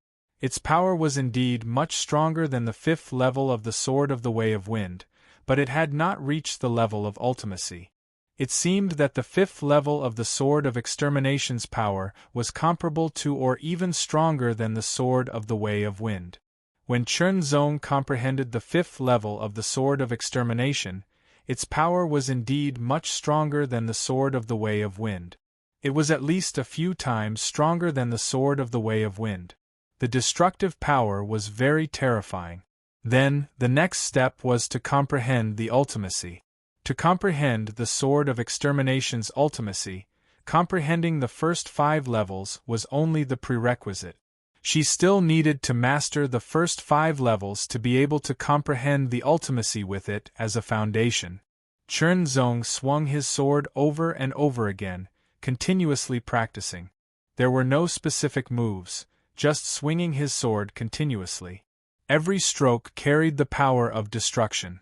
Its power was indeed much stronger than the 5th level of the Sword of the Way of Wind, but it had not reached the level of ultimacy. It seemed that the 5th level of the Sword of Extermination's power was comparable to or even stronger than the Sword of the Way of Wind. When Chen Zong comprehended the 5th level of the Sword of Extermination, its power was indeed much stronger than the Sword of the Way of Wind. It was at least a few times stronger than the Sword of the Way of Wind. The destructive power was very terrifying. Then, the next step was to comprehend the ultimacy. To comprehend the Sword of Extermination's ultimacy, comprehending the first 5 levels was only the prerequisite. She still needed to master the first 5 levels to be able to comprehend the ultimacy with it as a foundation. Chen Zong swung his sword over and over again, continuously practicing. There were no specific moves, just swinging his sword continuously. Every stroke carried the power of destruction.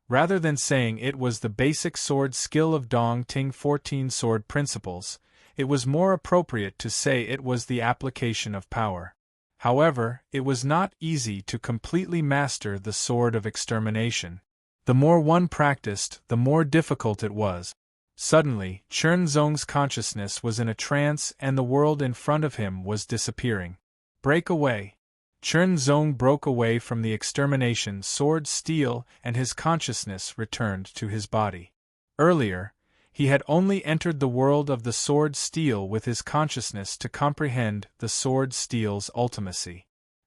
Rather than saying it was the basic sword skill of Dong Ting 14 sword principles, it was more appropriate to say it was the application of power. However, it was not easy to completely master the Sword of Extermination. The more one practiced, the more difficult it was. Suddenly, Chen Zong's consciousness was in a trance and the world in front of him was disappearing. Break away! Chen Zong broke away from the extermination sword steel and his consciousness returned to his body. Earlier, he had only entered the world of the sword steel with his consciousness to comprehend the sword steel's ultimacy.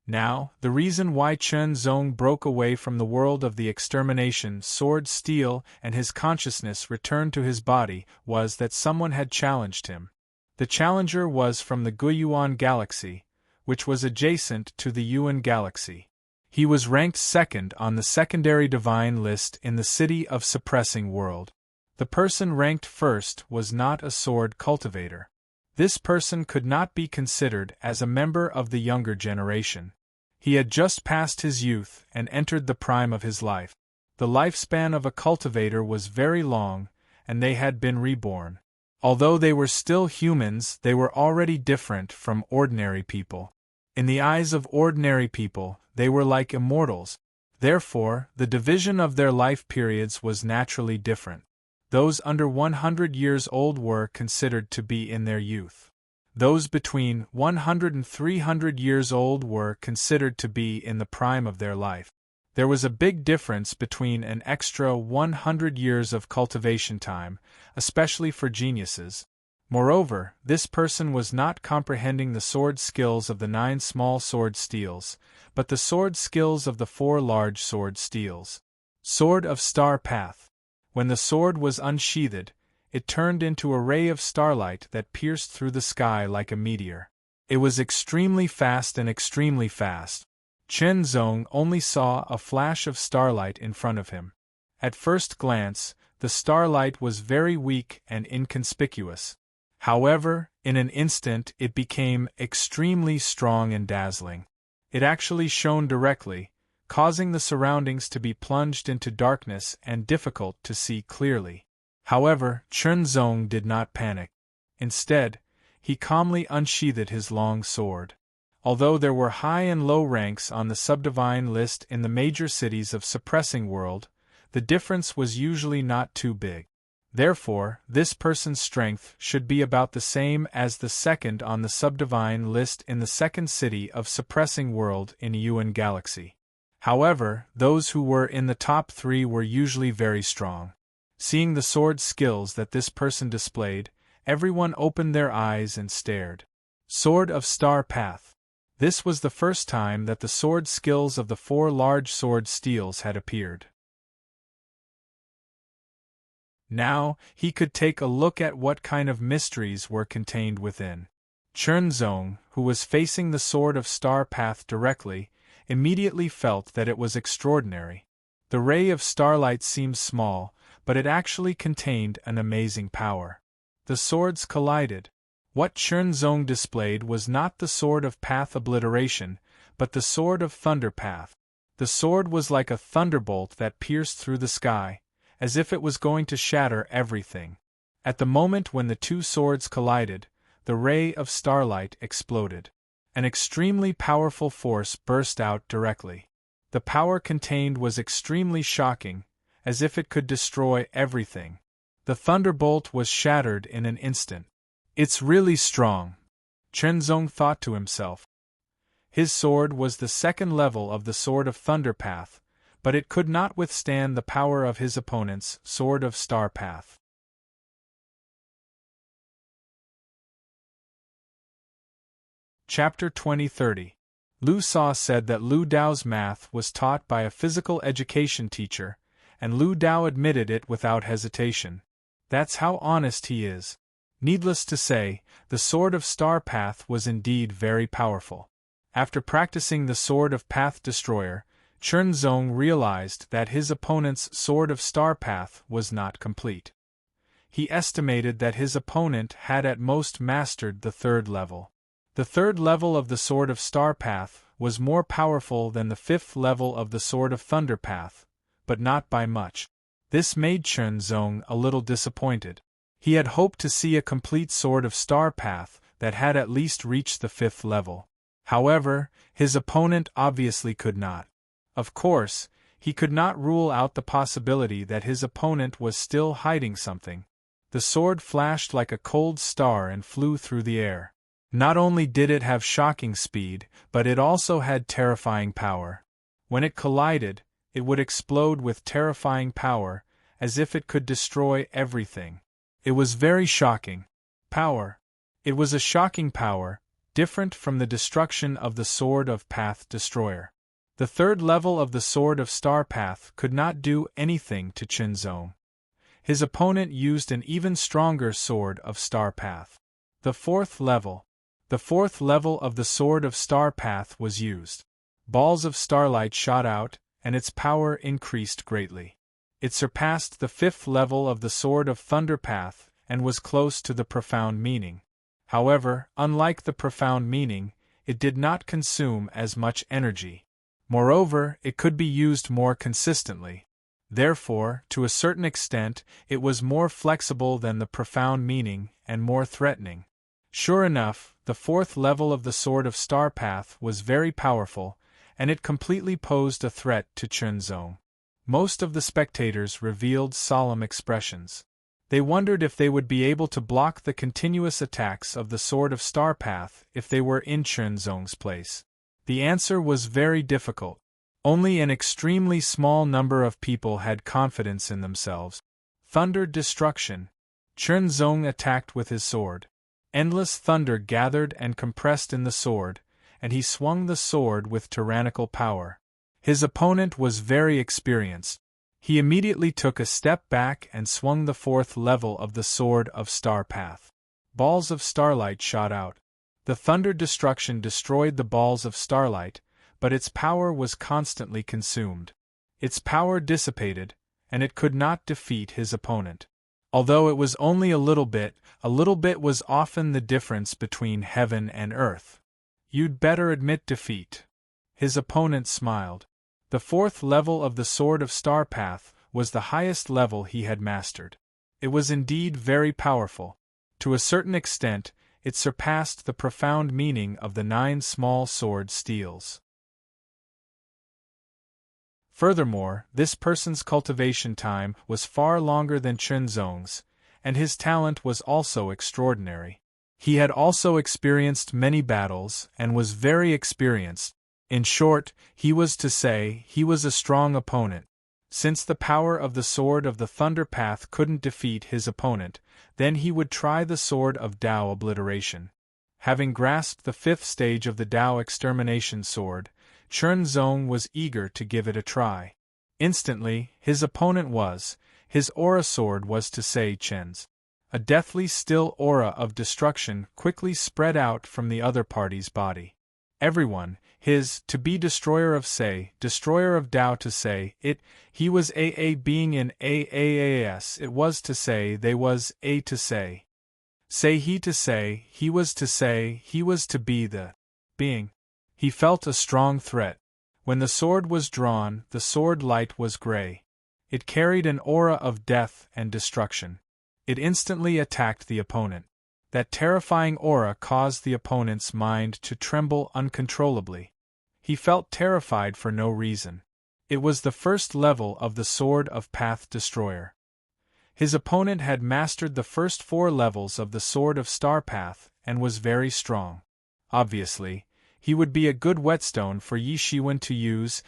Now, the reason why Chen Zong broke away from the world of the extermination sword steel and his consciousness returned to his body was that someone had challenged him. The challenger was from the Guiyuan Galaxy, which was adjacent to the Yuan Galaxy. He was ranked 2nd on the secondary divine list in the City of Suppressing World. The person ranked 1st was not a sword cultivator. This person could not be considered as a member of the younger generation. He had just passed his youth and entered the prime of his life. The lifespan of a cultivator was very long, and they had been reborn. Although they were still humans, they were already different from ordinary people. In the eyes of ordinary people, they were like immortals. Therefore, the division of their life periods was naturally different. Those under 100 years old were considered to be in their youth. Those between 100 and 300 years old were considered to be in the prime of their life. There was a big difference between an extra 100 years of cultivation time, especially for geniuses. Moreover, this person was not comprehending the sword skills of the 9 small sword steels, but the sword skills of the 4 large sword steels. Sword of Star Path. When the sword was unsheathed, it turned into a ray of starlight that pierced through the sky like a meteor. It was extremely fast and extremely fast. Chen Zong only saw a flash of starlight in front of him. At first glance, the starlight was very weak and inconspicuous. However, in an instant it became extremely strong and dazzling. It actually shone directly, causing the surroundings to be plunged into darkness and difficult to see clearly. However, Chen Zong did not panic. Instead, he calmly unsheathed his long sword. Although there were high and low ranks on the subdivine list in the major cities of Suppressing World, the difference was usually not too big. Therefore, this person's strength should be about the same as the second on the subdivine list in the second city of Suppressing World in Yuan Galaxy. However, those who were in the top 3 were usually very strong. Seeing the sword skills that this person displayed, everyone opened their eyes and stared. Sword of Star Path. This was the first time that the sword skills of the 4 large sword steels had appeared. Now, he could take a look at what kind of mysteries were contained within. Chen Zong, who was facing the Sword of Star Path directly, immediately felt that it was extraordinary. The ray of starlight seemed small, but it actually contained an amazing power. The swords collided. What Chen Zong displayed was not the Sword of Path Obliteration, but the Sword of Thunder Path. The sword was like a thunderbolt that pierced through the sky, as if it was going to shatter everything. At the moment when the 2 swords collided, the ray of starlight exploded. An extremely powerful force burst out directly. The power contained was extremely shocking, as if it could destroy everything. The thunderbolt was shattered in an instant. It's really strong, Chen Zong thought to himself. His sword was the second level of the Sword of Thunder Path, but it could not withstand the power of his opponent's Sword of Star Path. Chapter 2030. Lu Sa said that Lu Dao's math was taught by a physical education teacher, and Lu Dao admitted it without hesitation. That's how honest he is. Needless to say, the Sword of Star Path was indeed very powerful. After practicing the Sword of Path Destroyer, Chen Zong realized that his opponent's Sword of Star Path was not complete. He estimated that his opponent had at most mastered the 3rd level. The 3rd level of the Sword of Star Path was more powerful than the 5th level of the Sword of Thunder Path, but not by much. This made Chen Zong a little disappointed. He had hoped to see a complete Sword of Star Path that had at least reached the 5th level. However, his opponent obviously could not. Of course, he could not rule out the possibility that his opponent was still hiding something. The sword flashed like a cold star and flew through the air. Not only did it have shocking speed, but it also had terrifying power. When it collided, it would explode with terrifying power, as if it could destroy everything. It was very shocking. Power. It was a shocking power, different from the destruction of the Sword of Path Destroyer. The 3rd level of the Sword of Star Path could not do anything to Chen Zong. His opponent used an even stronger Sword of Star Path. The 4th level. The 4th level of the Sword of Star Path was used. Balls of starlight shot out, and its power increased greatly. It surpassed the 5th level of the Sword of Thunder Path and was close to the profound meaning. However, unlike the profound meaning, it did not consume as much energy. Moreover, it could be used more consistently. Therefore, to a certain extent, it was more flexible than the profound meaning and more threatening. Sure enough, the 4th level of the Sword of Star Path was very powerful, and it completely posed a threat to Chunzong. Most of the spectators revealed solemn expressions. They wondered if they would be able to block the continuous attacks of the Sword of Star Path if they were in Chunzong's place. The answer was very difficult. Only an extremely small number of people had confidence in themselves. Thunder destruction. Chunzong attacked with his sword. Endless thunder gathered and compressed in the sword, and he swung the sword with tyrannical power. His opponent was very experienced. He immediately took a step back and swung the fourth level of the Sword of Star Path. Balls of starlight shot out. The thunder destruction destroyed the balls of starlight, but its power was constantly consumed. Its power dissipated, and it could not defeat his opponent. Although it was only a little bit was often the difference between heaven and earth. You'd better admit defeat. His opponent smiled. The fourth level of the Sword of Star Path was the highest level he had mastered. It was indeed very powerful. To a certain extent, it surpassed the profound meaning of the 9 small sword steals. Furthermore, this person's cultivation time was far longer than Chunzong's, and his talent was also extraordinary. He had also experienced many battles and was very experienced. In short, he was a strong opponent. Since the power of the Sword of the Thunder Path couldn't defeat his opponent, then he would try the Sword of Tao Obliteration. Having grasped the 5th stage of the Tao Extermination Sword, Chunzong was eager to give it a try. Instantly, his aura sword was Chen's. A deathly still aura of destruction quickly spread out from the other party's body. Everyone, to be destroyer of destroyer of Tao to say, he was being in AAAS, it was to say, they was a to say. He to say, he was to be the being. He felt a strong threat. When the sword was drawn, the sword light was gray. It carried an aura of death and destruction. It instantly attacked the opponent. That terrifying aura caused the opponent's mind to tremble uncontrollably. He felt terrified for no reason. It was the first level of the Sword of Path Destroyer. His opponent had mastered the first 4 levels of the Sword of Star Path and was very strong. Obviously, he would be a good whetstone for Yi Shiwen to use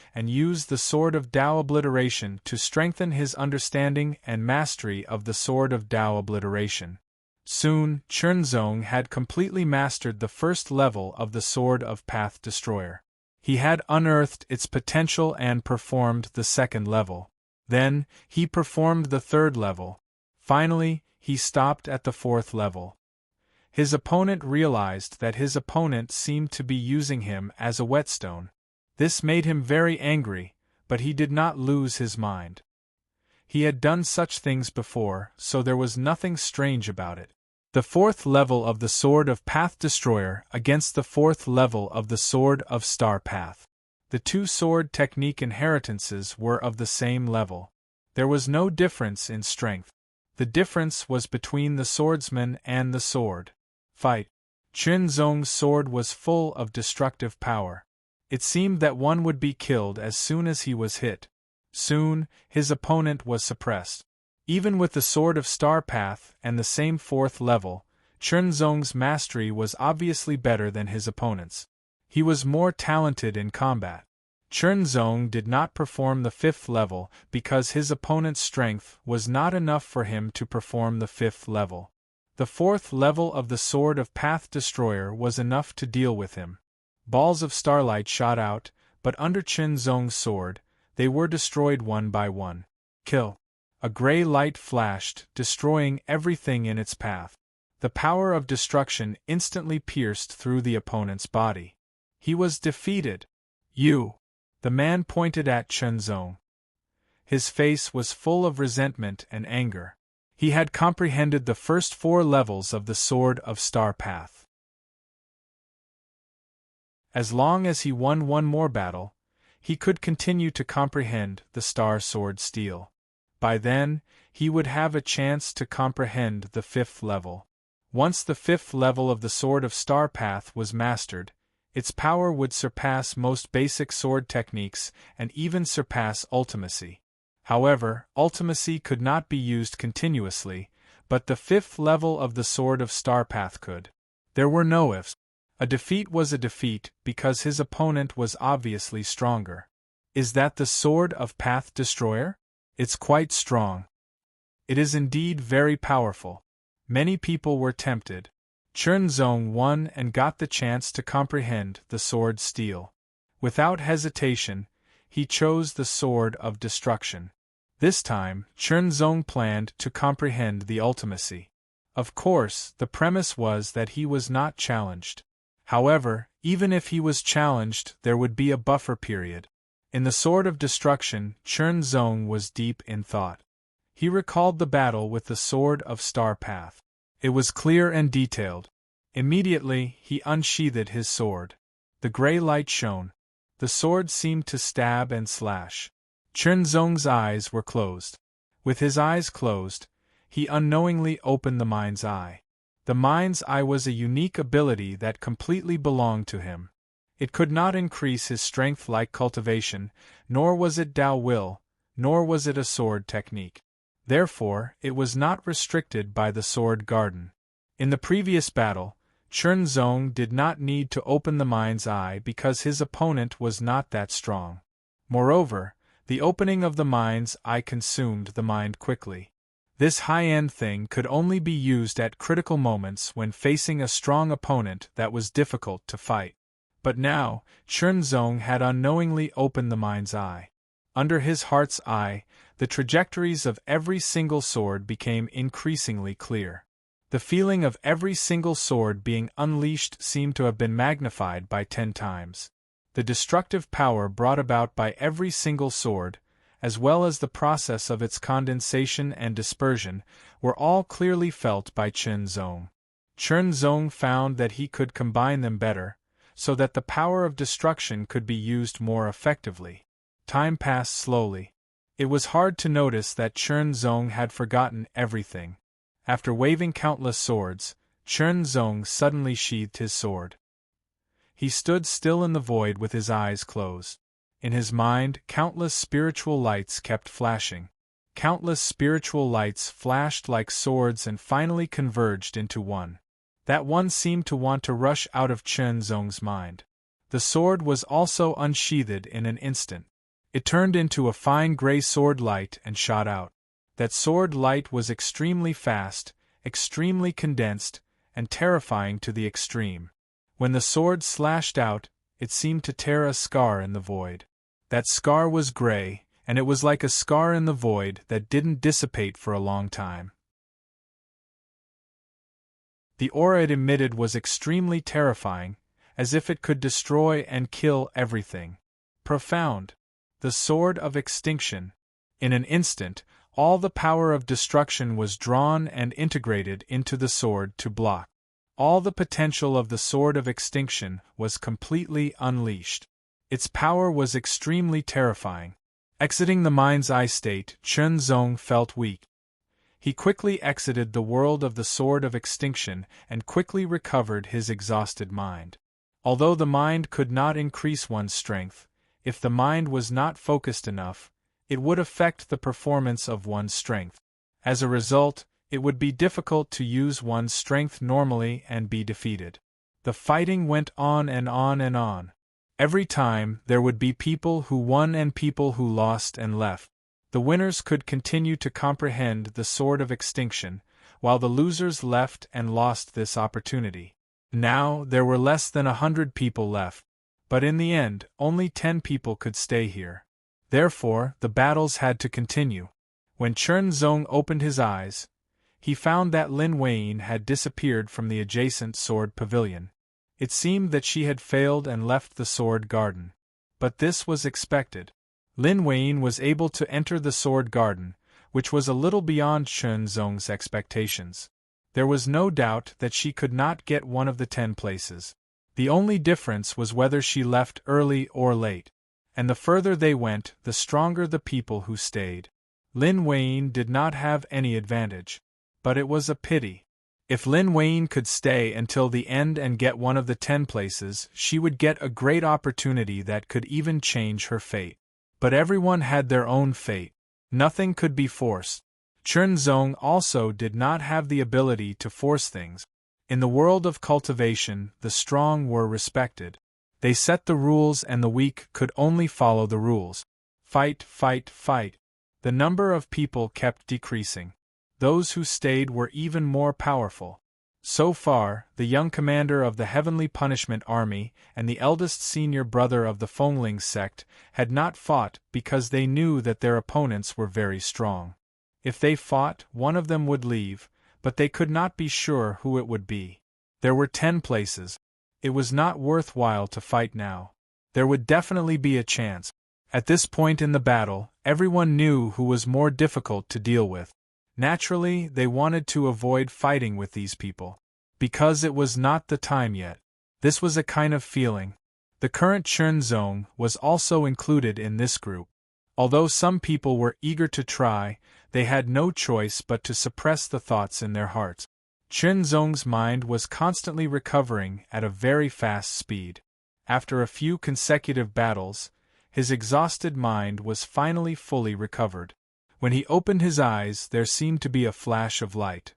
the Sword of Tao Obliteration to strengthen his understanding and mastery of the Sword of Tao Obliteration. Soon, Chunzong had completely mastered the first level of the Sword of Path Destroyer. He had unearthed its potential and performed the 2nd level. Then, he performed the 3rd level. Finally, he stopped at the 4th level. His opponent realized that his opponent seemed to be using him as a whetstone. This made him very angry, but he did not lose his mind. He had done such things before, so there was nothing strange about it. The 4th level of the Sword of Path Destroyer against the 4th level of the Sword of Star Path. The 2 sword technique inheritances were of the same level. There was no difference in strength. The difference was between the swordsman and the sword. Fight. Chunzong's sword was full of destructive power. It seemed that one would be killed as soon as he was hit. Soon, his opponent was suppressed. Even with the Sword of Star Path and the same 4th level, Chunzong's mastery was obviously better than his opponent's. He was more talented in combat. Chunzong did not perform the 5th level because his opponent's strength was not enough for him to perform the 5th level. The 4th level of the Sword of Path Destroyer was enough to deal with him. Balls of starlight shot out, but under Chunzong's sword, they were destroyed one by one. Kill. A gray light flashed, destroying everything in its path. The power of destruction instantly pierced through the opponent's body. He was defeated. You! The man pointed at Chunzong. His face was full of resentment and anger. He had comprehended the first 4 levels of the Sword of Star Path. As long as he won one more battle, he could continue to comprehend the Star Sword Steel. By then, he would have a chance to comprehend the 5th level. Once the 5th level of the Sword of Star Path was mastered, Its power would surpass most basic sword techniques and even surpass ultimacy. However, ultimacy could not be used continuously, but the 5th level of the Sword of Starpath could. There were no ifs. A defeat was a defeat because his opponent was obviously stronger. Is that the Sword of Path Destroyer? It's quite strong. It is indeed very powerful. Many people were tempted. Chernzong won and got the chance to comprehend the sword steel. Without hesitation, he chose the Sword of Destruction. This time, Chernzong planned to comprehend the ultimacy. Of course, the premise was that he was not challenged. However, even if he was challenged, there would be a buffer period. In the Sword of Destruction, Chernzong was deep in thought. He recalled the battle with the Sword of Starpath. It was clear and detailed. Immediately, he unsheathed his sword. The gray light shone. The sword seemed to stab and slash. Chernzong's eyes were closed. With his eyes closed, he unknowingly opened the mind's eye. The mind's eye was a unique ability that completely belonged to him. It could not increase his strength like cultivation, nor was it Tao will, nor was it a sword technique. Therefore, it was not restricted by the sword garden. In the previous battle, Chernzong did not need to open the mind's eye because his opponent was not that strong. Moreover, the opening of the mind's eye consumed the mind quickly. This high-end thing could only be used at critical moments when facing a strong opponent that was difficult to fight. But now, Chernzong had unknowingly opened the mind's eye. Under his heart's eye, the trajectories of every single sword became increasingly clear. The feeling of every single sword being unleashed seemed to have been magnified by 10 times. The destructive power brought about by every single sword, as well as the process of its condensation and dispersion, were all clearly felt by Chernzong. Chernzong found that he could combine them better, so that the power of destruction could be used more effectively. Time passed slowly. It was hard to notice that Chernzong had forgotten everything. After waving countless swords, Chernzong suddenly sheathed his sword. He stood still in the void with his eyes closed. In his mind, countless spiritual lights kept flashing. Countless spiritual lights flashed like swords and finally converged into one. That one seemed to want to rush out of Chernzong's mind. The sword was also unsheathed in an instant. It turned into a fine gray sword light and shot out. That sword light was extremely fast, extremely condensed, and terrifying to the extreme. When the sword slashed out, it seemed to tear a scar in the void. That scar was gray, and it was like a scar in the void that didn't dissipate for a long time. The aura it emitted was extremely terrifying, as if it could destroy and kill everything. Profound. The Sword of Extinction. In an instant, all the power of destruction was drawn and integrated into the sword to block. All the potential of the Sword of Extinction was completely unleashed. Its power was extremely terrifying. Exiting the mind's eye state, Chernzong felt weak. He quickly exited the world of the Sword of Extinction and quickly recovered his exhausted mind. Although the mind could not increase one's strength, if the mind was not focused enough, it would affect the performance of one's strength. As a result, it would be difficult to use one's strength normally and be defeated. The fighting went on and on and on. Every time, there would be people who won and people who lost and left. The winners could continue to comprehend the Sword of Extinction, while the losers left and lost this opportunity. Now, there were less than 100 people left. But in the end, only 10 people could stay here. Therefore, the battles had to continue. When Chernzong opened his eyes, he found that Lin Weiyin had disappeared from the adjacent sword pavilion. It seemed that she had failed and left the sword garden. But this was expected. Lin Weiyin was able to enter the sword garden, which was a little beyond Chernzong's expectations. There was no doubt that she could not get one of the 10 places. The only difference was whether she left early or late. And the further they went, the stronger the people who stayed. Lin Weiyin did not have any advantage. But it was a pity. If Lin Wayne could stay until the end and get one of the 10 places, she would get a great opportunity that could even change her fate. But everyone had their own fate. Nothing could be forced. Chen Zong also did not have the ability to force things. In the world of cultivation, the strong were respected. They set the rules and the weak could only follow the rules. Fight, fight, fight. The number of people kept decreasing. Those who stayed were even more powerful. So far, the young commander of the Heavenly Punishment Army and the eldest senior brother of the Fengling sect had not fought because they knew that their opponents were very strong. If they fought, one of them would leave, but they could not be sure who it would be. There were 10 places. It was not worthwhile to fight now. There would definitely be a chance. At this point in the battle, everyone knew who was more difficult to deal with. Naturally, they wanted to avoid fighting with these people. Because it was not the time yet. This was a kind of feeling. The current Chen Zong was also included in this group. Although some people were eager to try, they had no choice but to suppress the thoughts in their hearts. Chen Zong's mind was constantly recovering at a very fast speed. After a few consecutive battles, his exhausted mind was finally fully recovered. When he opened his eyes, there seemed to be a flash of light.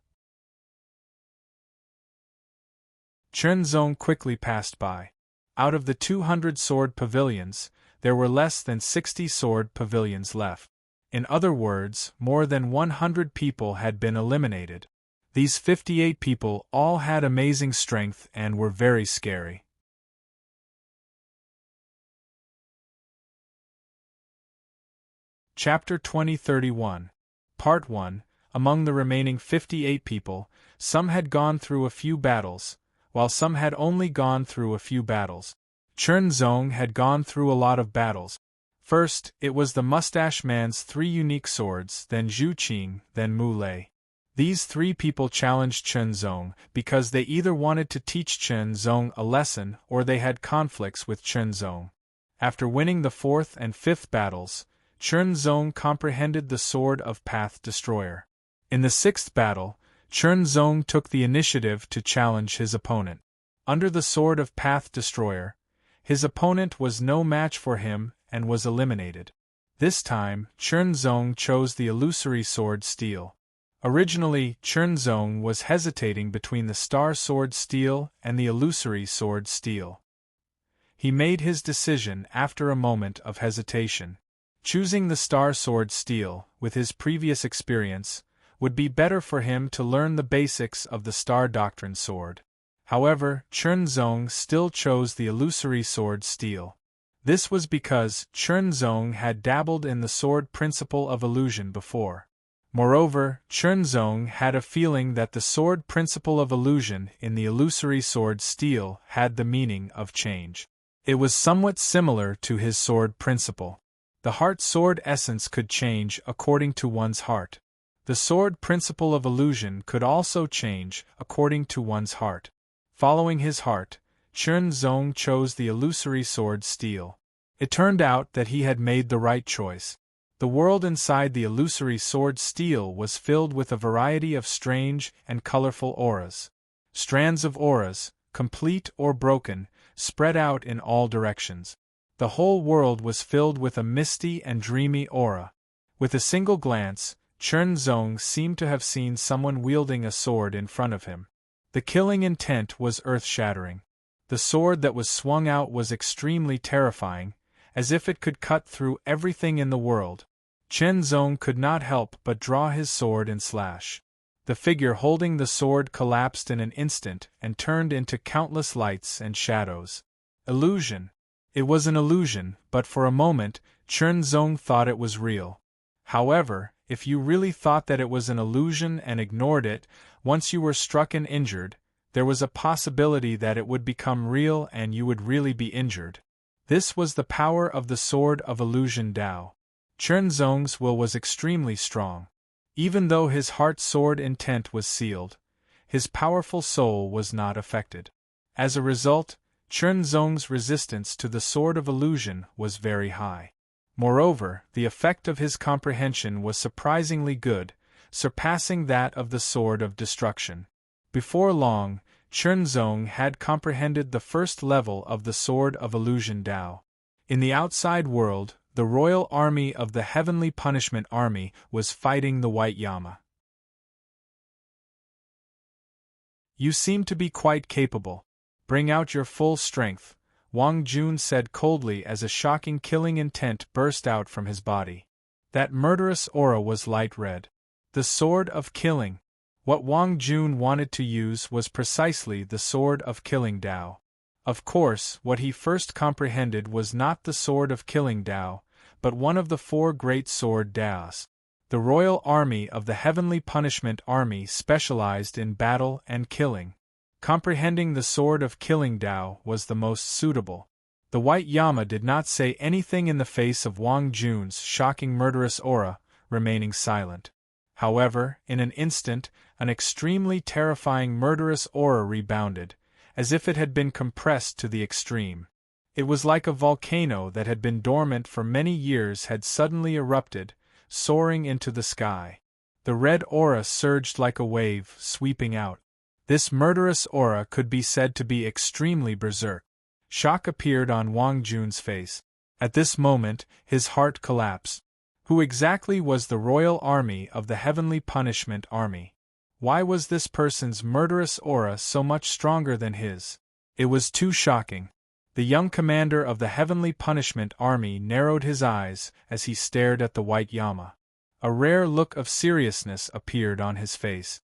Chen Zong quickly passed by. Out of the 200 sword pavilions, there were less than 60 sword pavilions left. In other words, more than 100 people had been eliminated. These 58 people all had amazing strength and were very scary. Chapter 2031. Part 1. Among the remaining 58 people, some had gone through a few battles, while some had only gone through a few battles. Chen Zong had gone through a lot of battles. First, it was the Mustache Man's 3 unique swords, then Zhu Qing, then Mu Lei. These 3 people challenged Chen Zong because they either wanted to teach Chen Zong a lesson or they had conflicts with Chen Zong. After winning the 4th and 5th battles, Chen Zong comprehended the Sword of Path Destroyer. In the 6th battle, Chen Zong took the initiative to challenge his opponent. Under the Sword of Path Destroyer, his opponent was no match for him and was eliminated. This time, Chen Zong chose the illusory sword Steel. Originally, Chen Zong was hesitating between the Star Sword Steel and the illusory sword Steel. He made his decision after a moment of hesitation. Choosing the Star Sword Steel, with his previous experience, would be better for him to learn the basics of the Star Doctrine sword. However, Chen Zong still chose the illusory sword Steel. This was because Chen Zong had dabbled in the sword principle of illusion before. Moreover, Chen Zong had a feeling that the sword principle of illusion in the illusory sword Steel had the meaning of change. It was somewhat similar to his sword principle. The heart sword essence could change according to one's heart. The sword principle of illusion could also change according to one's heart. Following his heart, Chen Zong chose the illusory sword Steel. It turned out that he had made the right choice. The world inside the illusory sword Steel was filled with a variety of strange and colorful auras. Strands of auras, complete or broken, spread out in all directions. The whole world was filled with a misty and dreamy aura. With a single glance, Chen Zong seemed to have seen someone wielding a sword in front of him. The killing intent was earth-shattering. The sword that was swung out was extremely terrifying, as if it could cut through everything in the world. Chen Zong could not help but draw his sword and slash. The figure holding the sword collapsed in an instant and turned into countless lights and shadows. Illusion. It was an illusion, but for a moment, Chen Zong thought it was real. However, if you really thought that it was an illusion and ignored it, once you were struck and injured, there was a possibility that it would become real and you would really be injured. This was the power of the Sword of Illusion Dao. Chen Zong's will was extremely strong. Even though his heart sword intent was sealed, his powerful soul was not affected. As a result, Chen Zong's resistance to the Sword of Illusion was very high. Moreover, the effect of his comprehension was surprisingly good, surpassing that of the Sword of Destruction. Before long, Chernzong had comprehended the first level of the Sword of Illusion Tao. In the outside world, the royal army of the Heavenly Punishment Army was fighting the White Yama. "You seem to be quite capable. Bring out your full strength," Wang Jun said coldly as a shocking killing intent burst out from his body. That murderous aura was light red. The Sword of Killing. What Wang Jun wanted to use was precisely the Sword of Killing Tao. Of course, what he first comprehended was not the Sword of Killing Tao, but one of the four great sword Taos. The royal army of the Heavenly Punishment Army specialized in battle and killing. Comprehending the Sword of Killing Tao was the most suitable. The White Yama did not say anything in the face of Wang Jun's shocking murderous aura, remaining silent. However, in an instant, an extremely terrifying murderous aura rebounded, as if it had been compressed to the extreme. It was like a volcano that had been dormant for many years had suddenly erupted, soaring into the sky. The red aura surged like a wave, sweeping out. This murderous aura could be said to be extremely berserk. Shock appeared on Wang Jun's face. At this moment, his heart collapsed. Who exactly was the royal army of the Heavenly Punishment Army? Why was this person's murderous aura so much stronger than his? It was too shocking. The young commander of the Heavenly Punishment Army narrowed his eyes as he stared at the White Yama. A rare look of seriousness appeared on his face.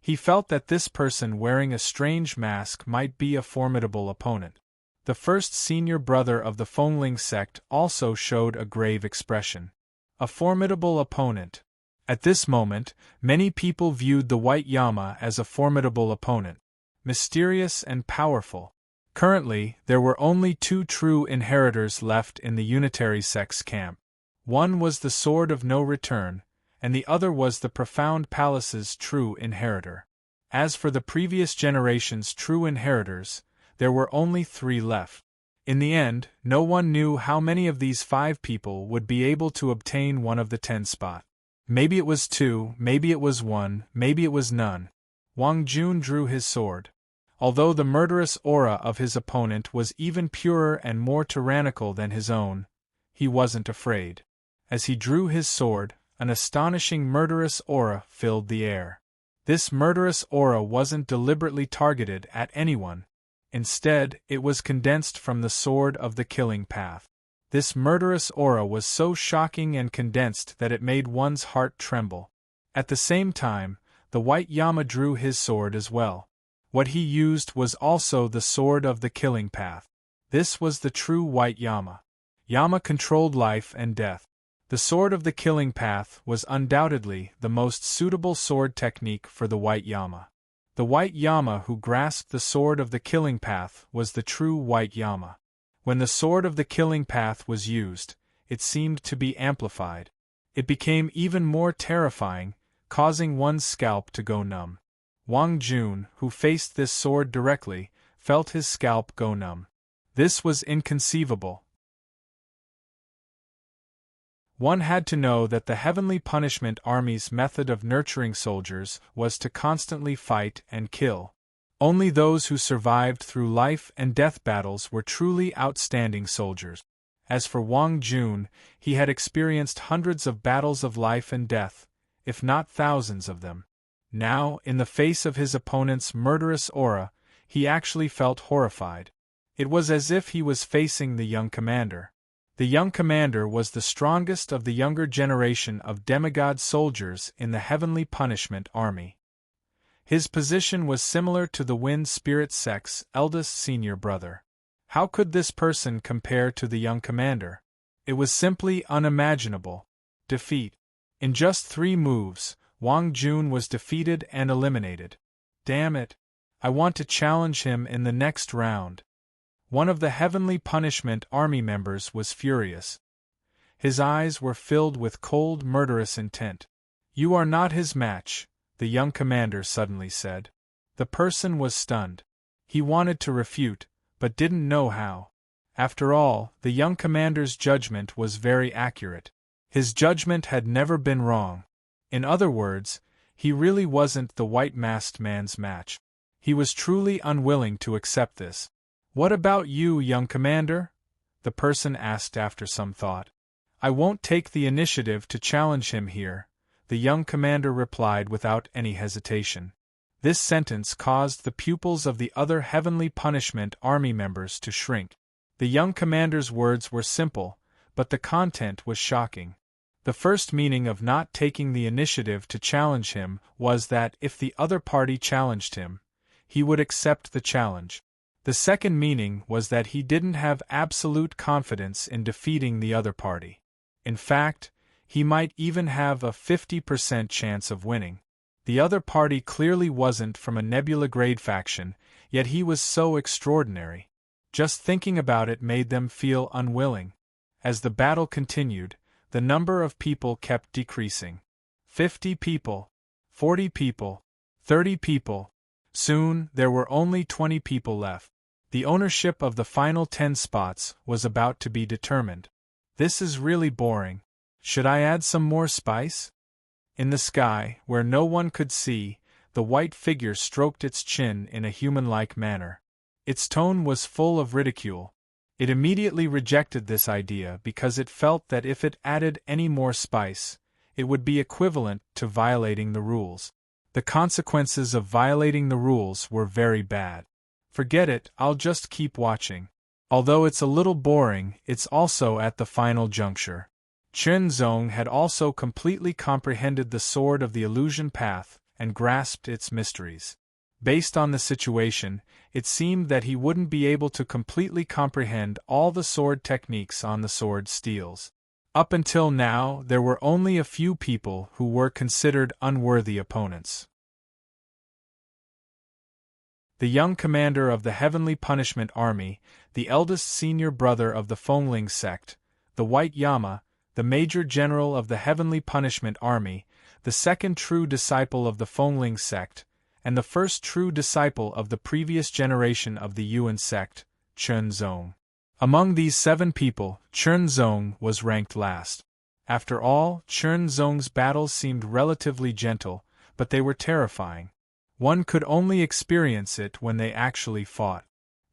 He felt that this person wearing a strange mask might be a formidable opponent. The first senior brother of the Fengling sect also showed a grave expression. A formidable opponent. At this moment, many people viewed the White Yama as a formidable opponent. Mysterious and powerful. Currently, there were only two true inheritors left in the Unitary sect's camp. One was the Sword of No Return, and the other was the Profound Palace's true inheritor. As for the previous generation's true inheritors, there were only 3 left. In the end, no one knew how many of these 5 people would be able to obtain one of the 10 spots. Maybe it was 2, maybe it was 1, maybe it was none. Wang Jun drew his sword. Although the murderous aura of his opponent was even purer and more tyrannical than his own, he wasn't afraid. As he drew his sword, an astonishing murderous aura filled the air. This murderous aura wasn't deliberately targeted at anyone. Instead, it was condensed from the Sword of the Killing Path. This murderous aura was so shocking and condensed that it made one's heart tremble. At the same time, the White Yama drew his sword as well. What he used was also the Sword of the Killing Path. This was the true White Yama. Yama controlled life and death. The Sword of the Killing Path was undoubtedly the most suitable sword technique for the White Yama. The White Yama who grasped the Sword of the Killing Path was the true White Yama. When the Sword of the Killing Path was used, it seemed to be amplified. It became even more terrifying, causing one's scalp to go numb. Wang Jun, who faced this sword directly, felt his scalp go numb. This was inconceivable. One had to know that the Heavenly Punishment Army's method of nurturing soldiers was to constantly fight and kill. Only those who survived through life and death battles were truly outstanding soldiers. As for Wang Jun, he had experienced hundreds of battles of life and death, if not thousands of them. Now, in the face of his opponent's murderous aura, he actually felt horrified. It was as if he was facing the young commander. The young commander was the strongest of the younger generation of demigod soldiers in the Heavenly Punishment Army. His position was similar to the Wind Spirit sect's eldest senior brother. How could this person compare to the young commander? It was simply unimaginable. Defeat. In just 3 moves, Wang Jun was defeated and eliminated. Damn it! I want to challenge him in the next round. One of the Heavenly Punishment Army members was furious. His eyes were filled with cold, murderous intent. "You are not his match," the young commander suddenly said. The person was stunned. He wanted to refute, but didn't know how. After all, the young commander's judgment was very accurate. His judgment had never been wrong. In other words, He really wasn't the white-masked man's match. He was truly unwilling to accept this. "What about you, young commander?" the person asked after some thought. "I won't take the initiative to challenge him here," the young commander replied without any hesitation. This sentence caused the pupils of the other Heavenly Punishment Army members to shrink. The young commander's words were simple, but the content was shocking. The first meaning of not taking the initiative to challenge him was that if the other party challenged him, he would accept the challenge. The second meaning was that he didn't have absolute confidence in defeating the other party. In fact, he might even have a 50% chance of winning. The other party clearly wasn't from a Nebula grade faction, yet he was so extraordinary. Just thinking about it made them feel unwilling. As the battle continued, the number of people kept decreasing. 50 people, 40 people, 30 people. Soon, there were only 20 people left. The ownership of the final 10 spots was about to be determined. "This is really boring. Should I add some more spice?" In the sky, where no one could see, the white figure stroked its chin in a human-like manner. Its tone was full of ridicule. It immediately rejected this idea because it felt that if it added any more spice, it would be equivalent to violating the rules. The consequences of violating the rules were very bad. "Forget it, I'll just keep watching. Although it's a little boring, it's also at the final juncture." Chunzong had also completely comprehended the sword of the illusion path and grasped its mysteries. Based on the situation, it seemed that he wouldn't be able to completely comprehend all the sword techniques on the sword steels. Up until now, there were only a few people who were considered unworthy opponents. The young commander of the Heavenly Punishment Army, the eldest senior brother of the Fengling sect, the White Yama, the Major General of the Heavenly Punishment Army, the second true disciple of the Fengling sect, and the first true disciple of the previous generation of the Yuan sect, Chunzong. Among these 7 people, Chunzong was ranked last. After all, Chunzong's battles seemed relatively gentle, but they were terrifying. One could only experience it when they actually fought.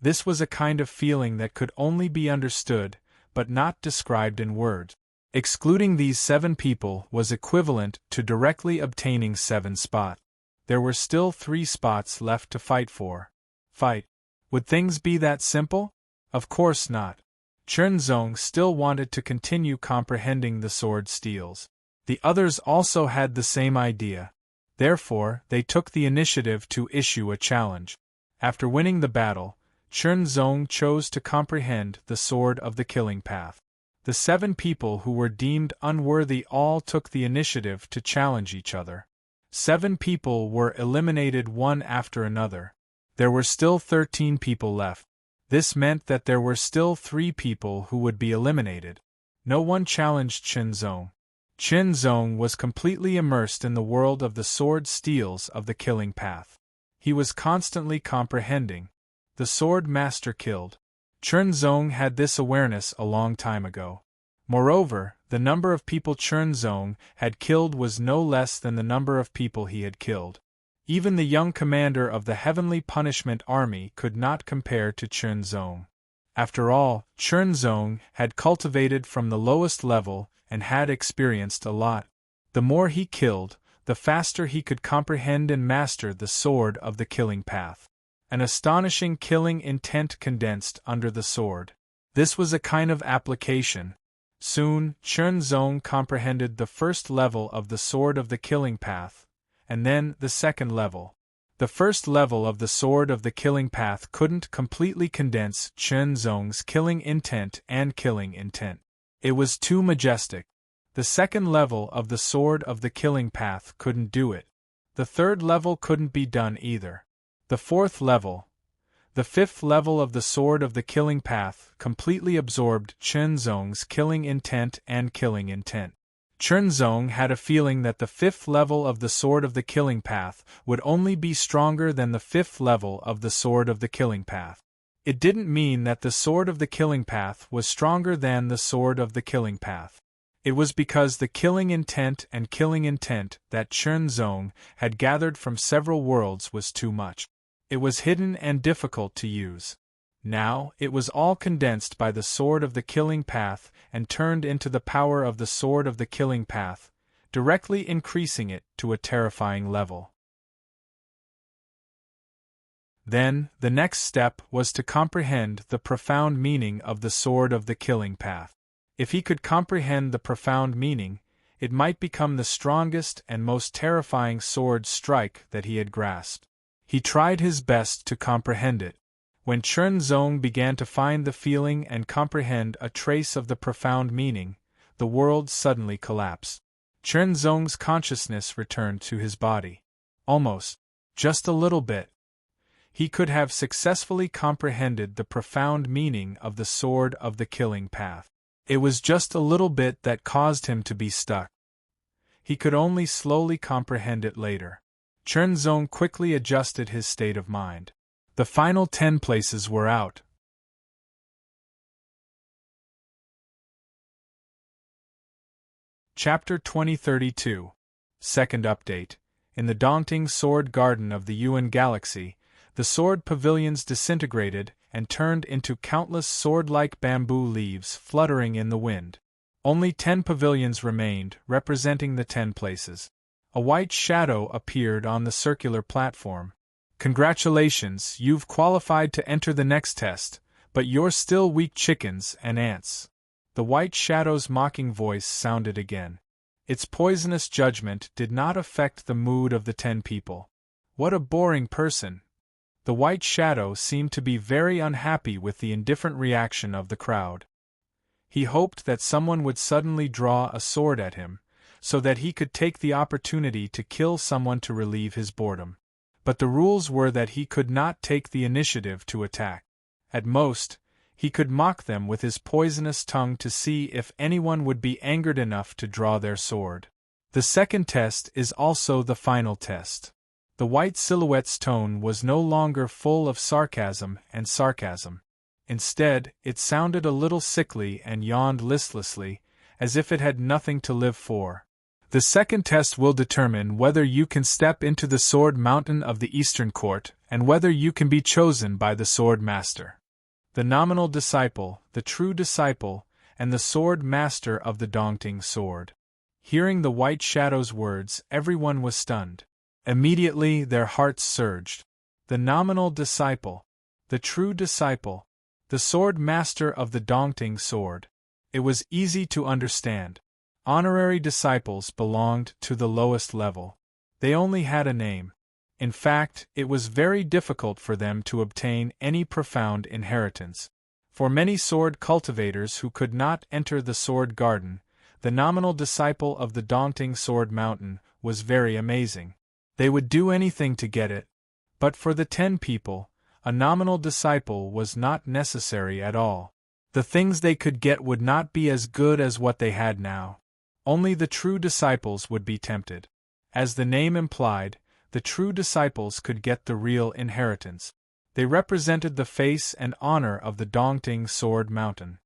This was a kind of feeling that could only be understood, but not described in words. Excluding these 7 people was equivalent to directly obtaining 7 spots. There were still 3 spots left to fight for. Fight. Would things be that simple? Of course not. Chunzong still wanted to continue comprehending the sword steels. The others also had the same idea. Therefore, they took the initiative to issue a challenge. After winning the battle, Chunzong chose to comprehend the sword of the killing path. The 7 people who were deemed unworthy all took the initiative to challenge each other. 7 people were eliminated one after another. There were still 13 people left. This meant that there were still 3 people who would be eliminated. No one challenged Chunzong. Chunzong was completely immersed in the world of the sword steels of the killing path. He was constantly comprehending. The sword master killed. Chunzong had this awareness a long time ago. Moreover, the number of people Chunzong had killed was no less than the number of people he had killed. Even the young commander of the Heavenly Punishment Army could not compare to Chunzong. After all, Chunzong had cultivated from the lowest level and had experienced a lot. The more he killed, the faster he could comprehend and master the sword of the killing path. An astonishing killing intent condensed under the sword. This was a kind of application. Soon, Chunzong comprehended the first level of the sword of the killing path, and then the second level. The first level of the sword of the killing path couldn't completely condense Chunzong's killing intent and killing intent. It was too majestic. The second level of the sword of the killing path couldn't do it. The third level couldn't be done either. The fourth level, the fifth level of the sword of the killing path, completely absorbed Chunzong's killing intent and killing intent. Chunzong had a feeling that the fifth level of the sword of the killing path would only be stronger than the fifth level of the sword of the killing path. It didn't mean that the sword of the killing path was stronger than the sword of the killing path. It was because the killing intent that Chen Zong had gathered from several worlds was too much. It was hidden and difficult to use. Now, it was all condensed by the Sword of the Killing Path and turned into the power of the Sword of the Killing Path, directly increasing it to a terrifying level. Then, the next step was to comprehend the profound meaning of the Sword of the Killing Path. If he could comprehend the profound meaning, it might become the strongest and most terrifying sword strike that he had grasped. He tried his best to comprehend it. When Chen Zong began to find the feeling and comprehend a trace of the profound meaning, the world suddenly collapsed. Chen Zong's consciousness returned to his body. Almost, just a little bit. He could have successfully comprehended the profound meaning of the Sword of the Killing Path. It was just a little bit that caused him to be stuck. He could only slowly comprehend it later. Chen Zong quickly adjusted his state of mind. The final 10 places were out. Chapter 2032. Second update. In the daunting sword garden of the Yuan Galaxy, the sword pavilions disintegrated and turned into countless sword-like bamboo leaves fluttering in the wind. Only 10 pavilions remained, representing the 10 places. A white shadow appeared on the circular platform. Congratulations, you've qualified to enter the next test, but you're still weak chickens and ants. The white shadow's mocking voice sounded again. Its poisonous judgment did not affect the mood of the 10 people. What a boring person. The white shadow seemed to be very unhappy with the indifferent reaction of the crowd. He hoped that someone would suddenly draw a sword at him, so that he could take the opportunity to kill someone to relieve his boredom. But the rules were that he could not take the initiative to attack. At most, he could mock them with his poisonous tongue to see if anyone would be angered enough to draw their sword. The second test is also the final test. The white silhouette's tone was no longer full of sarcasm. Instead, it sounded a little sickly and yawned listlessly, as if it had nothing to live for. The second test will determine whether you can step into the Sword Mountain of the Eastern Court, and whether you can be chosen by the Sword Master. The nominal disciple, the true disciple, and the Sword Master of the Daunting Sword. Hearing the white shadow's words, everyone was stunned. Immediately their hearts surged. The nominal disciple, the true disciple, the Sword Master of the Daunting Sword. It was easy to understand. Honorary disciples belonged to the lowest level. They only had a name. In fact, it was very difficult for them to obtain any profound inheritance. For many sword cultivators who could not enter the sword garden, the nominal disciple of the Daunting Sword Mountain was very amazing. They would do anything to get it. But for the 10 people, a nominal disciple was not necessary at all. The things they could get would not be as good as what they had now. Only the true disciples would be tempted. As the name implied, the true disciples could get the real inheritance. They represented the face and honor of the Daunting Sword Mountain.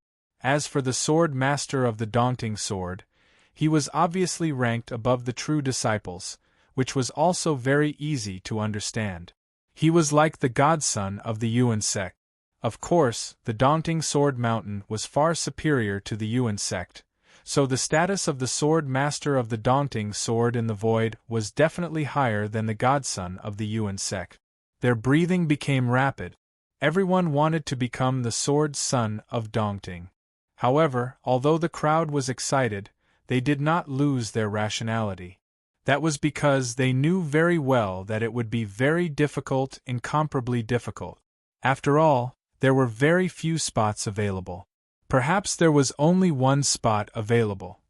As for the Sword Master of the Daunting Sword, he was obviously ranked above the true disciples, which was also very easy to understand. He was like the godson of the Yuan sect. Of course, the Daunting Sword Mountain was far superior to the Yuan sect, so the status of the Sword Master of the Daunting Sword in the Void was definitely higher than the godson of the Yuan sect. Their breathing became rapid. Everyone wanted to become the Sword Son of Daunting. However, although the crowd was excited, they did not lose their rationality. That was because they knew very well that it would be very difficult, incomparably difficult. After all, there were very few spots available. Perhaps there was only one spot available.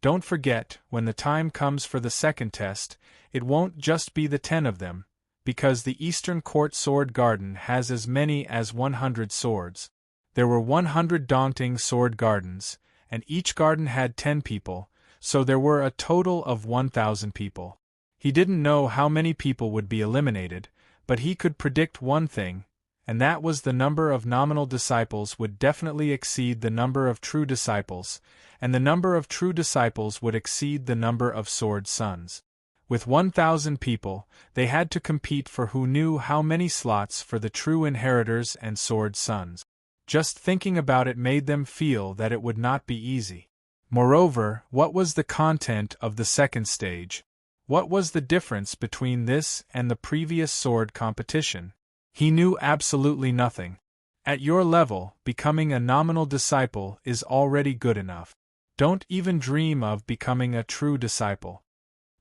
Don't forget, when the time comes for the second test, it won't just be the 10 of them, because the Eastern Court Sword Garden has as many as 100 swords. There were 100 Daunting Sword Gardens, and each garden had 10 people, so there were a total of 1,000 people. He didn't know how many people would be eliminated, but he could predict one thing, and that was the number of nominal disciples would definitely exceed the number of true disciples, and the number of true disciples would exceed the number of sword sons. With 1,000 people, they had to compete for who knew how many slots for the true inheritors and sword sons. Just thinking about it made them feel that it would not be easy. Moreover, what was the content of the second stage? What was the difference between this and the previous sword competition? He knew absolutely nothing. At your level, becoming a nominal disciple is already good enough. Don't even dream of becoming a true disciple.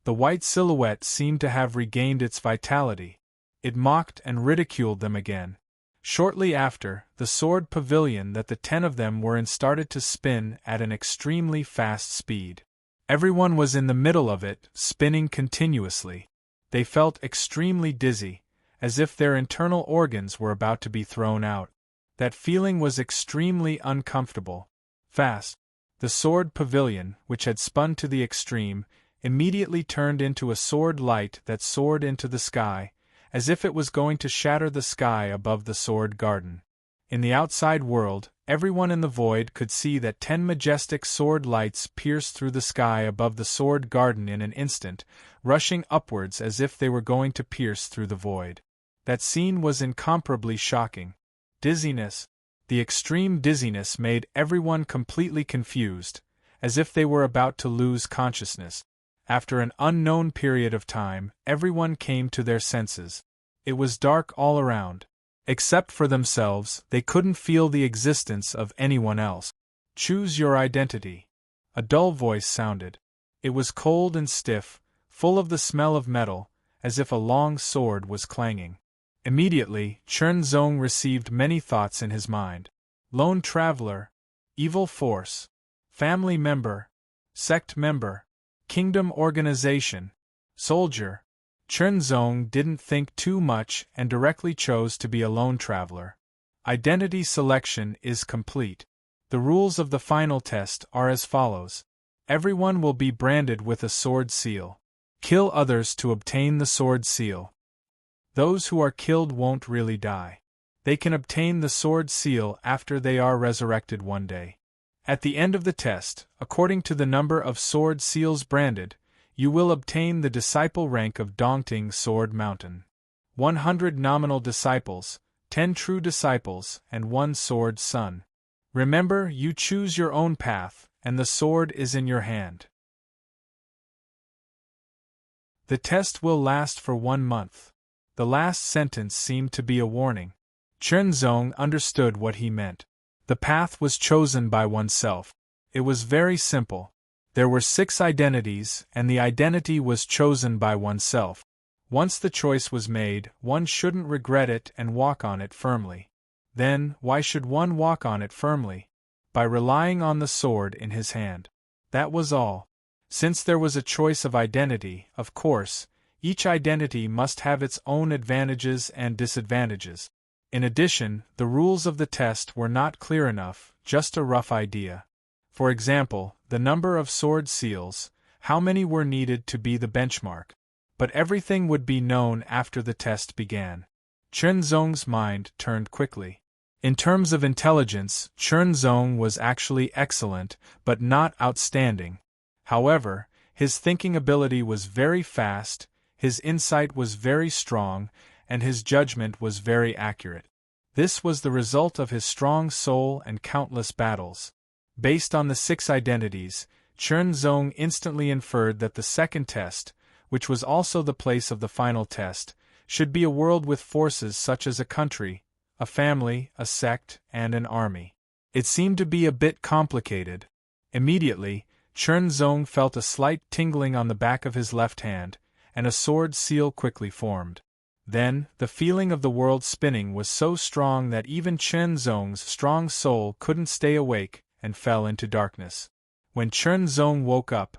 The white silhouette seemed to have regained its vitality. It mocked and ridiculed them again. Shortly after, the sword pavilion that the 10 of them were in started to spin at an extremely fast speed. Everyone was in the middle of it, spinning continuously. They felt extremely dizzy, as if their internal organs were about to be thrown out. That feeling was extremely uncomfortable. Fast. The sword pavilion, which had spun to the extreme, immediately turned into a sword light that soared into the sky, as if it was going to shatter the sky above the sword garden. In the outside world, everyone in the void could see that 10 majestic sword lights pierced through the sky above the sword garden in an instant, rushing upwards as if they were going to pierce through the void. That scene was incomparably shocking. Dizziness. The extreme dizziness made everyone completely confused, as if they were about to lose consciousness. After an unknown period of time, everyone came to their senses. It was dark all around. Except for themselves, they couldn't feel the existence of anyone else. Choose your identity. A dull voice sounded. It was cold and stiff, full of the smell of metal, as if a long sword was clanging. Immediately, Chen Zong received many thoughts in his mind. Lone traveler, evil force, family member, sect member, kingdom organization, soldier. Chen Zong didn't think too much and directly chose to be a lone traveler. Identity selection is complete. The rules of the final test are as follows. Everyone will be branded with a sword seal. Kill others to obtain the sword seal. Those who are killed won't really die. They can obtain the sword seal after they are resurrected one day. At the end of the test, according to the number of sword seals branded, you will obtain the disciple rank of Dongting Sword Mountain. 100 nominal disciples, 10 true disciples, and 1 sword son. Remember, you choose your own path, and the sword is in your hand. The test will last for 1 month. The last sentence seemed to be a warning. Chen Zong understood what he meant. The path was chosen by oneself. It was very simple. There were 6 identities, and the identity was chosen by oneself. Once the choice was made, one shouldn't regret it and walk on it firmly. Then, why should one walk on it firmly? By relying on the sword in his hand. That was all. Since there was a choice of identity, of course, each identity must have its own advantages and disadvantages. In addition, the rules of the test were not clear enough, just a rough idea. For example, the number of sword seals, how many were needed to be the benchmark. But everything would be known after the test began. Chen Zong's mind turned quickly. In terms of intelligence, Chen Zong was actually excellent, but not outstanding. However, his thinking ability was very fast, his insight was very strong, and his judgment was very accurate. This was the result of his strong soul and countless battles. Based on the 6 identities, Chen Zong instantly inferred that the second test, which was also the place of the final test, should be a world with forces such as a country, a family, a sect, and an army. It seemed to be a bit complicated. Immediately, Chen Zong felt a slight tingling on the back of his left hand, and a sword seal quickly formed. Then, the feeling of the world spinning was so strong that even Chen Zong's strong soul couldn't stay awake, and fell into darkness. When Chen Zong woke up,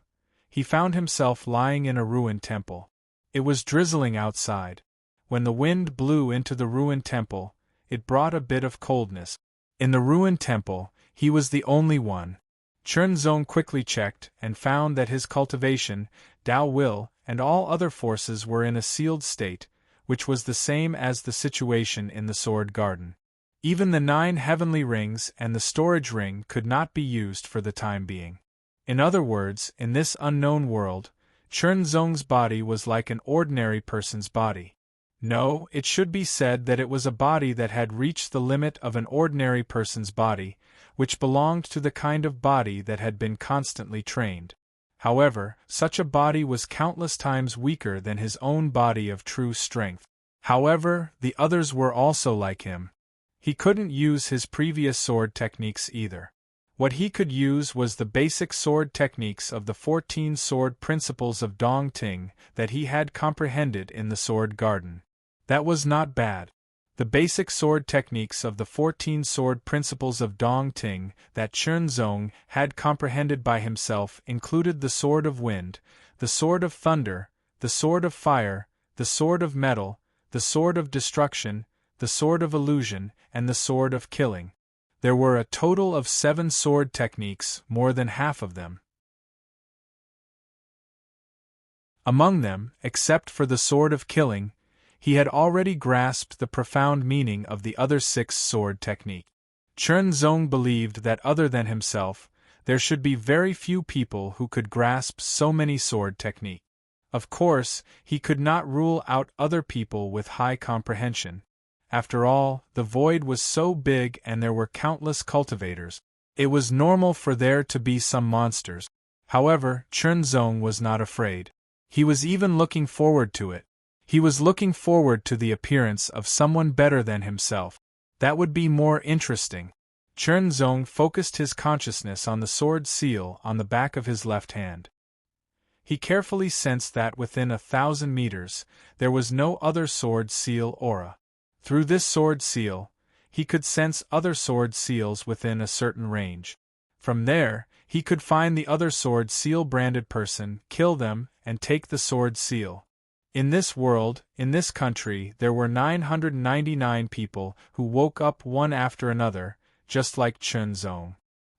he found himself lying in a ruined temple. It was drizzling outside. When the wind blew into the ruined temple, it brought a bit of coldness. In the ruined temple, he was the only one. Chen Zong quickly checked and found that his cultivation, Tao will, and all other forces were in a sealed state, which was the same as the situation in the Sword Garden. Even the 9 heavenly rings and the storage ring could not be used for the time being. In other words, in this unknown world, Chernzong's body was like an ordinary person's body. No, it should be said that it was a body that had reached the limit of an ordinary person's body, which belonged to the kind of body that had been constantly trained. However, such a body was countless times weaker than his own body of true strength. However, the others were also like him. He couldn't use his previous sword techniques either. What he could use was the basic sword techniques of the 14 sword principles of Dongting that he had comprehended in the Sword Garden. That was not bad. The basic sword techniques of the 14 sword principles of Dongting that Chernzong had comprehended by himself included the Sword of Wind, the Sword of Thunder, the Sword of Fire, the Sword of Metal, the Sword of Destruction, the Sword of Illusion, and the Sword of Killing. There were a total of 7 sword techniques, more than half of them. Among them, except for the Sword of Killing, he had already grasped the profound meaning of the other 6 sword technique. Chernzong believed that other than himself, there should be very few people who could grasp so many sword technique. Of course, he could not rule out other people with high comprehension. After all, the void was so big and there were countless cultivators. It was normal for there to be some monsters. However, Chernzong was not afraid. He was even looking forward to it. He was looking forward to the appearance of someone better than himself. That would be more interesting. Chernzong focused his consciousness on the sword seal on the back of his left hand. He carefully sensed that within 1,000 meters, there was no other sword seal aura. Through this sword seal, he could sense other sword seals within a certain range. From there, he could find the other sword seal branded person, kill them, and take the sword seal. In this world, in this country, there were 999 people who woke up one after another, just like Chernzong.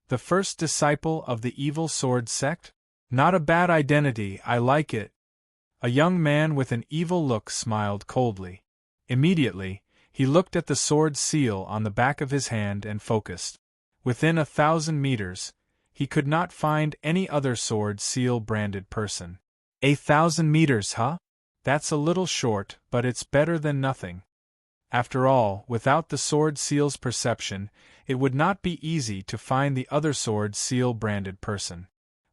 The first disciple of the evil sword sect? Not a bad identity, I like it. A young man with an evil look smiled coldly. Immediately, he looked at the sword seal on the back of his hand and focused. Within 1,000 meters, he could not find any other sword seal branded person. 1,000 meters, huh? That's a little short, but it's better than nothing. After all, without the sword seal's perception, it would not be easy to find the other sword seal branded person.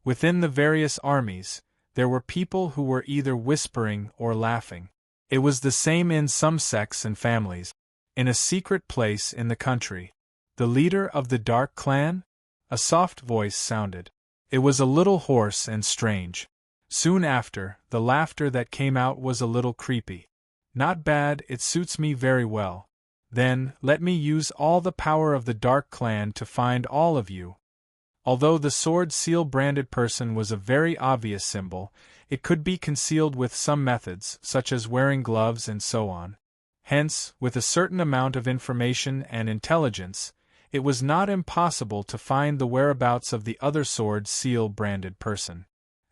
Within the various armies, there were people who were either whispering or laughing. It was the same in some sects and families. In a secret place in the country, the leader of the Dark Clan? A soft voice sounded. It was a little hoarse and strange. Soon after, the laughter that came out was a little creepy. Not bad, it suits me very well. Then, let me use all the power of the Dark Clan to find all of you. Although the sword seal branded person was a very obvious symbol, it could be concealed with some methods, such as wearing gloves and so on. Hence, with a certain amount of information and intelligence, it was not impossible to find the whereabouts of the other sword seal branded person.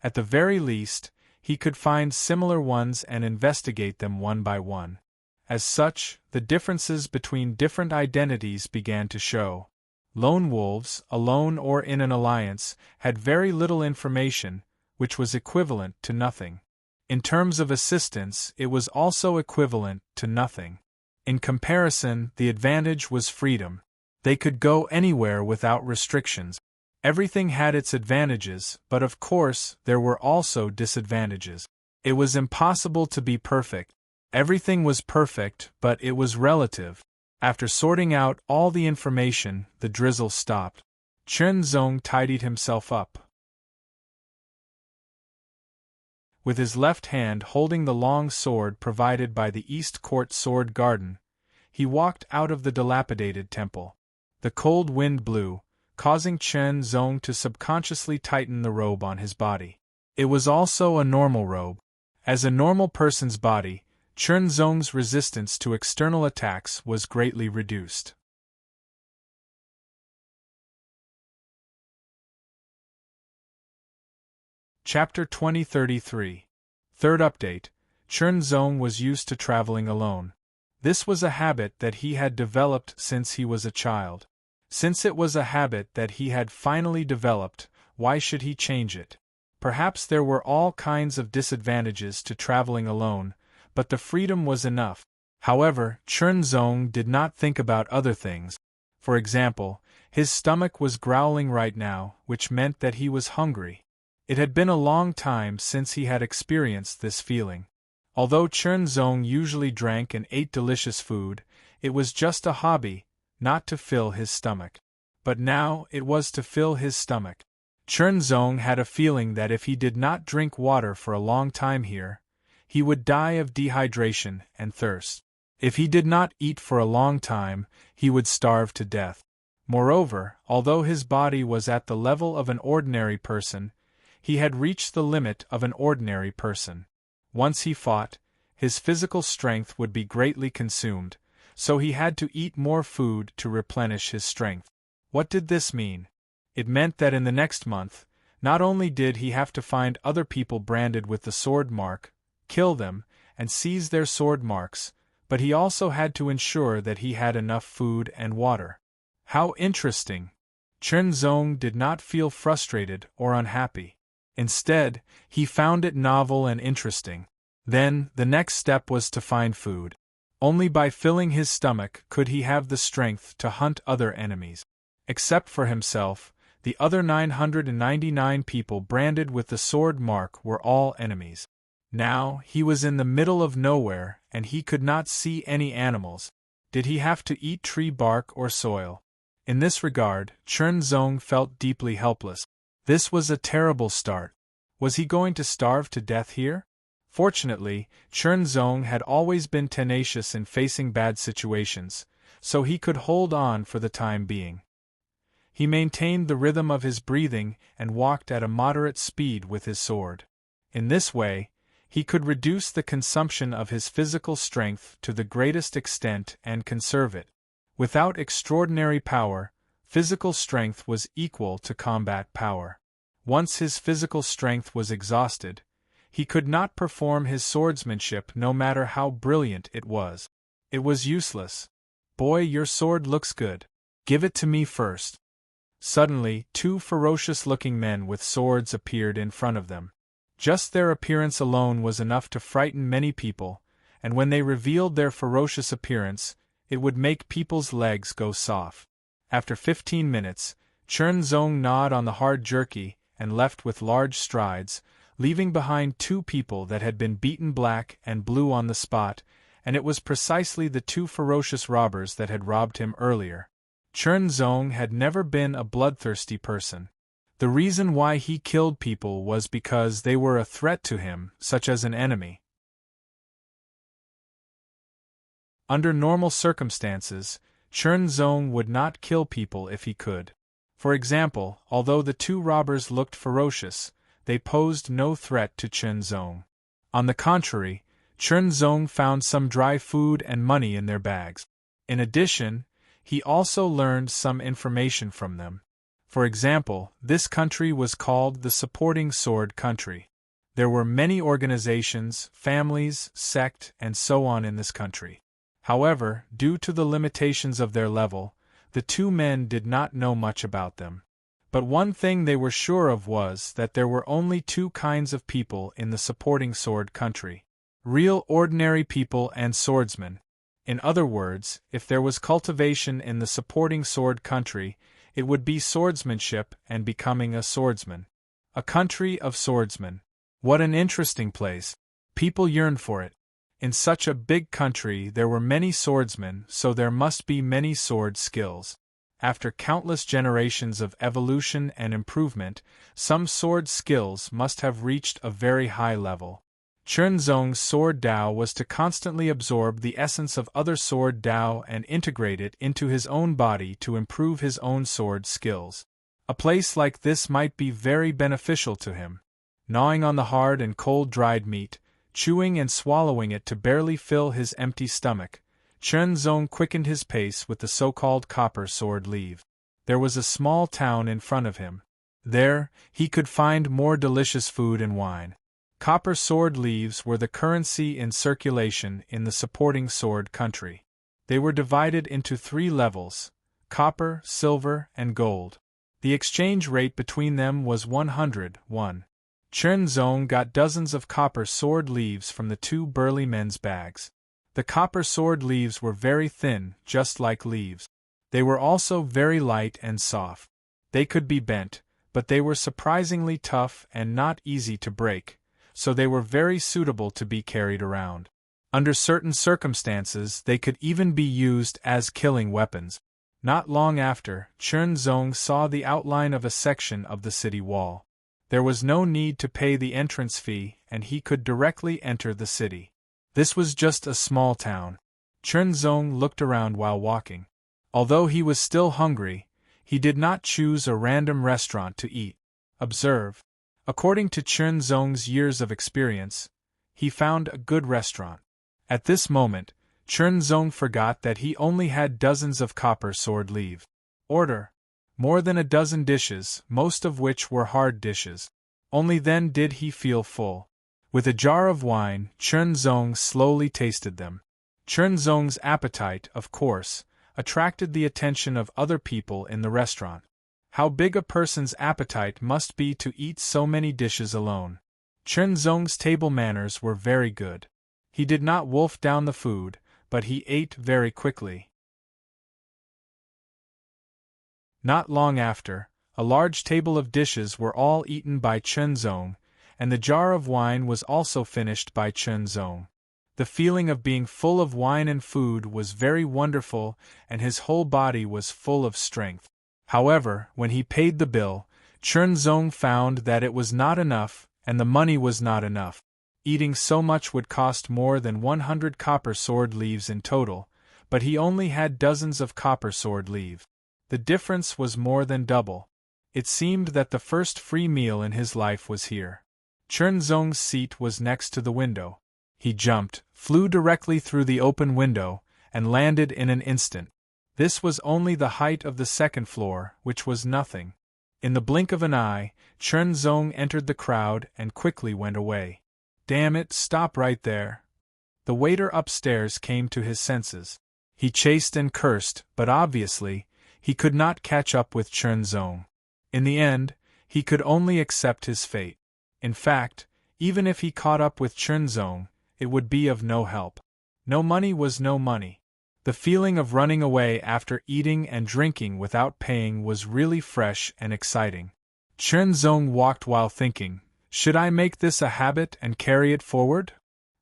At the very least, he could find similar ones and investigate them one by one. As such, the differences between different identities began to show. Lone wolves, alone or in an alliance, had very little information, which was equivalent to nothing. In terms of assistance, it was also equivalent to nothing. In comparison, the advantage was freedom. They could go anywhere without restrictions. Everything had its advantages, but of course, there were also disadvantages. It was impossible to be perfect. Everything was perfect, but it was relative. After sorting out all the information, the drizzle stopped. Chernzong tidied himself up. With his left hand holding the long sword provided by the East Court Sword Garden, he walked out of the dilapidated temple. The cold wind blew, causing Chernzong to subconsciously tighten the robe on his body. It was also a normal robe. As a normal person's body, Chernzong's resistance to external attacks was greatly reduced. Chapter 2033. Third update. Chernzong was used to traveling alone. This was a habit that he had developed since he was a child. Since it was a habit that he had finally developed, why should he change it? Perhaps there were all kinds of disadvantages to traveling alone, but the freedom was enough. However, Chernzong did not think about other things. For example, his stomach was growling right now, which meant that he was hungry. It had been a long time since he had experienced this feeling. Although Chernzong usually drank and ate delicious food, it was just a hobby, not to fill his stomach. But now it was to fill his stomach. Chernzong had a feeling that if he did not drink water for a long time here, he would die of dehydration and thirst. If he did not eat for a long time, he would starve to death. Moreover, although his body was at the level of an ordinary person, he had reached the limit of an ordinary person. Once he fought, his physical strength would be greatly consumed, so he had to eat more food to replenish his strength. What did this mean? It meant that in the next month, not only did he have to find other people branded with the sword mark, kill them, and seize their sword marks, but he also had to ensure that he had enough food and water. How interesting! Chernzong did not feel frustrated or unhappy. Instead, he found it novel and interesting. Then, the next step was to find food. Only by filling his stomach could he have the strength to hunt other enemies. Except for himself, the other 999 people branded with the sword mark were all enemies. Now, he was in the middle of nowhere and he could not see any animals. Did he have to eat tree bark or soil? In this regard, Chernzong felt deeply helpless. This was a terrible start. Was he going to starve to death here? Fortunately, Chernzong had always been tenacious in facing bad situations, so he could hold on for the time being. He maintained the rhythm of his breathing and walked at a moderate speed with his sword. In this way, he could reduce the consumption of his physical strength to the greatest extent and conserve it. Without extraordinary power, physical strength was equal to combat power. Once his physical strength was exhausted, he could not perform his swordsmanship no matter how brilliant it was. It was useless. "Boy, your sword looks good. Give it to me first." Suddenly, two ferocious-looking men with swords appeared in front of them. Just their appearance alone was enough to frighten many people, and when they revealed their ferocious appearance, it would make people's legs go soft. After 15 minutes, Chernzong gnawed on the hard jerky and left with large strides, leaving behind two people that had been beaten black and blue on the spot, and it was precisely the two ferocious robbers that had robbed him earlier. Chernzong had never been a bloodthirsty person. The reason why he killed people was because they were a threat to him, such as an enemy. Under normal circumstances, Chernzong would not kill people if he could. For example, although the two robbers looked ferocious, they posed no threat to Chernzong. On the contrary, Chernzong found some dry food and money in their bags. In addition, he also learned some information from them. For example, this country was called the Supporting Sword Country. There were many organizations, families, sect, and so on in this country. However, due to the limitations of their level, the two men did not know much about them. But one thing they were sure of was that there were only two kinds of people in the Supporting Sword Country: real ordinary people and swordsmen. In other words, if there was cultivation in the Supporting Sword Country, it would be swordsmanship and becoming a swordsman. A country of swordsmen. What an interesting place. People yearned for it. In such a big country there were many swordsmen, so there must be many sword skills. After countless generations of evolution and improvement, some sword skills must have reached a very high level. Chernzong's sword Dao was to constantly absorb the essence of other sword Dao and integrate it into his own body to improve his own sword skills. A place like this might be very beneficial to him. Gnawing on the hard and cold dried meat, chewing and swallowing it to barely fill his empty stomach, Chernzong quickened his pace with the so-called copper sword leave. There was a small town in front of him. There, he could find more delicious food and wine. Copper sword leaves were the currency in circulation in the supporting sword country. They were divided into 3 levels: copper, silver, and gold. The exchange rate between them was 100:1. Chen Zong got dozens of copper sword leaves from the 2 burly men's bags. The copper sword leaves were very thin, just like leaves. They were also very light and soft. They could be bent, but they were surprisingly tough and not easy to break, so they were very suitable to be carried around. Under certain circumstances, they could even be used as killing weapons. Not long after, Chen Zong saw the outline of a section of the city wall. There was no need to pay the entrance fee, and he could directly enter the city. This was just a small town. Chen Zong looked around while walking. Although he was still hungry, he did not choose a random restaurant to eat. Observe. According to Chen Zong's years of experience, he found a good restaurant. At this moment, Chen Zong forgot that he only had dozens of copper sword leave. Order. More than a dozen dishes, most of which were hard dishes. Only then did he feel full. With a jar of wine, Chen Zong slowly tasted them. Chen Zong's appetite, of course, attracted the attention of other people in the restaurant. How big a person's appetite must be to eat so many dishes alone. Chen Zong's table manners were very good. He did not wolf down the food, but he ate very quickly. Not long after, a large table of dishes were all eaten by Chen Zong, and the jar of wine was also finished by Chen Zong. The feeling of being full of wine and food was very wonderful, and his whole body was full of strength. However, when he paid the bill, Chen Zong found that it was not enough, and the money was not enough. Eating so much would cost more than 100 copper sword leaves in total, but he only had dozens of copper sword leave. The difference was more than double. It seemed that the first free meal in his life was here. Chen Zong's seat was next to the window. He jumped, flew directly through the open window, and landed in an instant. This was only the height of the second floor, which was nothing. In the blink of an eye, Chen Zong entered the crowd and quickly went away. Damn it, stop right there. The waiter upstairs came to his senses. He chased and cursed, but obviously, he could not catch up with Chen Zong. In the end, he could only accept his fate. In fact, even if he caught up with Chen Zong, it would be of no help. No money was no money. The feeling of running away after eating and drinking without paying was really fresh and exciting. Chen Zong walked while thinking, should I make this a habit and carry it forward?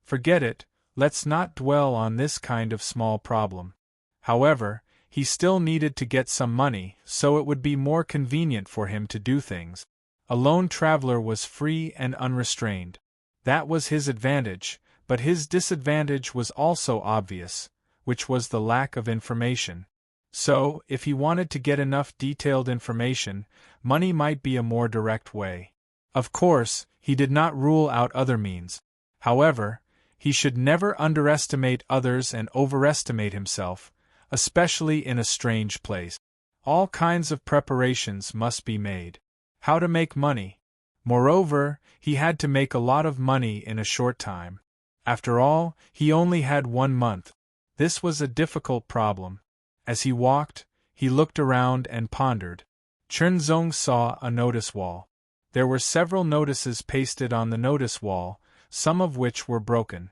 Forget it, let's not dwell on this kind of small problem. However, he still needed to get some money, so it would be more convenient for him to do things. A lone traveler was free and unrestrained. That was his advantage, but his disadvantage was also obvious, which was the lack of information. So, if he wanted to get enough detailed information, money might be a more direct way. Of course, he did not rule out other means. However, he should never underestimate others and overestimate himself, especially in a strange place. All kinds of preparations must be made. How to make money. Moreover, he had to make a lot of money in a short time. After all, he only had 1 month. This was a difficult problem. As he walked, he looked around and pondered. Chen Zong saw a notice wall. There were several notices pasted on the notice wall, some of which were broken.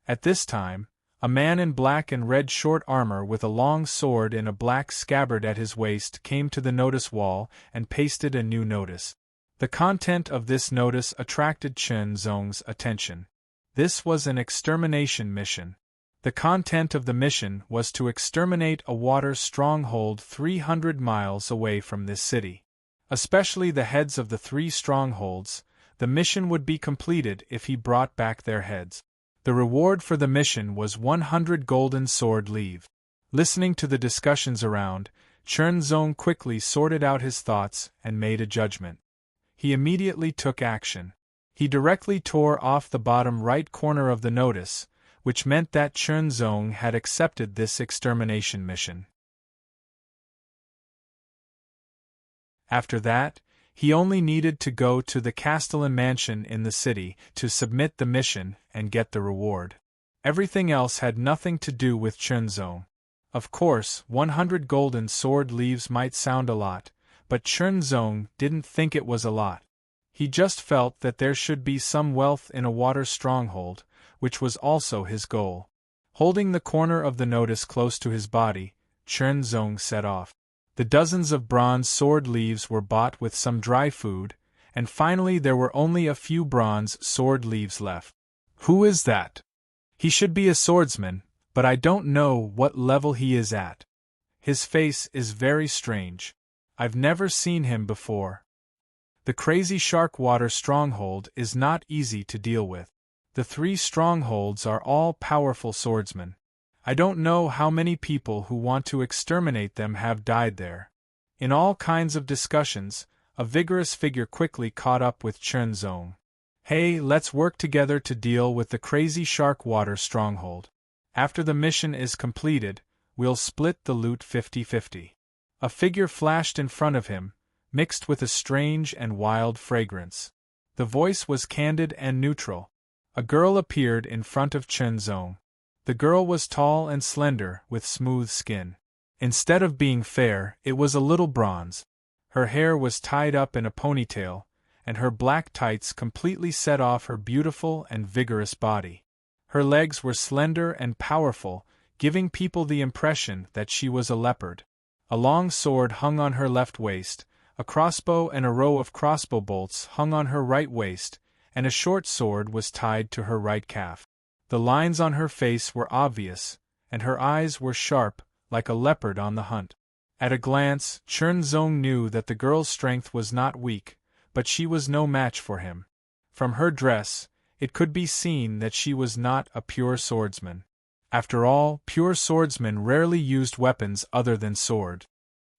At this time, a man in black and red short armor with a long sword in a black scabbard at his waist came to the notice wall and pasted a new notice. The content of this notice attracted Chen Zong's attention. This was an extermination mission. The content of the mission was to exterminate a water stronghold 300 miles away from this city. Especially the heads of the 3 strongholds, the mission would be completed if he brought back their heads. The reward for the mission was 100 golden sword leave. Listening to the discussions around, Chen Zong quickly sorted out his thoughts and made a judgment. He immediately took action. He directly tore off the bottom right corner of the notice, which meant that Chen Zong had accepted this extermination mission. After that, He only needed to go to the Castellan mansion in the city to submit the mission and get the reward. Everything else had nothing to do with Chunzong. Of course, 100 golden sword leaves might sound a lot, but Chunzong didn't think it was a lot. He just felt that there should be some wealth in a water stronghold, which was also his goal. Holding the corner of the notice close to his body, Chunzong set off. The dozens of bronze sword leaves were bought with some dry food, and finally there were only a few bronze sword leaves left. Who is that? He should be a swordsman, but I don't know what level he is at. His face is very strange. I've never seen him before. The crazy shark water stronghold is not easy to deal with. The 3 strongholds are all powerful swordsmen. I don't know how many people who want to exterminate them have died there. In all kinds of discussions, a vigorous figure quickly caught up with Chunzong. Hey, let's work together to deal with the crazy shark water stronghold. After the mission is completed, we'll split the loot 50-50. A figure flashed in front of him, mixed with a strange and wild fragrance. The voice was candid and neutral. A girl appeared in front of Chunzong. The girl was tall and slender, with smooth skin. Instead of being fair, it was a little bronze. Her hair was tied up in a ponytail, and her black tights completely set off her beautiful and vigorous body. Her legs were slender and powerful, giving people the impression that she was a leopard. A long sword hung on her left waist, a crossbow and a row of crossbow bolts hung on her right waist, and a short sword was tied to her right calf. The lines on her face were obvious, and her eyes were sharp, like a leopard on the hunt. At a glance, Chunzong knew that the girl's strength was not weak, but she was no match for him. From her dress, it could be seen that she was not a pure swordsman. After all, pure swordsmen rarely used weapons other than sword.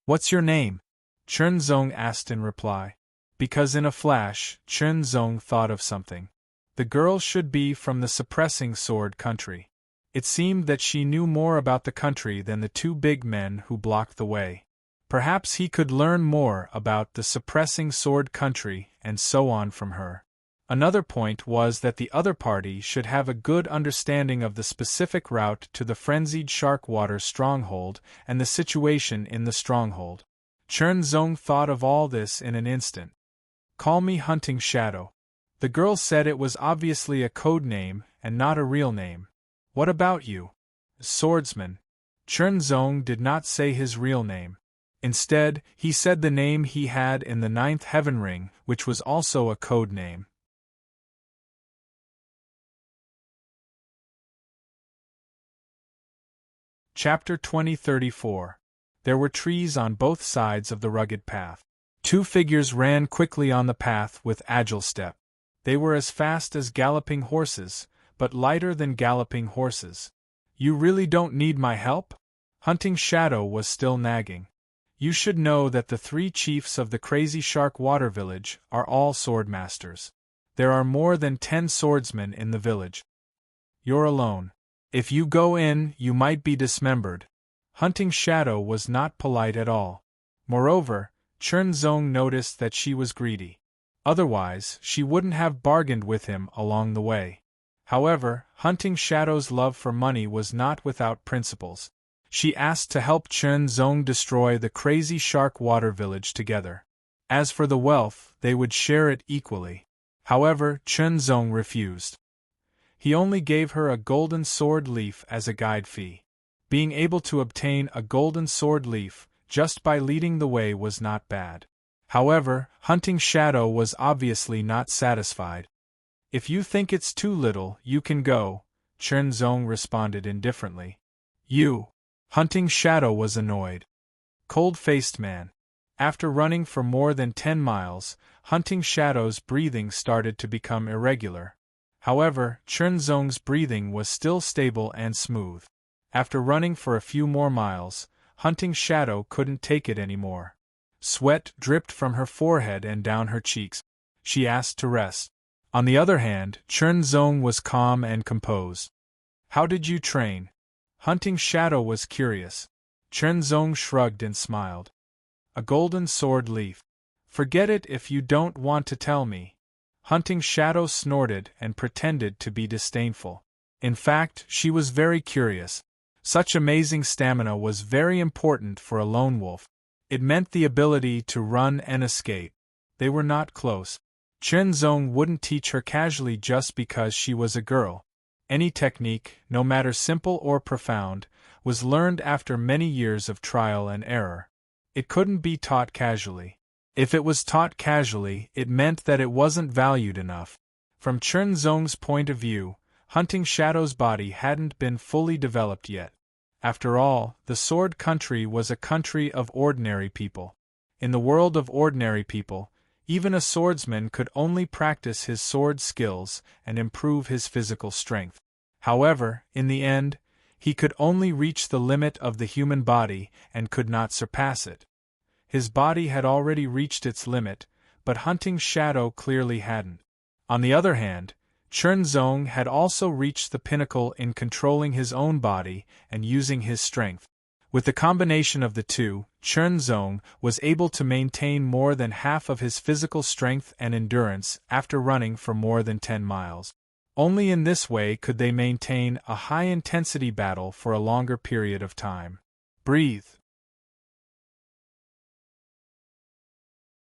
"What's your name?" Chunzong asked in reply. Because in a flash, Chunzong thought of something. The girl should be from the suppressing sword country. It seemed that she knew more about the country than the 2 big men who blocked the way. Perhaps he could learn more about the suppressing sword country and so on from her. Another point was that the other party should have a good understanding of the specific route to the frenzied sharkwater stronghold and the situation in the stronghold. Chunzong thought of all this in an instant. "Call me Hunting Shadow." The girl said it was obviously a code name and not a real name. "What about you?" "Swordsman." Chunzong did not say his real name. Instead, he said the name he had in the 9th heaven ring, which was also a code name. Chapter 2034. There were trees on both sides of the rugged path. 2 figures ran quickly on the path with agile step. They were as fast as galloping horses, but lighter than galloping horses. "You really don't need my help?" Hunting Shadow was still nagging. "You should know that the 3 chiefs of the Crazy Shark Water Village are all swordmasters. There are more than 10 swordsmen in the village. You're alone. If you go in, you might be dismembered." Hunting Shadow was not polite at all. Moreover, Chunzong noticed that she was greedy. Otherwise, she wouldn't have bargained with him along the way. However, Hunting Shadow's love for money was not without principles. She asked to help Chunzong destroy the Crazy Shark Water Village together. As for the wealth, they would share it equally. However, Chunzong refused. He only gave her a golden sword leaf as a guide fee. Being able to obtain a golden sword leaf just by leading the way was not bad. However, Hunting Shadow was obviously not satisfied. "If you think it's too little, you can go," Chunzong responded indifferently. "You." Hunting Shadow was annoyed. Cold-faced man. After running for more than 10 miles, Hunting Shadow's breathing started to become irregular. However, Chunzong's breathing was still stable and smooth. After running for a few more miles, Hunting Shadow couldn't take it anymore. Sweat dripped from her forehead and down her cheeks. She asked to rest. On the other hand, Chunzong was calm and composed. "How did you train?" Hunting Shadow was curious. Chunzong shrugged and smiled. "A golden sword leaf. Forget it if you don't want to tell me. Hunting Shadow snorted and pretended to be disdainful. In fact, she was very curious. Such amazing stamina was very important for a lone wolf. It meant the ability to run and escape. They were not close. Chenzong wouldn't teach her casually just because she was a girl. Any technique, no matter simple or profound, was learned after many years of trial and error. It couldn't be taught casually. If it was taught casually, it meant that it wasn't valued enough. From Chenzong's point of view, Hunting Shadow's body hadn't been fully developed yet. After all, the Sword Country was a country of ordinary people. In the world of ordinary people, even a swordsman could only practice his sword skills and improve his physical strength. However, in the end, he could only reach the limit of the human body and could not surpass it. His body had already reached its limit, but Hunting Shadow clearly hadn't. On the other hand, Chenzong had also reached the pinnacle in controlling his own body and using his strength. With the combination of the two, Chenzong was able to maintain more than half of his physical strength and endurance after running for more than 10 miles. Only in this way could they maintain a high-intensity battle for a longer period of time. Breathe.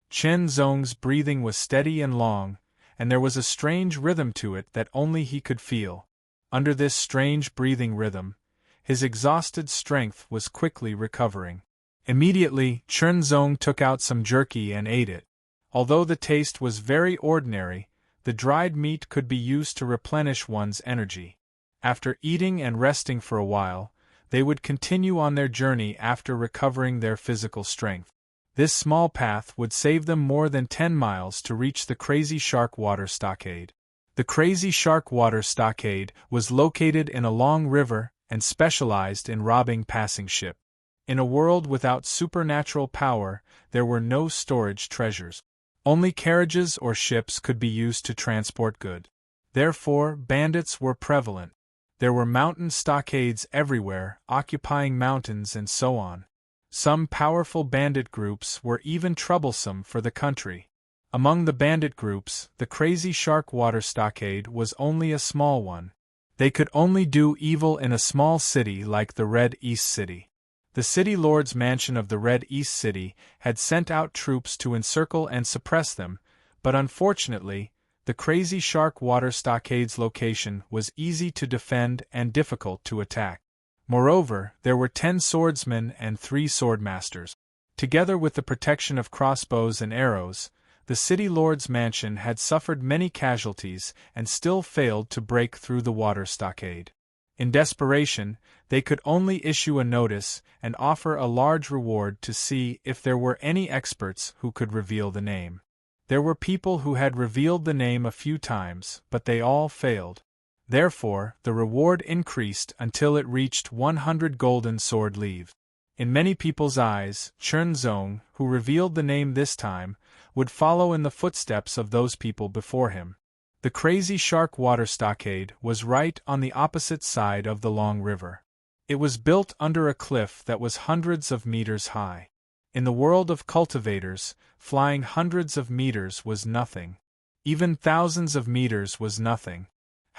Chenzong's breathing was steady and long, and there was a strange rhythm to it that only he could feel. Under this strange breathing rhythm, his exhausted strength was quickly recovering. Immediately, Chenzong took out some jerky and ate it. Although the taste was very ordinary, the dried meat could be used to replenish one's energy. After eating and resting for a while, they would continue on their journey after recovering their physical strength. This small path would save them more than 10 miles to reach the Crazy Shark Water Stockade. The Crazy Shark Water Stockade was located in a long river and specialized in robbing passing ships. In a world without supernatural power, there were no storage treasures. Only carriages or ships could be used to transport goods. Therefore, bandits were prevalent. There were mountain stockades everywhere, occupying mountains and so on. Some powerful bandit groups were even troublesome for the country. Among the bandit groups, the Crazy Shark Water Stockade was only a small one. They could only do evil in a small city like the Red East City. The city lord's mansion of the Red East City had sent out troops to encircle and suppress them, but unfortunately, the Crazy Shark Water Stockade's location was easy to defend and difficult to attack. Moreover, there were 10 swordsmen and 3 swordmasters. Together with the protection of crossbows and arrows, the city lord's mansion had suffered many casualties and still failed to break through the water stockade. In desperation, they could only issue a notice and offer a large reward to see if there were any experts who could reveal the name. There were people who had revealed the name a few times, but they all failed. Therefore, the reward increased until it reached 100 golden sword leaves. In many people's eyes, Chenzong, who revealed the name this time, would follow in the footsteps of those people before him. The Crazy Shark Water Stockade was right on the opposite side of the long river. It was built under a cliff that was hundreds of meters high. In the world of cultivators, flying hundreds of meters was nothing. Even thousands of meters was nothing.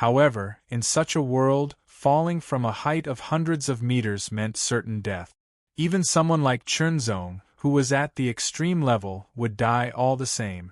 However, in such a world, falling from a height of hundreds of meters meant certain death. Even someone like Chenzong, who was at the extreme level, would die all the same.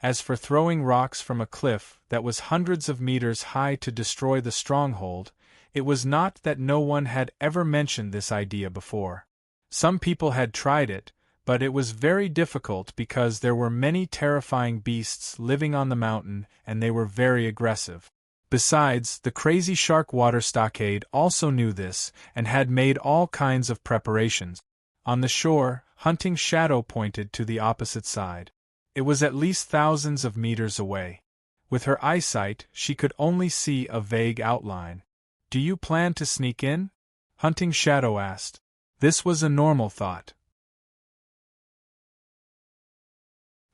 As for throwing rocks from a cliff that was hundreds of meters high to destroy the stronghold, it was not that no one had ever mentioned this idea before. Some people had tried it, but it was very difficult because there were many terrifying beasts living on the mountain and they were very aggressive. Besides, the Crazy Shark Water Stockade also knew this and had made all kinds of preparations. On the shore, Hunting Shadow pointed to the opposite side. It was at least thousands of meters away. With her eyesight, she could only see a vague outline. "Do you plan to sneak in?" Hunting Shadow asked. This was a normal thought.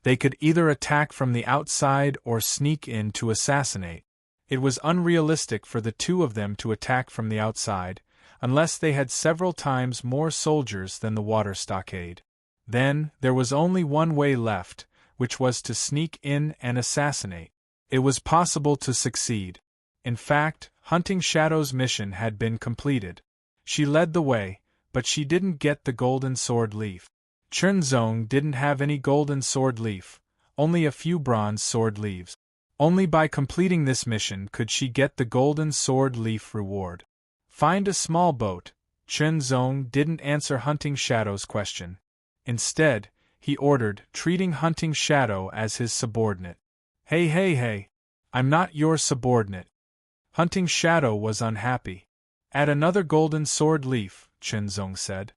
They could either attack from the outside or sneak in to assassinate. It was unrealistic for the two of them to attack from the outside, unless they had several times more soldiers than the water stockade. Then, there was only one way left, which was to sneak in and assassinate. It was possible to succeed. In fact, Hunting Shadow's mission had been completed. She led the way, but she didn't get the golden sword leaf. Chunzong didn't have any golden sword leaf, only a few bronze sword leaves. Only by completing this mission could she get the golden sword leaf reward. Find a small boat. Chunzong didn't answer Hunting Shadow's question. Instead, he ordered, treating Hunting Shadow as his subordinate. Hey, I'm not your subordinate. Hunting Shadow was unhappy. Add another golden sword leaf, Chunzong said.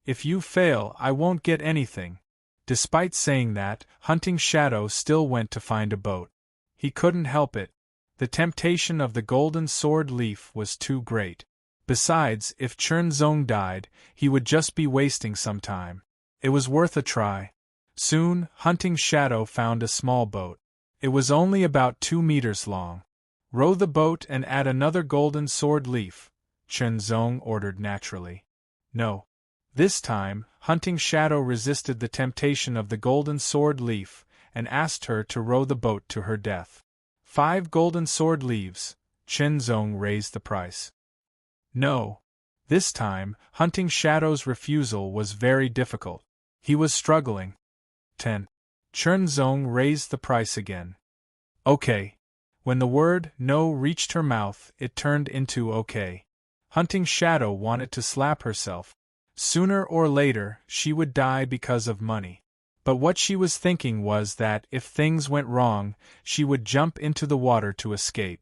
If you fail, I won't get anything. Despite saying that, Hunting Shadow still went to find a boat. He couldn't help it. The temptation of the golden sword leaf was too great. Besides, if Chunzong died, he would just be wasting some time. It was worth a try. Soon, Hunting Shadow found a small boat. It was only about 2 meters long. Row the boat and add another golden sword leaf, Chunzong ordered naturally. No. This time, Hunting Shadow resisted the temptation of the golden sword leaf and asked her to row the boat to her death. 5 golden sword leaves. Chunzong raised the price. No. This time, Hunting Shadow's refusal was very difficult. He was struggling. 10. Chunzong raised the price again. Okay. When the word no reached her mouth, it turned into okay. Hunting Shadow wanted to slap herself. Sooner or later, she would die because of money. But what she was thinking was that, if things went wrong, she would jump into the water to escape.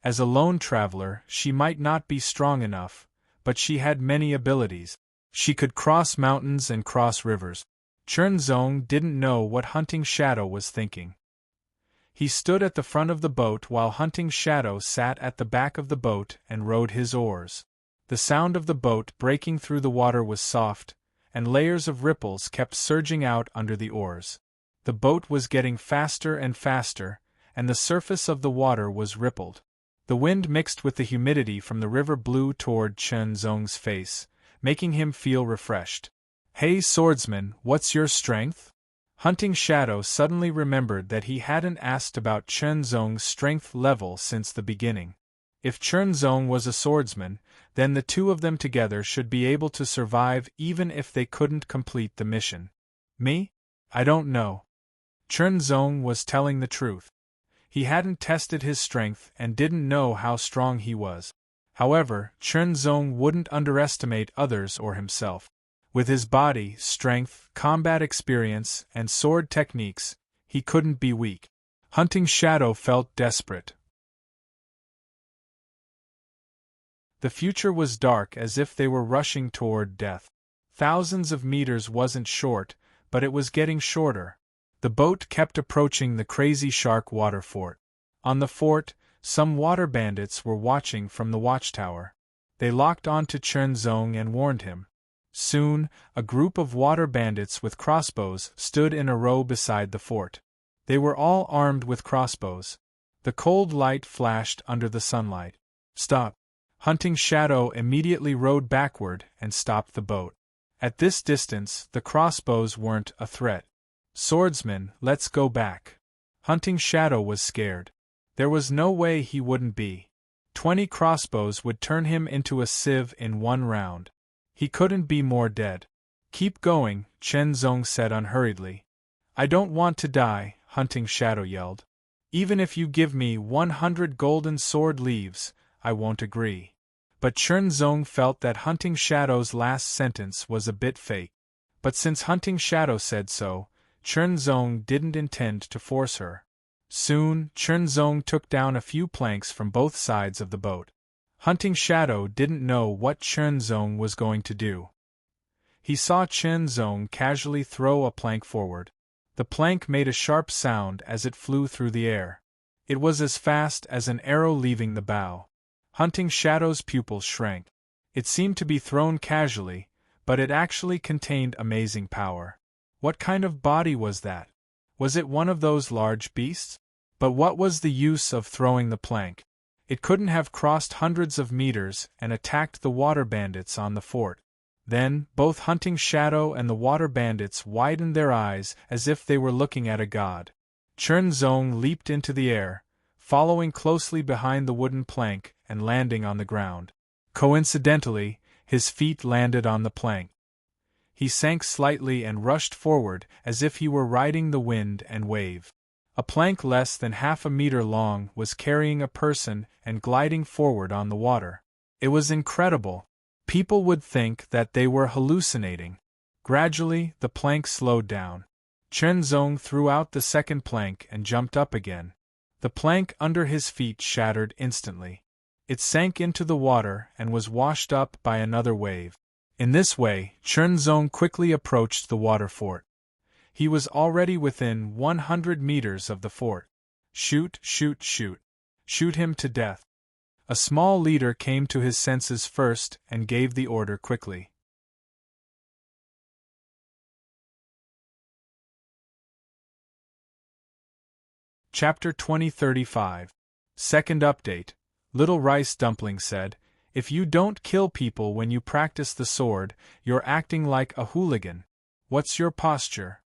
As a lone traveler, she might not be strong enough, but she had many abilities. She could cross mountains and cross rivers. Chunzong didn't know what Hunting Shadow was thinking. He stood at the front of the boat while Hunting Shadow sat at the back of the boat and rowed his oars. The sound of the boat breaking through the water was soft, and layers of ripples kept surging out under the oars. The boat was getting faster and faster, and the surface of the water was rippled. The wind mixed with the humidity from the river blew toward Chunzong's face, making him feel refreshed. Hey swordsman, what's your strength? Hunting Shadow suddenly remembered that he hadn't asked about Chunzong's strength level since the beginning. If Chunzong was a swordsman, then the two of them together should be able to survive even if they couldn't complete the mission. Me? I don't know. Chunzong was telling the truth. He hadn't tested his strength and didn't know how strong he was. However, Chunzong wouldn't underestimate others or himself. With his body, strength, combat experience, and sword techniques, he couldn't be weak. Hunting Shadow felt desperate. The future was dark, as if they were rushing toward death. Thousands of meters wasn't short, but it was getting shorter. The boat kept approaching the Crazy Shark water fort. On the fort, some water bandits were watching from the watchtower. They locked onto Chunzong and warned him. Soon, a group of water bandits with crossbows stood in a row beside the fort. They were all armed with crossbows. The cold light flashed under the sunlight. Stop! Hunting Shadow immediately rowed backward and stopped the boat. At this distance, the crossbows weren't a threat. Swordsman, let's go back. Hunting Shadow was scared. There was no way he wouldn't be. 20 crossbows would turn him into a sieve in 1 round. He couldn't be more dead. Keep going, Chunzong said unhurriedly. I don't want to die, Hunting Shadow yelled. Even if you give me 100 golden sword leaves, I won't agree. But Chunzong felt that Hunting Shadow's last sentence was a bit fake. But since Hunting Shadow said so, Chunzong didn't intend to force her. Soon, Chunzong took down a few planks from both sides of the boat. Hunting Shadow didn't know what Chunzong was going to do. He saw Chunzong casually throw a plank forward. The plank made a sharp sound as it flew through the air. It was as fast as an arrow leaving the bow. Hunting Shadow's pupils shrank. It seemed to be thrown casually, but it actually contained amazing power. What kind of body was that? Was it one of those large beasts? But what was the use of throwing the plank? It couldn't have crossed hundreds of meters and attacked the water bandits on the fort. Then, both Hunting Shadow and the water bandits widened their eyes as if they were looking at a god. Chen Zong leaped into the air, following closely behind the wooden plank and landing on the ground. Coincidentally, his feet landed on the plank. He sank slightly and rushed forward as if he were riding the wind and wave. A plank less than half a meter long was carrying a person and gliding forward on the water. It was incredible. People would think that they were hallucinating. Gradually, the plank slowed down. Chen Zong threw out the second plank and jumped up again. The plank under his feet shattered instantly. It sank into the water and was washed up by another wave. In this way, Chen Zong quickly approached the water fort. He was already within 100 meters of the fort. Shoot, shoot, shoot. Shoot him to death. A small leader came to his senses first and gave the order quickly. Chapter 2035. Second update. Little Rice Dumpling said, "If you don't kill people when you practice the sword, you're acting like a hooligan. What's your posture?"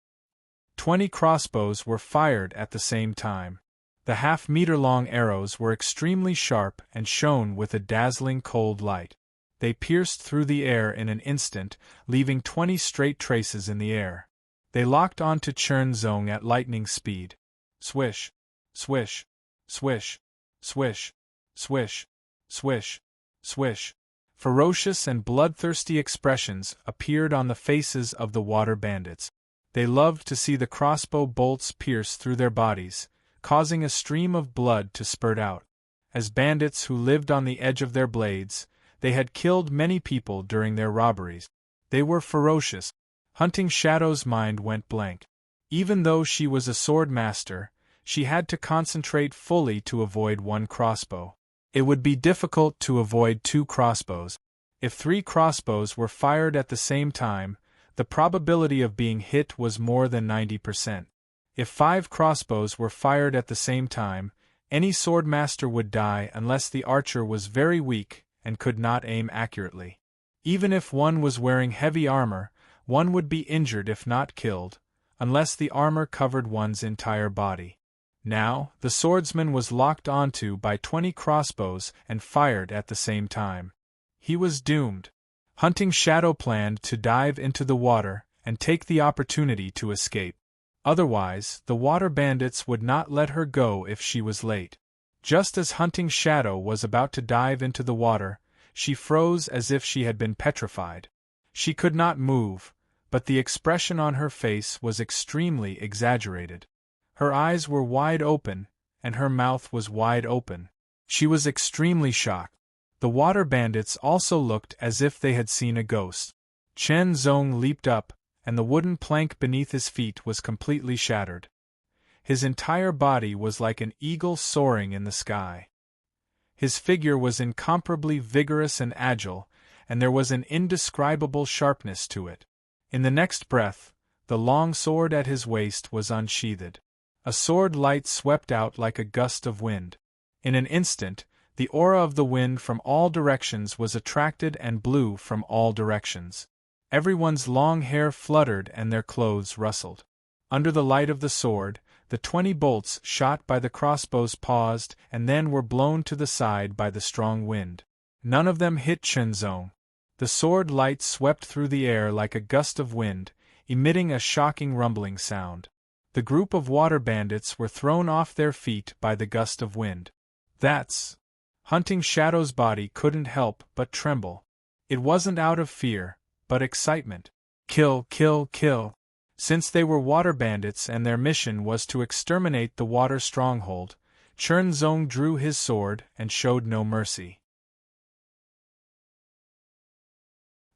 20 crossbows were fired at the same time. The half-meter-long arrows were extremely sharp and shone with a dazzling cold light. They pierced through the air in an instant, leaving 20 straight traces in the air. They locked onto Chen Zong at lightning speed. Swish, swish, swish, swish, swish, swish, swish. Ferocious and bloodthirsty expressions appeared on the faces of the water bandits. They loved to see the crossbow bolts pierce through their bodies, causing a stream of blood to spurt out. As bandits who lived on the edge of their blades, they had killed many people during their robberies. They were ferocious. Hunting Shadow's mind went blank. Even though she was a sword master, she had to concentrate fully to avoid one crossbow. It would be difficult to avoid 2 crossbows. If 3 crossbows were fired at the same time, the probability of being hit was more than 90%. If 5 crossbows were fired at the same time, any swordmaster would die unless the archer was very weak and could not aim accurately. Even if one was wearing heavy armor, one would be injured if not killed, unless the armor covered one's entire body. Now, the swordsman was locked onto by 20 crossbows and fired at the same time. He was doomed. Hunting Shadow planned to dive into the water and take the opportunity to escape. Otherwise, the water bandits would not let her go if she was late. Just as Hunting Shadow was about to dive into the water, she froze as if she had been petrified. She could not move, but the expression on her face was extremely exaggerated. Her eyes were wide open, and her mouth was wide open. She was extremely shocked. The water bandits also looked as if they had seen a ghost. Chen Zong leaped up, and the wooden plank beneath his feet was completely shattered. His entire body was like an eagle soaring in the sky. His figure was incomparably vigorous and agile, and there was an indescribable sharpness to it. In the next breath, the long sword at his waist was unsheathed. A sword light swept out like a gust of wind. In an instant, the aura of the wind from all directions was attracted and blew from all directions. Everyone's long hair fluttered and their clothes rustled. Under the light of the sword, the 20 bolts shot by the crossbows paused and then were blown to the side by the strong wind. None of them hit Chen Zong. The sword light swept through the air like a gust of wind, emitting a shocking rumbling sound. The group of water bandits were thrown off their feet by the gust of wind. That's... Hunting Shadow's body couldn't help but tremble. It wasn't out of fear, but excitement. Kill, kill, kill. Since they were water bandits and their mission was to exterminate the water stronghold, Chen Zong drew his sword and showed no mercy.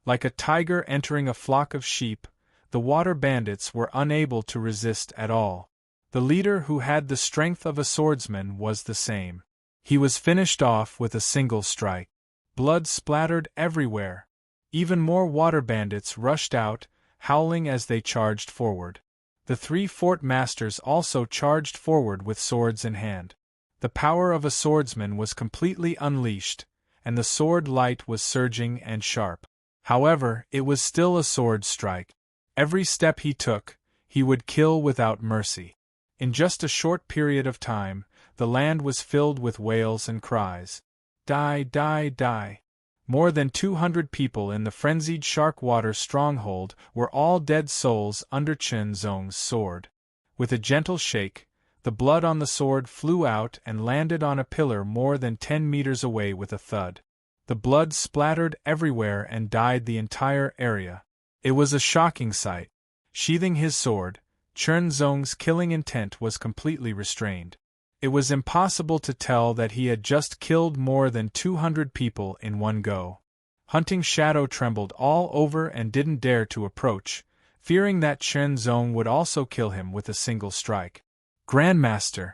Like a tiger entering a flock of sheep, the water bandits were unable to resist at all. The leader who had the strength of a swordsman was the same. He was finished off with a single strike. Blood splattered everywhere. Even more water bandits rushed out, howling as they charged forward. The 3 fort masters also charged forward with swords in hand. The power of a swordsman was completely unleashed, and the sword light was surging and sharp. However, it was still a sword strike. Every step he took, he would kill without mercy. In just a short period of time, the land was filled with wails and cries. Die, die, die. More than 200 people in the frenzied Sharkwater stronghold were all dead souls under Chen Zong's sword. With a gentle shake, the blood on the sword flew out and landed on a pillar more than 10 meters away with a thud. The blood splattered everywhere and dyed the entire area. It was a shocking sight. Sheathing his sword, Chen Zong's killing intent was completely restrained. It was impossible to tell that he had just killed more than 200 people in one go. Hunting Shadow trembled all over and didn't dare to approach, fearing that Chen Zong would also kill him with a single strike. Grandmaster!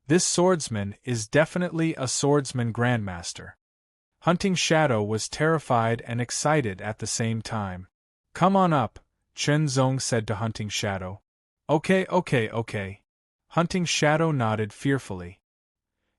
This swordsman is definitely a swordsman grandmaster. Hunting Shadow was terrified and excited at the same time. Come on up, Chen Zong said to Hunting Shadow. Okay. Hunting Shadow nodded fearfully.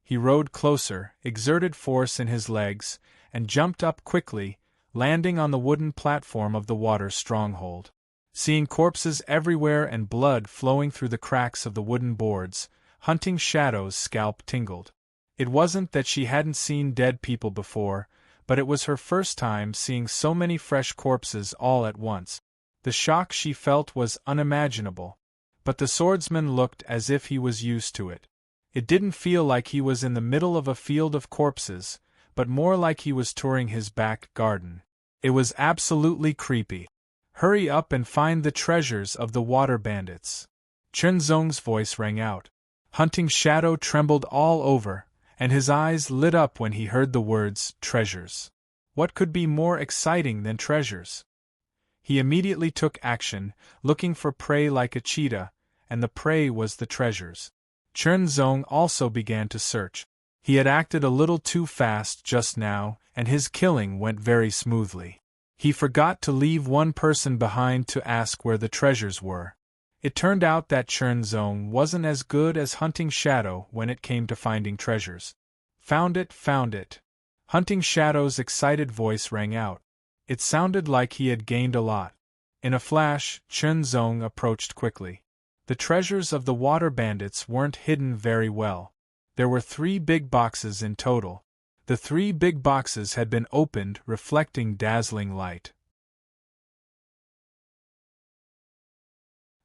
He rode closer, exerted force in his legs, and jumped up quickly, landing on the wooden platform of the water stronghold. Seeing corpses everywhere and blood flowing through the cracks of the wooden boards, Hunting Shadow's scalp tingled. It wasn't that she hadn't seen dead people before, but it was her first time seeing so many fresh corpses all at once. The shock she felt was unimaginable. But the swordsman looked as if he was used to it. It didn't feel like he was in the middle of a field of corpses, but more like he was touring his back garden. It was absolutely creepy. Hurry up and find the treasures of the water bandits. Chen Zong's voice rang out. Hunting Shadow trembled all over, and his eyes lit up when he heard the words, treasures. What could be more exciting than treasures? He immediately took action, looking for prey like a cheetah, and the prey was the treasures. Chen Zong also began to search. He had acted a little too fast just now, and his killing went very smoothly. He forgot to leave one person behind to ask where the treasures were. It turned out that Chen Zong wasn't as good as Hunting Shadow when it came to finding treasures. Found it. Hunting Shadow's excited voice rang out. It sounded like he had gained a lot. In a flash, Chen Zong approached quickly. The treasures of the water bandits weren't hidden very well. There were 3 big boxes in total. The 3 big boxes had been opened, reflecting dazzling light.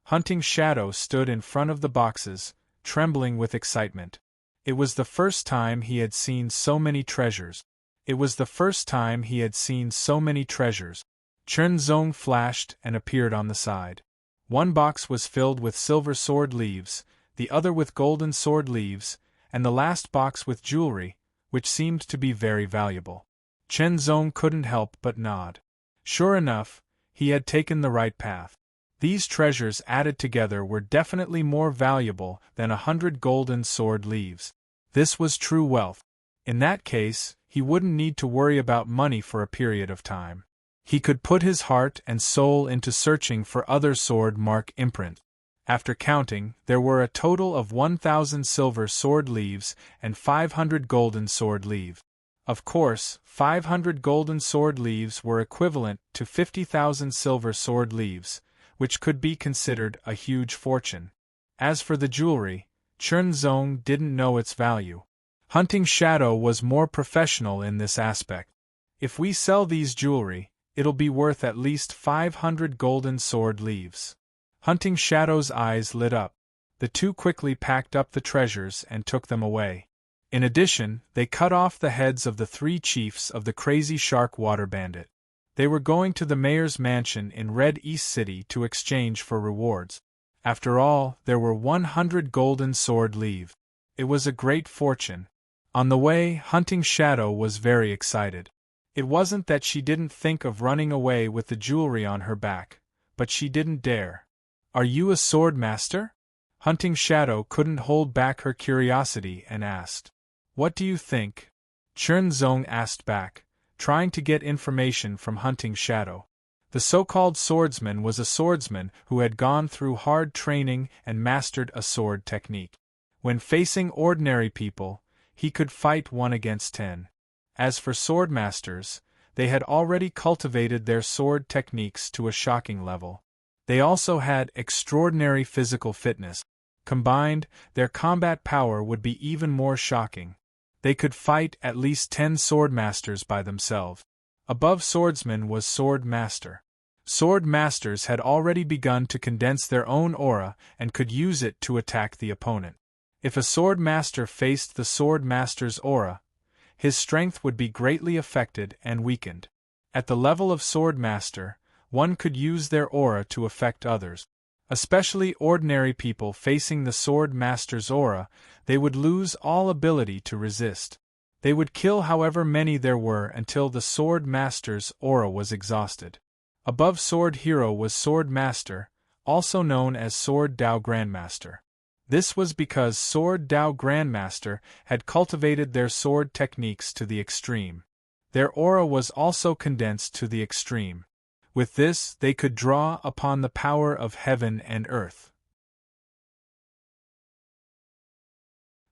Hunting Shadow stood in front of the boxes, trembling with excitement. It was the first time he had seen so many treasures. Chen Zong flashed and appeared on the side. One box was filled with silver sword leaves, the other with golden sword leaves, and the last box with jewelry, which seemed to be very valuable. Chen Zong couldn't help but nod. Sure enough, he had taken the right path. These treasures added together were definitely more valuable than 100 golden sword leaves. This was true wealth. In that case, he wouldn't need to worry about money for a period of time. He could put his heart and soul into searching for other sword mark imprint. After counting, there were a total of 1,000 silver sword leaves and 500 golden sword leaves. Of course, 500 golden sword leaves were equivalent to 50,000 silver sword leaves, which could be considered a huge fortune. As for the jewelry, Chen Zong didn't know its value. Hunting Shadow was more professional in this aspect. If we sell these jewelry, it'll be worth at least 500 golden sword leaves. Hunting Shadow's eyes lit up. The two quickly packed up the treasures and took them away. In addition, they cut off the heads of the 3 chiefs of the crazy shark water bandit. They were going to the mayor's mansion in Red East City to exchange for rewards. After all, there were 100 golden sword leaves. It was a great fortune. On the way, Hunting Shadow was very excited. It wasn't that she didn't think of running away with the jewelry on her back, but she didn't dare. Are you a sword master? Hunting Shadow couldn't hold back her curiosity and asked. What do you think? Chen Zong asked back, trying to get information from Hunting Shadow. The so-called swordsman was a swordsman who had gone through hard training and mastered a sword technique. When facing ordinary people, he could fight 1 against 10. As for swordmasters, they had already cultivated their sword techniques to a shocking level. They also had extraordinary physical fitness. Combined, their combat power would be even more shocking. They could fight at least 10 swordmasters by themselves. Above swordsman was sword master. Sword masters had already begun to condense their own aura and could use it to attack the opponent. If a sword master faced the sword master's aura, his strength would be greatly affected and weakened. At the level of sword master, one could use their aura to affect others. Especially ordinary people facing the sword master's aura, they would lose all ability to resist. They would kill however many there were until the sword master's aura was exhausted. Above sword hero was sword master, also known as sword Dao grandmaster. This was because sword Dao grandmaster had cultivated their sword techniques to the extreme. Their aura was also condensed to the extreme. With this, they could draw upon the power of heaven and earth.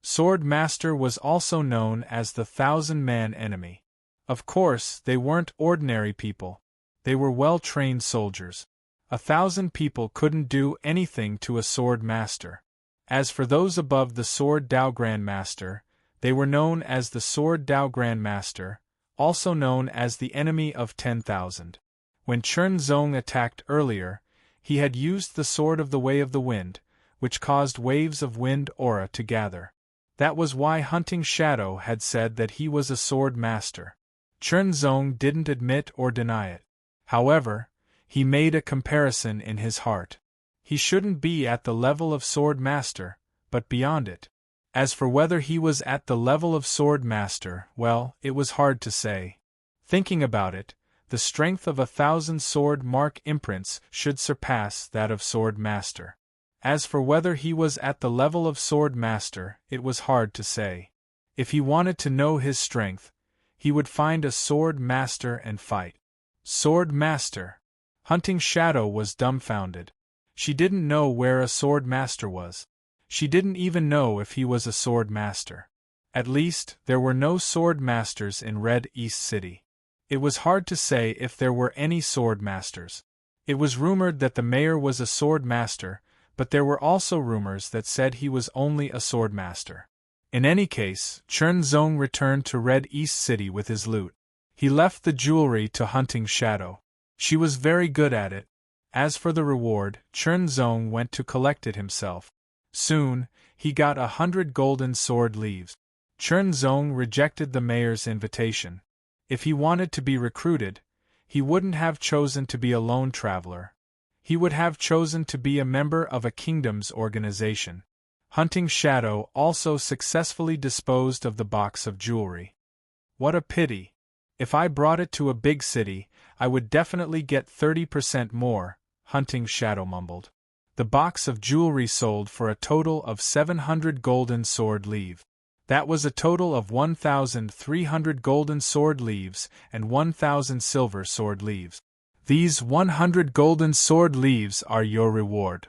Sword master was also known as the 1,000-man enemy. Of course, they weren't ordinary people. They were well-trained soldiers. 1,000 people couldn't do anything to a sword master. As for those above the sword Dao grandmaster, they were known as the sword Dao grandmaster, also known as the enemy of 10,000. When Chen Zong attacked earlier, he had used the sword of the way of the wind, which caused waves of wind aura to gather. That was why Hunting Shadow had said that he was a sword master. Chen Zong didn't admit or deny it. However, he made a comparison in his heart. He shouldn't be at the level of sword master, but beyond it. As for whether he was at the level of sword master, well, it was hard to say. Thinking about it, the strength of 1,000 sword mark imprints should surpass that of sword master. As for whether he was at the level of sword master, it was hard to say. If he wanted to know his strength, he would find a sword master and fight. Sword master. Hunting Shadow was dumbfounded. She didn't know where a sword master was. She didn't even know if he was a sword master. At least, there were no sword masters in Red East City. It was hard to say if there were any sword masters. It was rumored that the mayor was a sword master, but there were also rumors that said he was only a sword master. In any case, Chen Zong returned to Red East City with his loot. He left the jewelry to Hunting Shadow. She was very good at it. As for the reward, Chen Zong went to collect it himself. Soon, he got 100 golden sword leaves. Chen Zong rejected the mayor's invitation. If he wanted to be recruited, he wouldn't have chosen to be a lone traveler. He would have chosen to be a member of a kingdom's organization. Hunting Shadow also successfully disposed of the box of jewelry. What a pity. If I brought it to a big city, I would definitely get 30% more, Hunting Shadow mumbled. The box of jewelry sold for a total of 700 golden sword leaves. That was a total of 1,300 golden sword leaves and 1,000 silver sword leaves. These 100 golden sword leaves are your reward.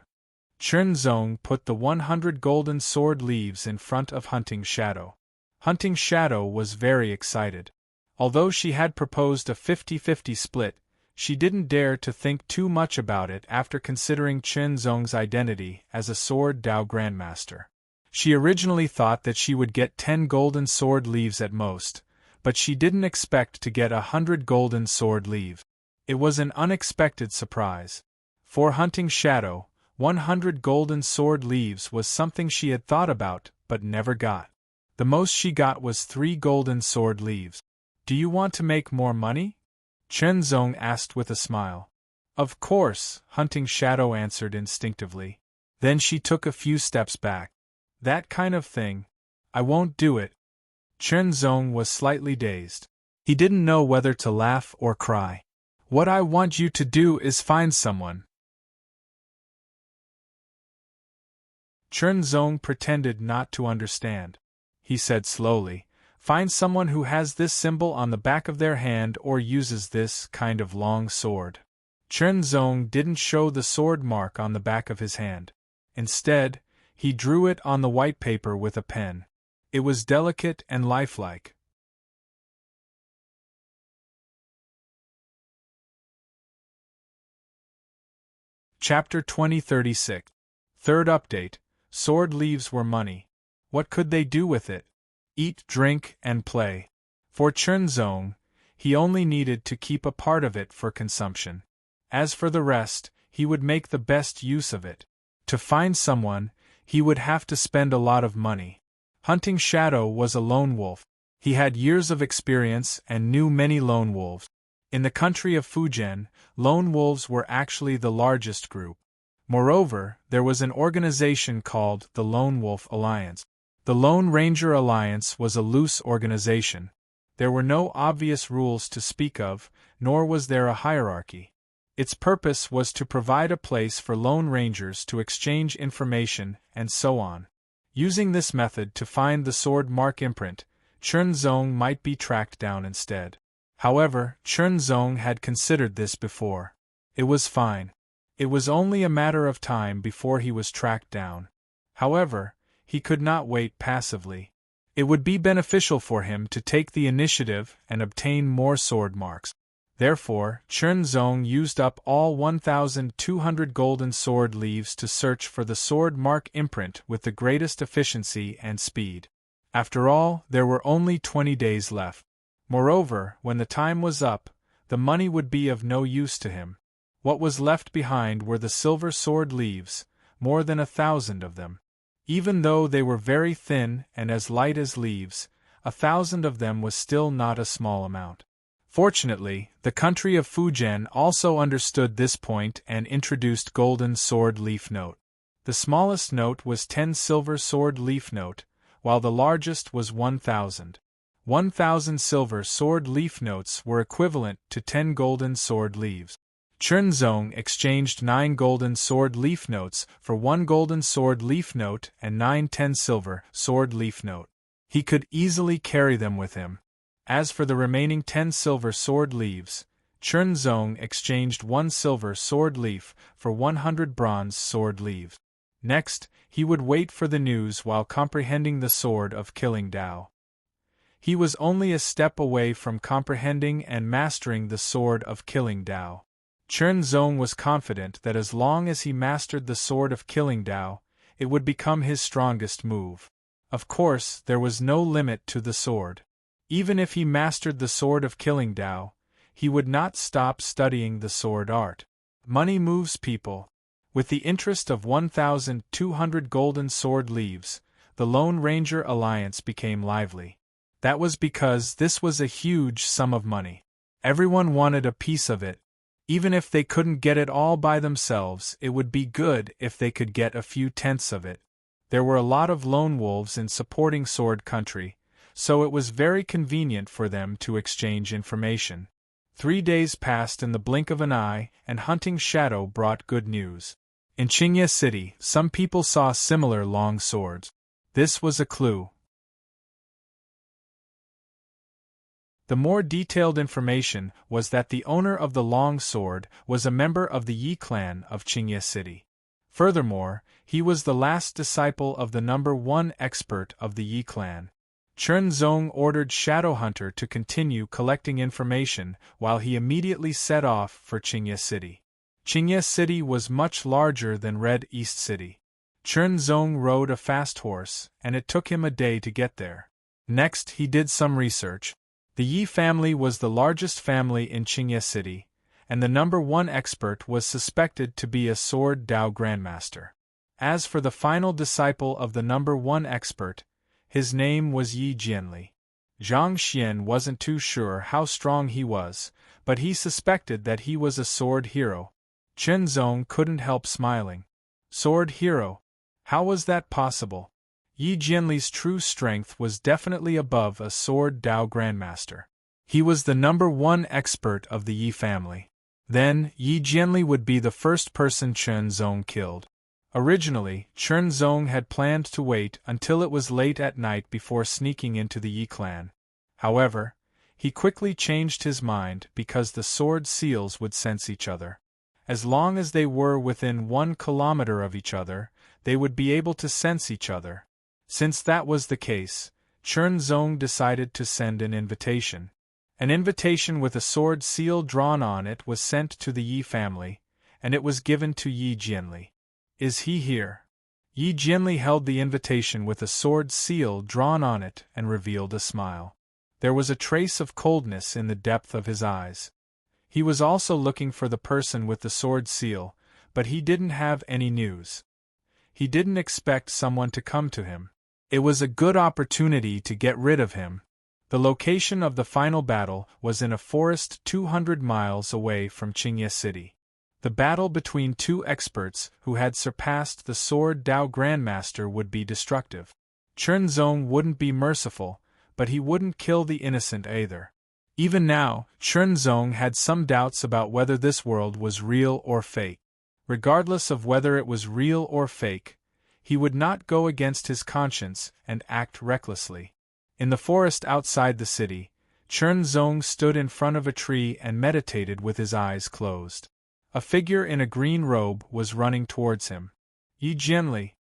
Chen Zong put the 100 golden sword leaves in front of Hunting Shadow. Hunting Shadow was very excited. Although she had proposed a 50-50 split, she didn't dare to think too much about it after considering Chen Zong's identity as a sword Dao grandmaster. She originally thought that she would get 10 golden sword leaves at most, but she didn't expect to get 100 golden sword leaves. It was an unexpected surprise. For Hunting Shadow, 100 golden sword leaves was something she had thought about, but never got. The most she got was 3 golden sword leaves. Do you want to make more money? Chen Zong asked with a smile. Of course, Hunting Shadow answered instinctively. Then she took a few steps back. That kind of thing. I won't do it. Chen Zong was slightly dazed. He didn't know whether to laugh or cry. What I want you to do is find someone. Chen Zong pretended not to understand. He said slowly, find someone who has this symbol on the back of their hand or uses this kind of long sword. Chen Zong didn't show the sword mark on the back of his hand. Instead, he drew it on the white paper with a pen. It was delicate and lifelike. Chapter 2036. Third update. Sword leaves were money. What could they do with it? Eat, drink, and play. For Chunzong, he only needed to keep a part of it for consumption. As for the rest, he would make the best use of it. To find someone, he would have to spend a lot of money. Hunting Shadow was a lone wolf. He had years of experience and knew many lone wolves. In the country of Fujian, lone wolves were actually the largest group. Moreover, there was an organization called the Lone Wolf Alliance. The Lone Ranger Alliance was a loose organization. There were no obvious rules to speak of, nor was there a hierarchy. Its purpose was to provide a place for Lone Rangers to exchange information and so on. Using this method to find the sword mark imprint, Chunzong might be tracked down instead. However, Chunzong had considered this before. It was fine. It was only a matter of time before he was tracked down. However, he could not wait passively. It would be beneficial for him to take the initiative and obtain more sword marks. Therefore, Chunzong used up all 1,200 golden sword leaves to search for the sword mark imprint with the greatest efficiency and speed. After all, there were only 20 days left. Moreover, when the time was up, the money would be of no use to him. What was left behind were the silver sword leaves, more than 1,000 of them. Even though they were very thin and as light as leaves, 1,000 of them was still not a small amount. Fortunately, the country of Fujian also understood this point and introduced golden sword leaf note. The smallest note was 10 silver sword leaf note, while the largest was 1,000. 1,000 silver sword leaf notes were equivalent to 10 golden sword leaves. Chunzong exchanged 9 golden sword leaf notes for 1 golden sword leaf note and 9 10 silver sword leaf note. He could easily carry them with him. As for the remaining 10 silver sword leaves, Chunzong exchanged 1 silver sword leaf for 100 bronze sword leaves. Next, he would wait for the news while comprehending the sword of killing Dao. He was only a step away from comprehending and mastering the sword of killing Dao. Chunzong was confident that as long as he mastered the sword of killing Dao, it would become his strongest move. Of course, there was no limit to the sword. Even if he mastered the sword of killing Dao, he would not stop studying the sword art. Money moves people. With the interest of 1,200 golden sword leaves, the Lone Ranger Alliance became lively. That was because this was a huge sum of money. Everyone wanted a piece of it. Even if they couldn't get it all by themselves, it would be good if they could get a few tenths of it. There were a lot of lone wolves in supporting Sword Country, so it was very convenient for them to exchange information. 3 days passed in the blink of an eye, and Hunting Shadow brought good news. In Qingye City, some people saw similar long swords. This was a clue. The more detailed information was that the owner of the long sword was a member of the Yi clan of Qingye City. Furthermore, he was the last disciple of the number 1 expert of the Yi clan. Chunzong ordered Shadowhunter to continue collecting information while he immediately set off for Qingye City. Qingye City was much larger than Red East City. Chunzong rode a fast horse, and it took him a day to get there. Next, he did some research. The Yi family was the largest family in Qingye City, and the number 1 expert was suspected to be a Sword Dao Grandmaster. As for the final disciple of the number 1 expert, his name was Yi Jianli. Zhang Xian wasn't too sure how strong he was, but he suspected that he was a sword hero. Chunzong couldn't help smiling. Sword hero? How was that possible? Yi Jianli's true strength was definitely above a Sword Dao Grandmaster. He was the number 1 expert of the Yi family. Then, Yi Jianli would be the first person Chunzong killed. Originally, Chunzong had planned to wait until it was late at night before sneaking into the Yi clan. However, he quickly changed his mind because the sword seals would sense each other. As long as they were within 1 kilometer of each other, they would be able to sense each other. Since that was the case, Chunzong decided to send an invitation. An invitation with a sword seal drawn on it was sent to the Yi family, and it was given to Yi Jianli. Is he here? Yi Jianli held the invitation with a sword seal drawn on it and revealed a smile. There was a trace of coldness in the depth of his eyes. He was also looking for the person with the sword seal, but he didn't have any news. He didn't expect someone to come to him. It was a good opportunity to get rid of him. The location of the final battle was in a forest 200 miles away from Qingye City. The battle between two experts who had surpassed the Sword Dao Grandmaster would be destructive. Chen Zong wouldn't be merciful, but he wouldn't kill the innocent either. Even now, Chen Zong had some doubts about whether this world was real or fake. Regardless of whether it was real or fake, he would not go against his conscience and act recklessly. In the forest outside the city, Chen Zong stood in front of a tree and meditated with his eyes closed. A figure in a green robe was running towards him. Yi Jianli.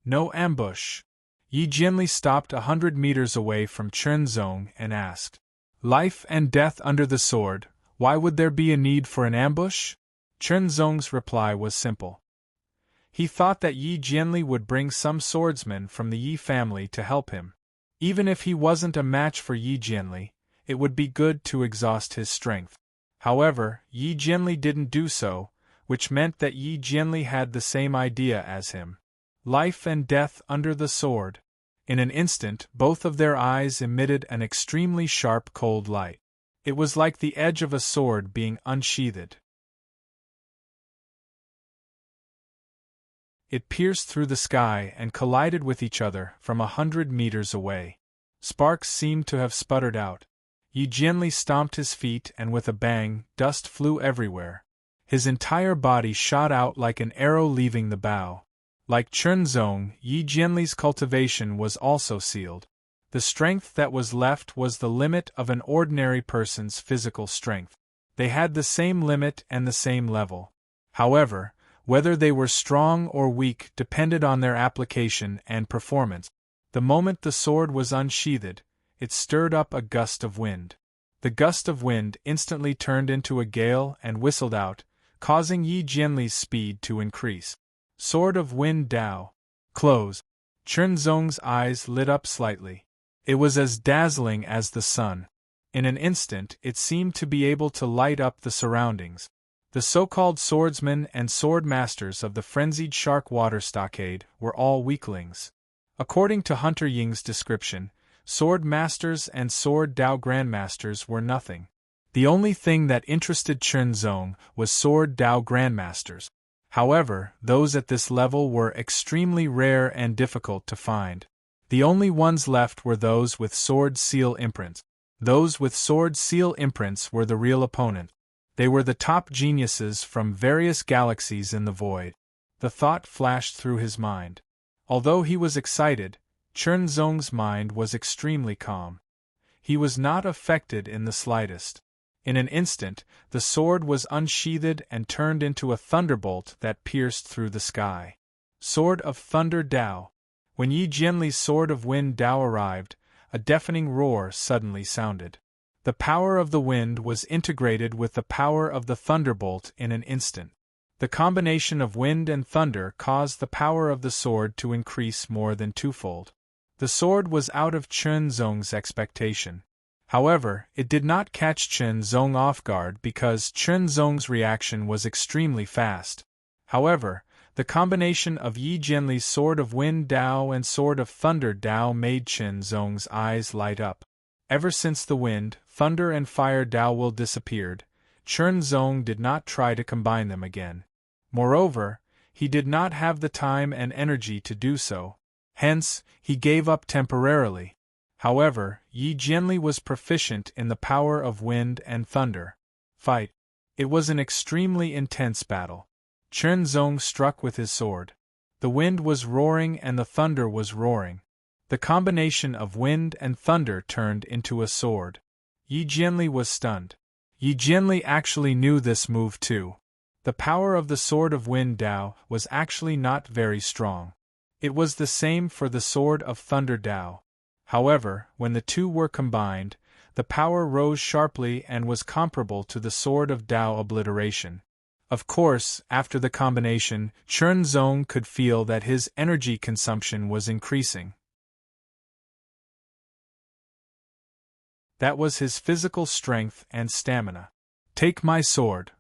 No ambush. Yi Jianli stopped 100 meters away from Chen Zong and asked, "Life and death under the sword, why would there be a need for an ambush?" Chen Zong's reply was simple. He thought that Yi Jianli would bring some swordsman from the Yi family to help him. Even if he wasn't a match for Yi Jianli, it would be good to exhaust his strength. However, Yi Jianli didn't do so, which meant that Yi Jianli had the same idea as him. Life and death under the sword. In an instant, both of their eyes emitted an extremely sharp cold light. It was like the edge of a sword being unsheathed. It pierced through the sky and collided with each other from 100 meters away. Sparks seemed to have sputtered out. Yi Jianli stomped his feet and with a bang, dust flew everywhere. His entire body shot out like an arrow leaving the bow. Like Chen Zong, Yi Jianli's cultivation was also sealed. The strength that was left was the limit of an ordinary person's physical strength. They had the same limit and the same level. However, whether they were strong or weak depended on their application and performance. The moment the sword was unsheathed, it stirred up a gust of wind. The gust of wind instantly turned into a gale and whistled out, causing Yi Jianli's speed to increase. Sword of Wind Dao. Close. Chen Zong's eyes lit up slightly. It was as dazzling as the sun. In an instant it seemed to be able to light up the surroundings. The so-called swordsmen and sword masters of the frenzied shark water stockade were all weaklings. According to Hunter Ying's description, sword masters and sword Dao grandmasters were nothing. The only thing that interested Chen Zong was sword Dao grandmasters. However, those at this level were extremely rare and difficult to find. The only ones left were those with sword seal imprints. Those with sword seal imprints were the real opponent. They were the top geniuses from various galaxies in the void. The thought flashed through his mind. Although he was excited, Chen Zong's mind was extremely calm. He was not affected in the slightest. In an instant, the sword was unsheathed and turned into a thunderbolt that pierced through the sky. Sword of Thunder Dao. When Yi Jianli's Sword of Wind Dao arrived, a deafening roar suddenly sounded. The power of the wind was integrated with the power of the thunderbolt in an instant. The combination of wind and thunder caused the power of the sword to increase more than twofold. The sword was out of Chen Zong's expectation. However, it did not catch Chen Zong off guard because Chen Zong's reaction was extremely fast. However, the combination of Yi Jianli's Sword of Wind Dao and Sword of Thunder Dao made Chen Zong's eyes light up. Ever since the wind, thunder and fire Dao will disappeared, Chen Zong did not try to combine them again. Moreover, he did not have the time and energy to do so. Hence, he gave up temporarily. However, Yi Jianli was proficient in the power of wind and thunder. Fight. It was an extremely intense battle. Chen Zong struck with his sword. The wind was roaring and the thunder was roaring. The combination of wind and thunder turned into a sword. Yi Jianli was stunned. Yi Jianli actually knew this move too. The power of the Sword of Wind Dao was actually not very strong. It was the same for the Sword of Thunder Dao. However, when the two were combined, the power rose sharply and was comparable to the Sword of Dao Obliteration. Of course, after the combination, Chen Zong could feel that his energy consumption was increasing. That was his physical strength and stamina. Take my sword.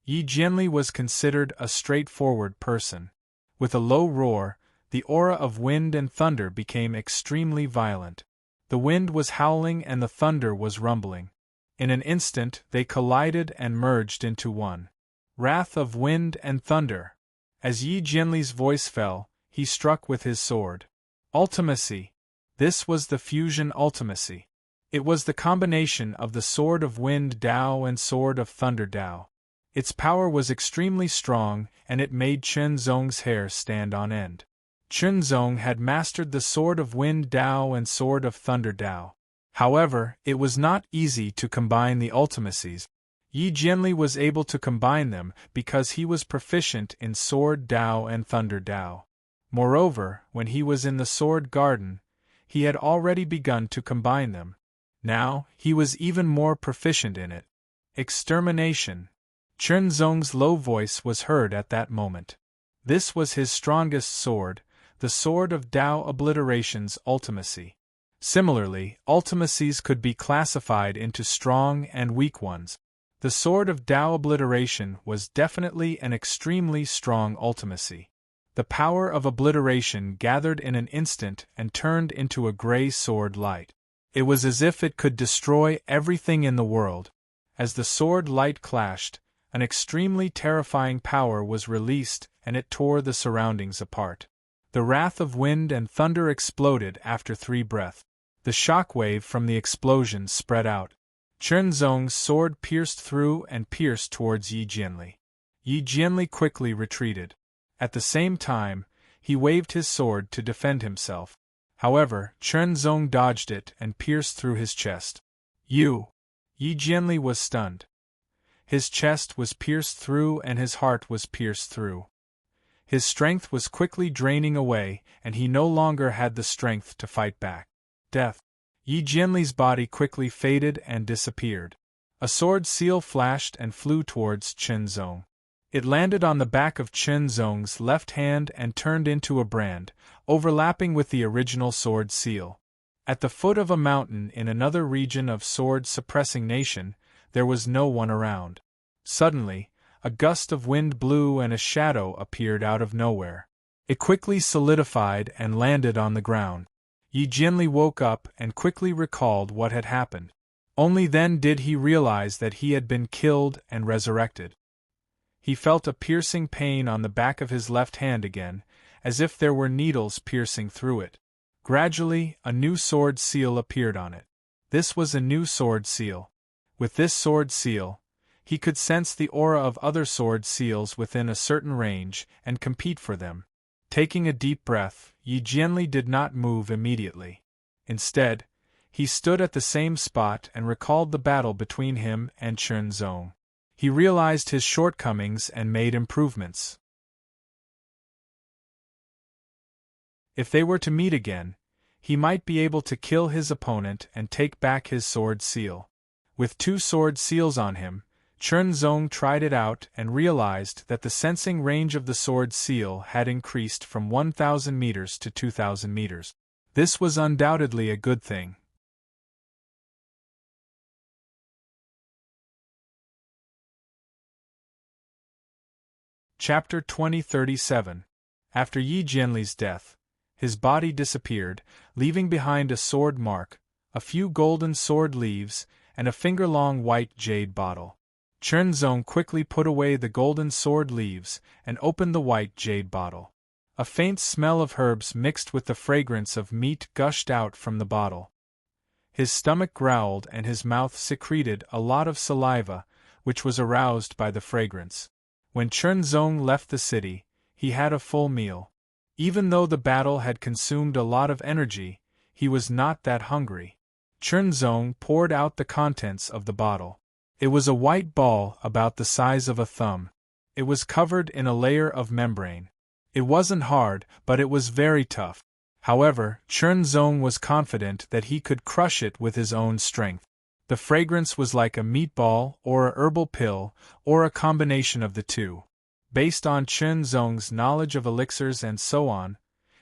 Yi Jianli was considered a straightforward person. With a low roar, the aura of wind and thunder became extremely violent. The wind was howling and the thunder was rumbling. In an instant, they collided and merged into one. Wrath of wind and thunder. As Yi Jianli's voice fell, he struck with his sword. Ultimacy. This was the fusion ultimacy. It was the combination of the Sword of Wind Dao and Sword of Thunder Dao. Its power was extremely strong, and it made Chen Zong's hair stand on end. Chen Zong had mastered the Sword of Wind Dao and Sword of Thunder Dao. However, it was not easy to combine the ultimacies. Yi Jianli was able to combine them because he was proficient in Sword Dao and Thunder Dao. Moreover, when he was in the Sword Garden, he had already begun to combine them. Now, he was even more proficient in it. Extermination. Chen Zong's low voice was heard at that moment. This was his strongest sword, the Sword of Dao Obliteration's ultimacy. Similarly, ultimacies could be classified into strong and weak ones. The Sword of Dao Obliteration was definitely an extremely strong ultimacy. The power of obliteration gathered in an instant and turned into a gray sword light. It was as if it could destroy everything in the world. As the sword light clashed, an extremely terrifying power was released and it tore the surroundings apart. The wrath of wind and thunder exploded after 3 breaths. The shockwave from the explosion spread out. Chen Zong's sword pierced through and pierced towards Yi Jianli. Yi Jianli quickly retreated. At the same time, he waved his sword to defend himself. However, Chen Zong dodged it and pierced through his chest. You! Yi Jianli was stunned. His chest was pierced through and his heart was pierced through. His strength was quickly draining away, and he no longer had the strength to fight back. Death. Yi Jianli's body quickly faded and disappeared. A sword seal flashed and flew towards Chen Zong. It landed on the back of Chen Zong's left hand and turned into a brand, overlapping with the original sword seal. At the foot of a mountain in another region of sword-suppressing nation, there was no one around. Suddenly, a gust of wind blew and a shadow appeared out of nowhere. It quickly solidified and landed on the ground. Yi Jianli woke up and quickly recalled what had happened. Only then did he realize that he had been killed and resurrected. He felt a piercing pain on the back of his left hand again, as if there were needles piercing through it. Gradually, a new sword seal appeared on it. This was a new sword seal. With this sword seal, he could sense the aura of other sword seals within a certain range and compete for them. Taking a deep breath, Yi Jianli did not move immediately. Instead, he stood at the same spot and recalled the battle between him and Chen Zong. He realized his shortcomings and made improvements. If they were to meet again, he might be able to kill his opponent and take back his sword seal. With 2 sword seals on him, Chen Zong tried it out and realized that the sensing range of the sword seal had increased from 1,000 meters to 2,000 meters. This was undoubtedly a good thing. Chapter 2037. After Yi Jianli's death, his body disappeared, leaving behind a sword mark, a few golden sword leaves, and a finger-long white jade bottle. Chen Zong quickly put away the golden sword leaves and opened the white jade bottle. A faint smell of herbs mixed with the fragrance of meat gushed out from the bottle. His stomach growled and his mouth secreted a lot of saliva, which was aroused by the fragrance. When Chen Zong left the city, he had a full meal. Even though the battle had consumed a lot of energy, he was not that hungry. Chen Zong poured out the contents of the bottle. It was a white ball about the size of a thumb. It was covered in a layer of membrane. It wasn't hard, but it was very tough. However, Chen Zong was confident that he could crush it with his own strength. The fragrance was like a meatball or a herbal pill, or a combination of the two. Based on Chen Zong's knowledge of elixirs and so on,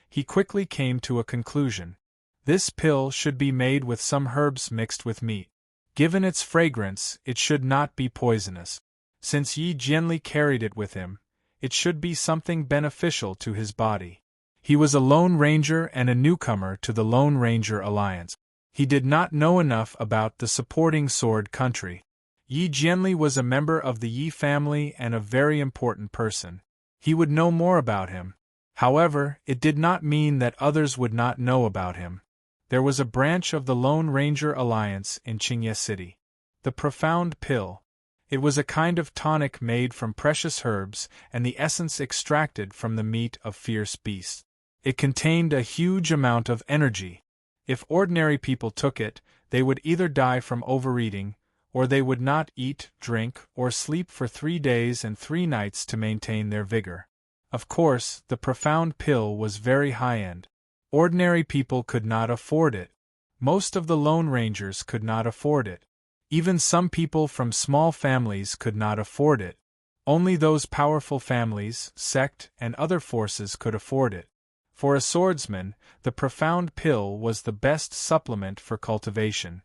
he quickly came to a conclusion. This pill should be made with some herbs mixed with meat. Given its fragrance, it should not be poisonous. Since Yi Jianli carried it with him, it should be something beneficial to his body. He was a Lone Ranger and a newcomer to the Lone Ranger Alliance. He did not know enough about the supporting sword country. Yi Jianli was a member of the Yi family and a very important person. He would know more about him. However, it did not mean that others would not know about him. There was a branch of the Lone Ranger Alliance in Qingye City. The Profound Pill. It was a kind of tonic made from precious herbs and the essence extracted from the meat of fierce beasts. It contained a huge amount of energy. If ordinary people took it, they would either die from overeating, or they would not eat, drink, or sleep for 3 days and 3 nights to maintain their vigor. Of course, the Profound Pill was very high-end. Ordinary people could not afford it. Most of the Lone Rangers could not afford it. Even some people from small families could not afford it. Only those powerful families, sect, and other forces could afford it. For a swordsman, the Profound Pill was the best supplement for cultivation.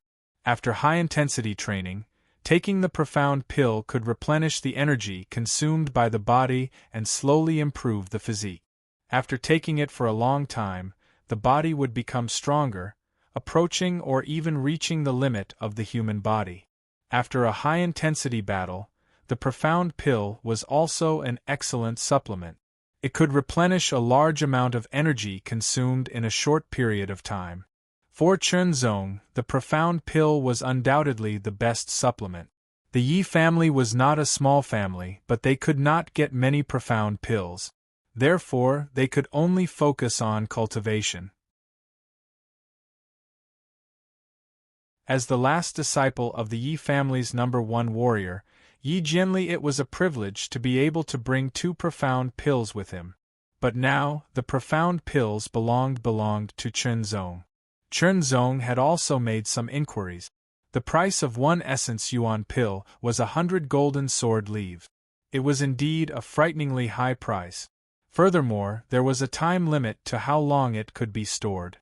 After high-intensity training, taking the Profound Pill could replenish the energy consumed by the body and slowly improve the physique. After taking it for a long time, the body would become stronger, approaching or even reaching the limit of the human body. After a high-intensity battle, the Profound Pill was also an excellent supplement. It could replenish a large amount of energy consumed in a short period of time. For Chen Zong, the Profound Pill was undoubtedly the best supplement. The Yi family was not a small family, but they could not get many Profound Pills. Therefore, they could only focus on cultivation. As the last disciple of the Yi family's #1 warrior, Yi Jianli, it was a privilege to be able to bring 2 Profound Pills with him. But now, the Profound Pills belonged to Chen Zong. Chen Zong had also made some inquiries. The price of 1 essence yuan pill was 100 golden sword leaves. It was indeed a frighteningly high price. Furthermore, there was a time limit to how long it could be stored.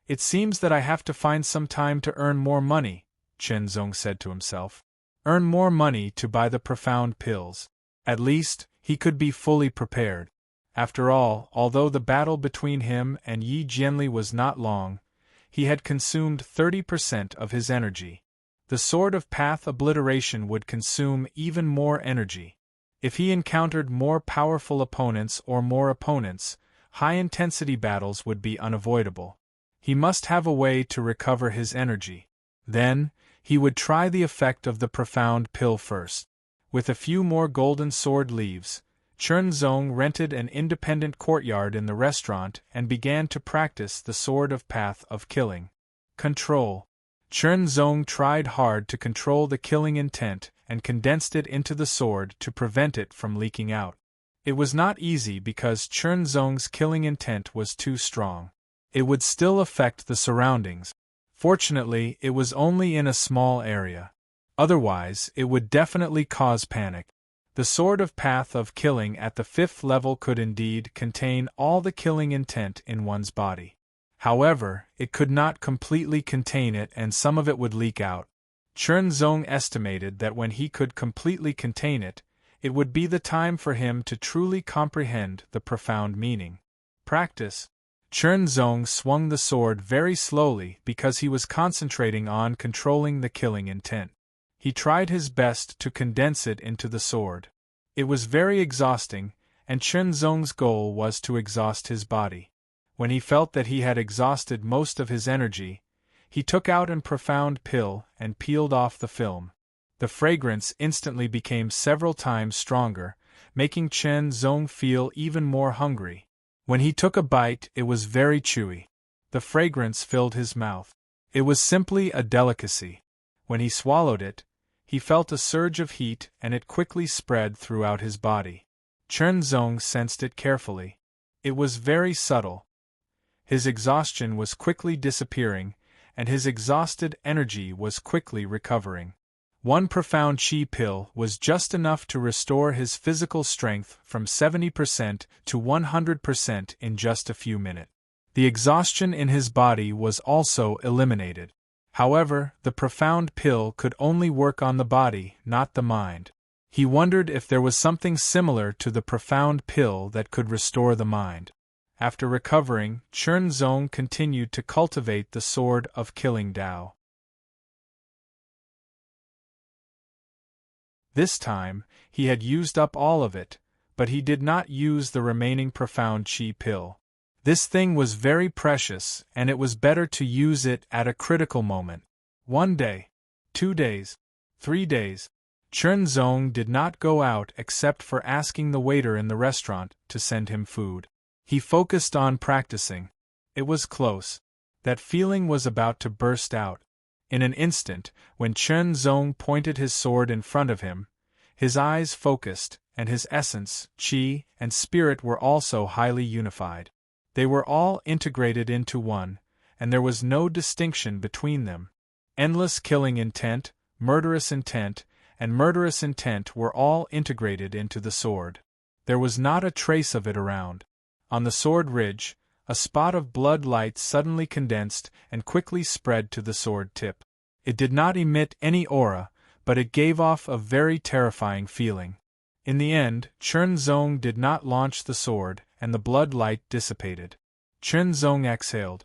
It seems that I have to find some time to earn more money, Chen Zong said to himself. Earn more money to buy the Profound Pills. At least, he could be fully prepared. After all, although the battle between him and Yi Jianli was not long, he had consumed 30% of his energy. The Sword of Path Obliteration would consume even more energy. If he encountered more powerful opponents or more opponents, high-intensity battles would be unavoidable. He must have a way to recover his energy. Then, he would try the effect of the Profound Pill first. With a few more golden sword leaves, Chen Zong rented an independent courtyard in the restaurant and began to practice the Sword of Path of Killing. Control. Chen Zong tried hard to control the killing intent and condensed it into the sword to prevent it from leaking out. It was not easy because Chen Zong's killing intent was too strong. It would still affect the surroundings. Fortunately, it was only in a small area. Otherwise, it would definitely cause panic. The Sword of Path of Killing at the 5th level could indeed contain all the killing intent in one's body. However, it could not completely contain it and some of it would leak out. Chen Zong estimated that when he could completely contain it, it would be the time for him to truly comprehend the profound meaning. Practice. Chen Zong swung the sword very slowly because he was concentrating on controlling the killing intent. He tried his best to condense it into the sword. It was very exhausting, and Chen Zong's goal was to exhaust his body. When he felt that he had exhausted most of his energy, he took out a profound pill and peeled off the film. The fragrance instantly became several times stronger, making Chen Zong feel even more hungry. When he took a bite, it was very chewy. The fragrance filled his mouth. It was simply a delicacy. When he swallowed it, he felt a surge of heat and it quickly spread throughout his body. Chen Zong sensed it carefully. It was very subtle. His exhaustion was quickly disappearing, and his exhausted energy was quickly recovering. One profound chi pill was just enough to restore his physical strength from 70% to 100% in just a few minutes. The exhaustion in his body was also eliminated. However, the profound pill could only work on the body, not the mind. He wondered if there was something similar to the profound pill that could restore the mind. After recovering, Chen Zong continued to cultivate the sword of killing Dao. This time, he had used up all of it, but he did not use the remaining profound chi pill. This thing was very precious, and it was better to use it at a critical moment. 1 day, 2 days, 3 days. Chen Zong did not go out except for asking the waiter in the restaurant to send him food. He focused on practicing. It was close. That feeling was about to burst out. In an instant, when Chen Zong pointed his sword in front of him, his eyes focused, and his essence, qi, and spirit were also highly unified. They were all integrated into one, and there was no distinction between them. Endless killing intent, murderous intent, and murderous intent were all integrated into the sword. There was not a trace of it around. On the sword ridge, a spot of blood light suddenly condensed and quickly spread to the sword tip. It did not emit any aura, but it gave off a very terrifying feeling. In the end, Chen Zong did not launch the sword, and the blood light dissipated. Chen Zong exhaled.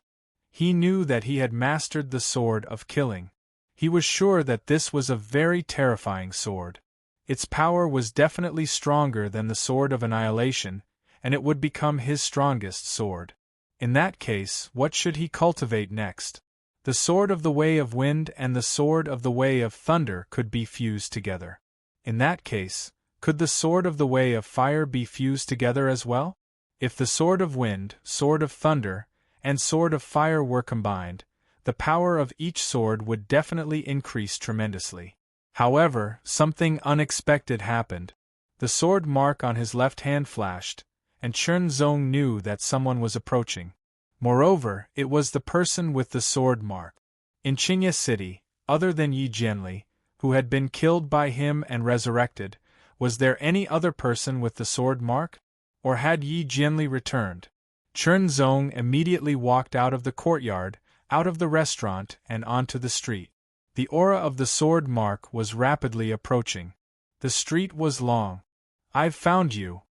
He knew that he had mastered the sword of killing. He was sure that this was a very terrifying sword. Its power was definitely stronger than the sword of annihilation, and it would become his strongest sword. In that case, what should he cultivate next? The sword of the way of wind and the sword of the way of thunder could be fused together. In that case, could the sword of the way of fire be fused together as well? If the sword of wind, sword of thunder, and sword of fire were combined, the power of each sword would definitely increase tremendously. However, something unexpected happened. The sword mark on his left hand flashed, and Chen Zong knew that someone was approaching. Moreover, it was the person with the sword mark. In Qingye City, other than Yi Jianli, who had been killed by him and resurrected, was there any other person with the sword mark? Or had Yi Jianli returned? Chen Zong immediately walked out of the courtyard, out of the restaurant, and onto the street. The aura of the sword mark was rapidly approaching. The street was long. "I've found you."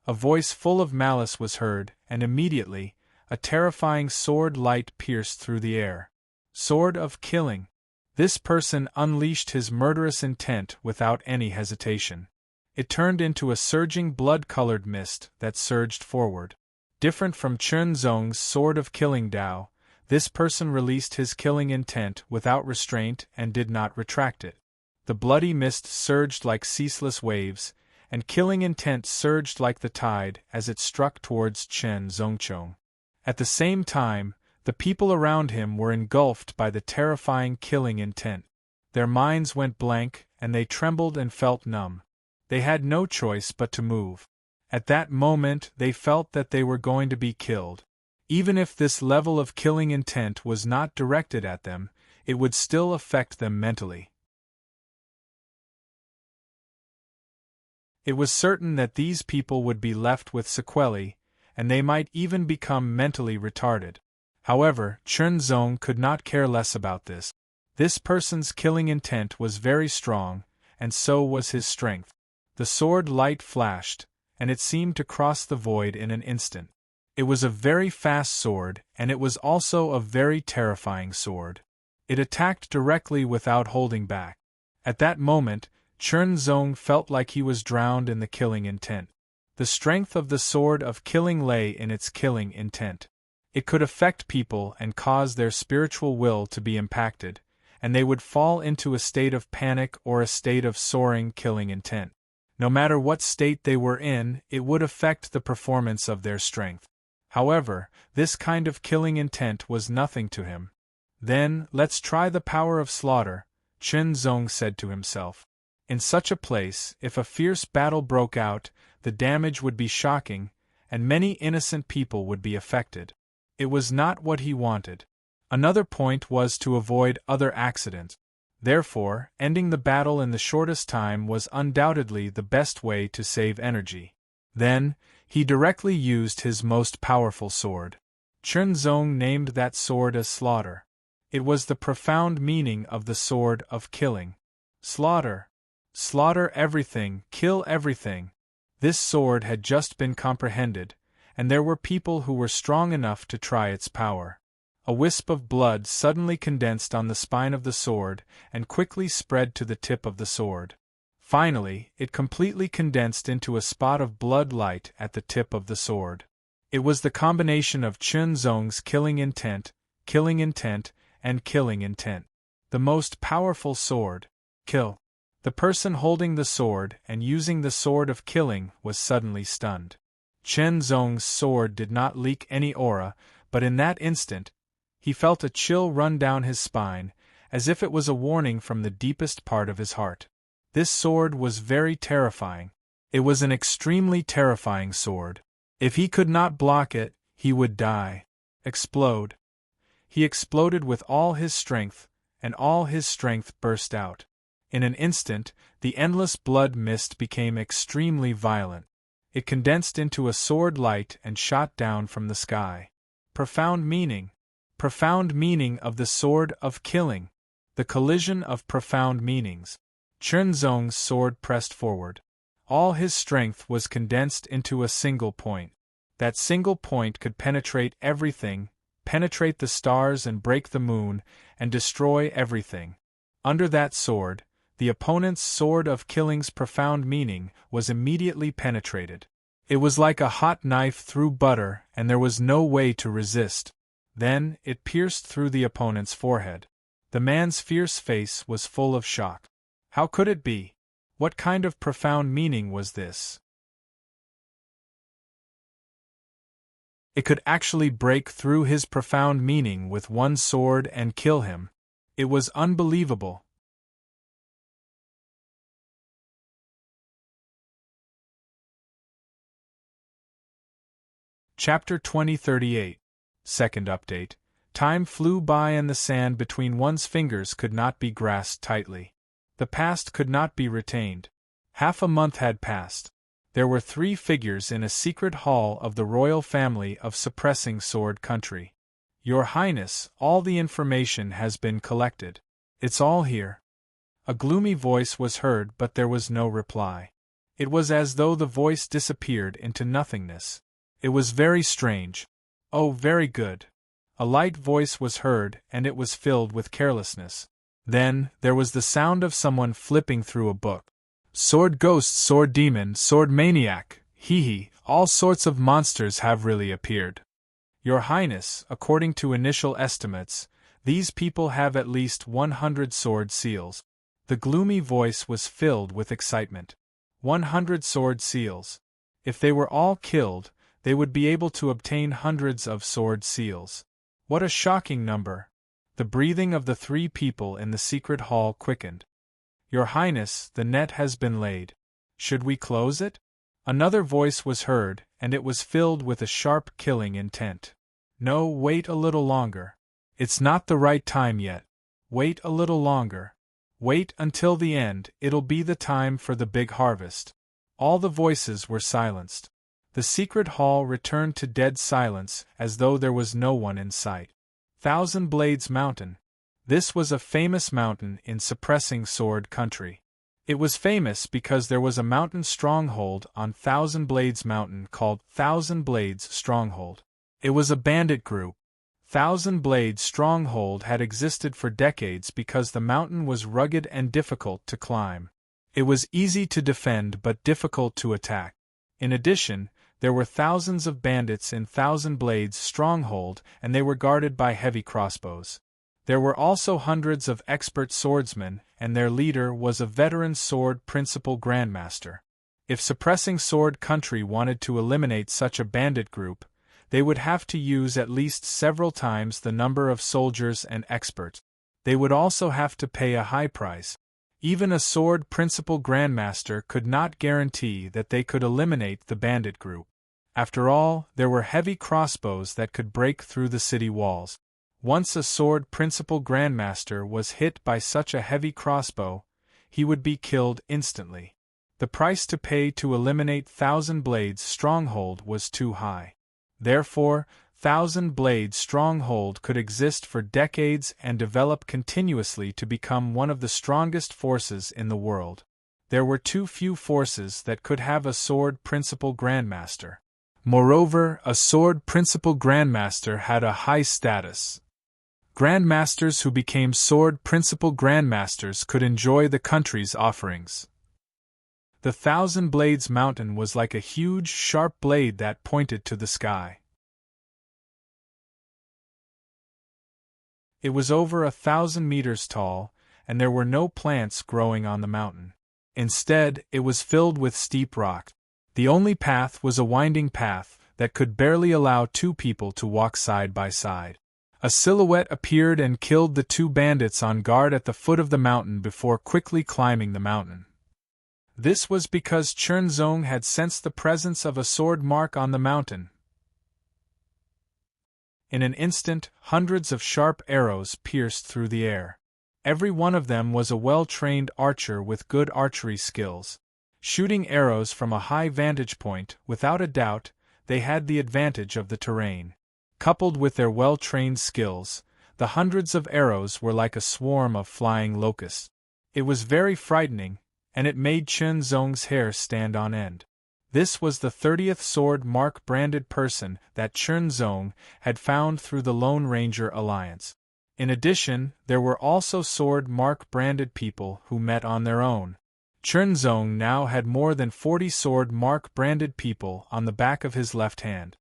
A voice full of malice was heard, and immediately, a terrifying sword light pierced through the air. Sword of killing. This person unleashed his murderous intent without any hesitation. It turned into a surging blood-colored mist that surged forward. Different from Chen Zong's sword of killing Dao, this person released his killing intent without restraint and did not retract it. The bloody mist surged like ceaseless waves, and killing intent surged like the tide as it struck towards Chen Zongchong. At the same time, the people around him were engulfed by the terrifying killing intent. Their minds went blank, and they trembled and felt numb. They had no choice but to move. At that moment they felt that they were going to be killed. Even if this level of killing intent was not directed at them, it would still affect them mentally. It was certain that these people would be left with sequelae, and they might even become mentally retarded. However, Chen Zong could not care less about this. This person's killing intent was very strong, and so was his strength. The sword light flashed, and it seemed to cross the void in an instant. It was a very fast sword, and it was also a very terrifying sword. It attacked directly without holding back. At that moment, Chen Zong felt like he was drowned in the killing intent. The strength of the sword of killing lay in its killing intent. It could affect people and cause their spiritual will to be impacted, and they would fall into a state of panic or a state of soaring killing intent. No matter what state they were in, it would affect the performance of their strength. However, this kind of killing intent was nothing to him. Then, let's try the power of slaughter, Chen Zong said to himself. In such a place, if a fierce battle broke out, the damage would be shocking, and many innocent people would be affected. It was not what he wanted. Another point was to avoid other accidents. Therefore, ending the battle in the shortest time was undoubtedly the best way to save energy. Then, he directly used his most powerful sword. Chunzong named that sword as Slaughter. It was the profound meaning of the sword of killing. Slaughter. Slaughter everything, kill everything. This sword had just been comprehended, and there were people who were strong enough to try its power. A wisp of blood suddenly condensed on the spine of the sword and quickly spread to the tip of the sword. Finally, it completely condensed into a spot of blood light at the tip of the sword. It was the combination of Chunzong's killing intent, and killing intent. The most powerful sword. Kill. The person holding the sword and using the sword of killing was suddenly stunned. Chunzong's sword did not leak any aura, but in that instant, he felt a chill run down his spine, as if it was a warning from the deepest part of his heart. This sword was very terrifying. It was an extremely terrifying sword. If he could not block it, he would die. Explode. He exploded with all his strength, and all his strength burst out. In an instant, the endless blood mist became extremely violent. It condensed into a sword light and shot down from the sky. Profound meaning. Profound meaning of the sword of killing. The collision of profound meanings. Chunzong's sword pressed forward. All his strength was condensed into a single point. That single point could penetrate everything, penetrate the stars and break the moon, and destroy everything. Under that sword, the opponent's sword of killing's profound meaning was immediately penetrated. It was like a hot knife through butter, and there was no way to resist. Then, it pierced through the opponent's forehead. The man's fierce face was full of shock. How could it be? What kind of profound meaning was this? It could actually break through his profound meaning with one sword and kill him. It was unbelievable. Chapter 2038. Second update. Time flew by and the sand between one's fingers could not be grasped tightly. The past could not be retained. Half a month had passed. There were 3 figures in a secret hall of the royal family of Suppressing Sword Country. Your Highness, all the information has been collected. It's all here. A gloomy voice was heard, but there was no reply. It was as though the voice disappeared into nothingness. It was very strange. Oh, very good. A light voice was heard, and it was filled with carelessness. Then, there was the sound of someone flipping through a book. Sword ghost, sword demon, sword maniac, hee, all sorts of monsters have really appeared. Your Highness, according to initial estimates, these people have at least 100 sword seals. The gloomy voice was filled with excitement. 100 sword seals. If they were all killed, they would be able to obtain hundreds of sword seals. What a shocking number! The breathing of the 3 people in the secret hall quickened. Your Highness, the net has been laid. Should we close it? Another voice was heard, and it was filled with a sharp killing intent. No, wait a little longer. It's not the right time yet. Wait a little longer. Wait until the end, it'll be the time for the big harvest. All the voices were silenced. The secret hall returned to dead silence as though there was no one in sight. Thousand Blades Mountain. This was a famous mountain in Suppressing Sword Country. It was famous because there was a mountain stronghold on Thousand Blades Mountain called Thousand Blades Stronghold. It was a bandit group. Thousand Blades Stronghold had existed for decades because the mountain was rugged and difficult to climb. It was easy to defend but difficult to attack. In addition, there were thousands of bandits in Thousand Blades Stronghold, and they were guarded by heavy crossbows. There were also hundreds of expert swordsmen, and their leader was a veteran sword principal grandmaster. If Suppressing Sword Country wanted to eliminate such a bandit group, they would have to use at least several times the number of soldiers and experts. They would also have to pay a high price. Even a sword principal grandmaster could not guarantee that they could eliminate the bandit group. After all, there were heavy crossbows that could break through the city walls. Once a sword principal grandmaster was hit by such a heavy crossbow, he would be killed instantly. The price to pay to eliminate Thousand Blades Stronghold was too high. Therefore, Thousand Blades Stronghold could exist for decades and develop continuously to become one of the strongest forces in the world. There were too few forces that could have a sword principal grandmaster. Moreover, a sword principal grandmaster had a high status. Grandmasters who became sword principal grandmasters could enjoy the country's offerings. The Thousand Blades Mountain was like a huge, sharp blade that pointed to the sky. It was over 1,000 meters tall, and there were no plants growing on the mountain. Instead, it was filled with steep rock. The only path was a winding path that could barely allow two people to walk side by side. A silhouette appeared and killed the two bandits on guard at the foot of the mountain before quickly climbing the mountain. This was because Chernzong had sensed the presence of a sword mark on the mountain. In an instant, hundreds of sharp arrows pierced through the air. Every one of them was a well-trained archer with good archery skills. Shooting arrows from a high vantage point, without a doubt, they had the advantage of the terrain. Coupled with their well-trained skills, the hundreds of arrows were like a swarm of flying locusts. It was very frightening, and it made Chernzong's hair stand on end. This was the 30th sword mark branded person that Chernzong had found through the Lone Ranger Alliance. In addition, there were also sword mark branded people who met on their own. Chernzong now had more than 40 sword mark branded people on the back of his left hand.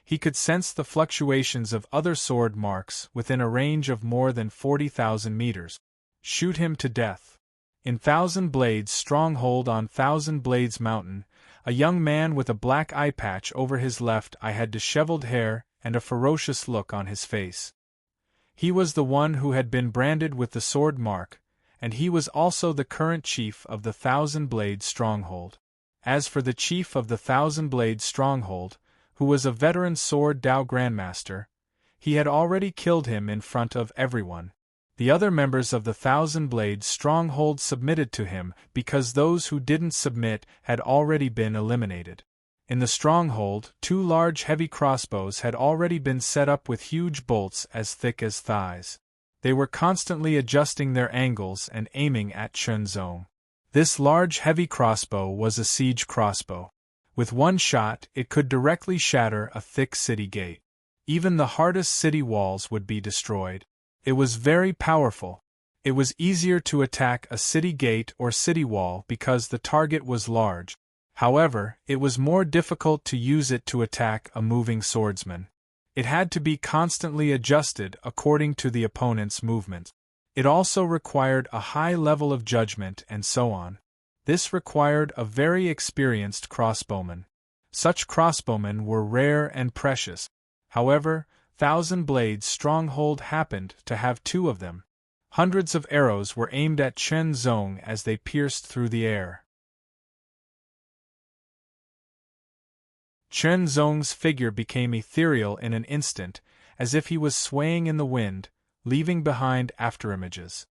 He could sense the fluctuations of other sword marks within a range of more than 40,000 meters. Shoot him to death. In Thousand Blades Stronghold on Thousand Blades Mountain, a young man with a black eye patch over his left eye had disheveled hair and a ferocious look on his face. He was the one who had been branded with the sword mark, and he was also the current chief of the Thousand Blades Stronghold. As for the chief of the Thousand Blades Stronghold, who was a veteran sword Dao Grandmaster, he had already killed him in front of everyone. The other members of the Thousand Blades Stronghold submitted to him because those who didn't submit had already been eliminated. In the stronghold, 2 large heavy crossbows had already been set up with huge bolts as thick as thighs. They were constantly adjusting their angles and aiming at Chernzong. This large heavy crossbow was a siege crossbow. With one shot, it could directly shatter a thick city gate. Even the hardest city walls would be destroyed. It was very powerful. It was easier to attack a city gate or city wall because the target was large. However, it was more difficult to use it to attack a moving swordsman. It had to be constantly adjusted according to the opponent's movement. It also required a high level of judgment and so on. This required a very experienced crossbowman. Such crossbowmen were rare and precious. However, Thousand Blades Stronghold happened to have 2 of them. Hundreds of arrows were aimed at Chernzong as they pierced through the air. Chernzong's figure became ethereal in an instant, as if he was swaying in the wind, leaving behind afterimages.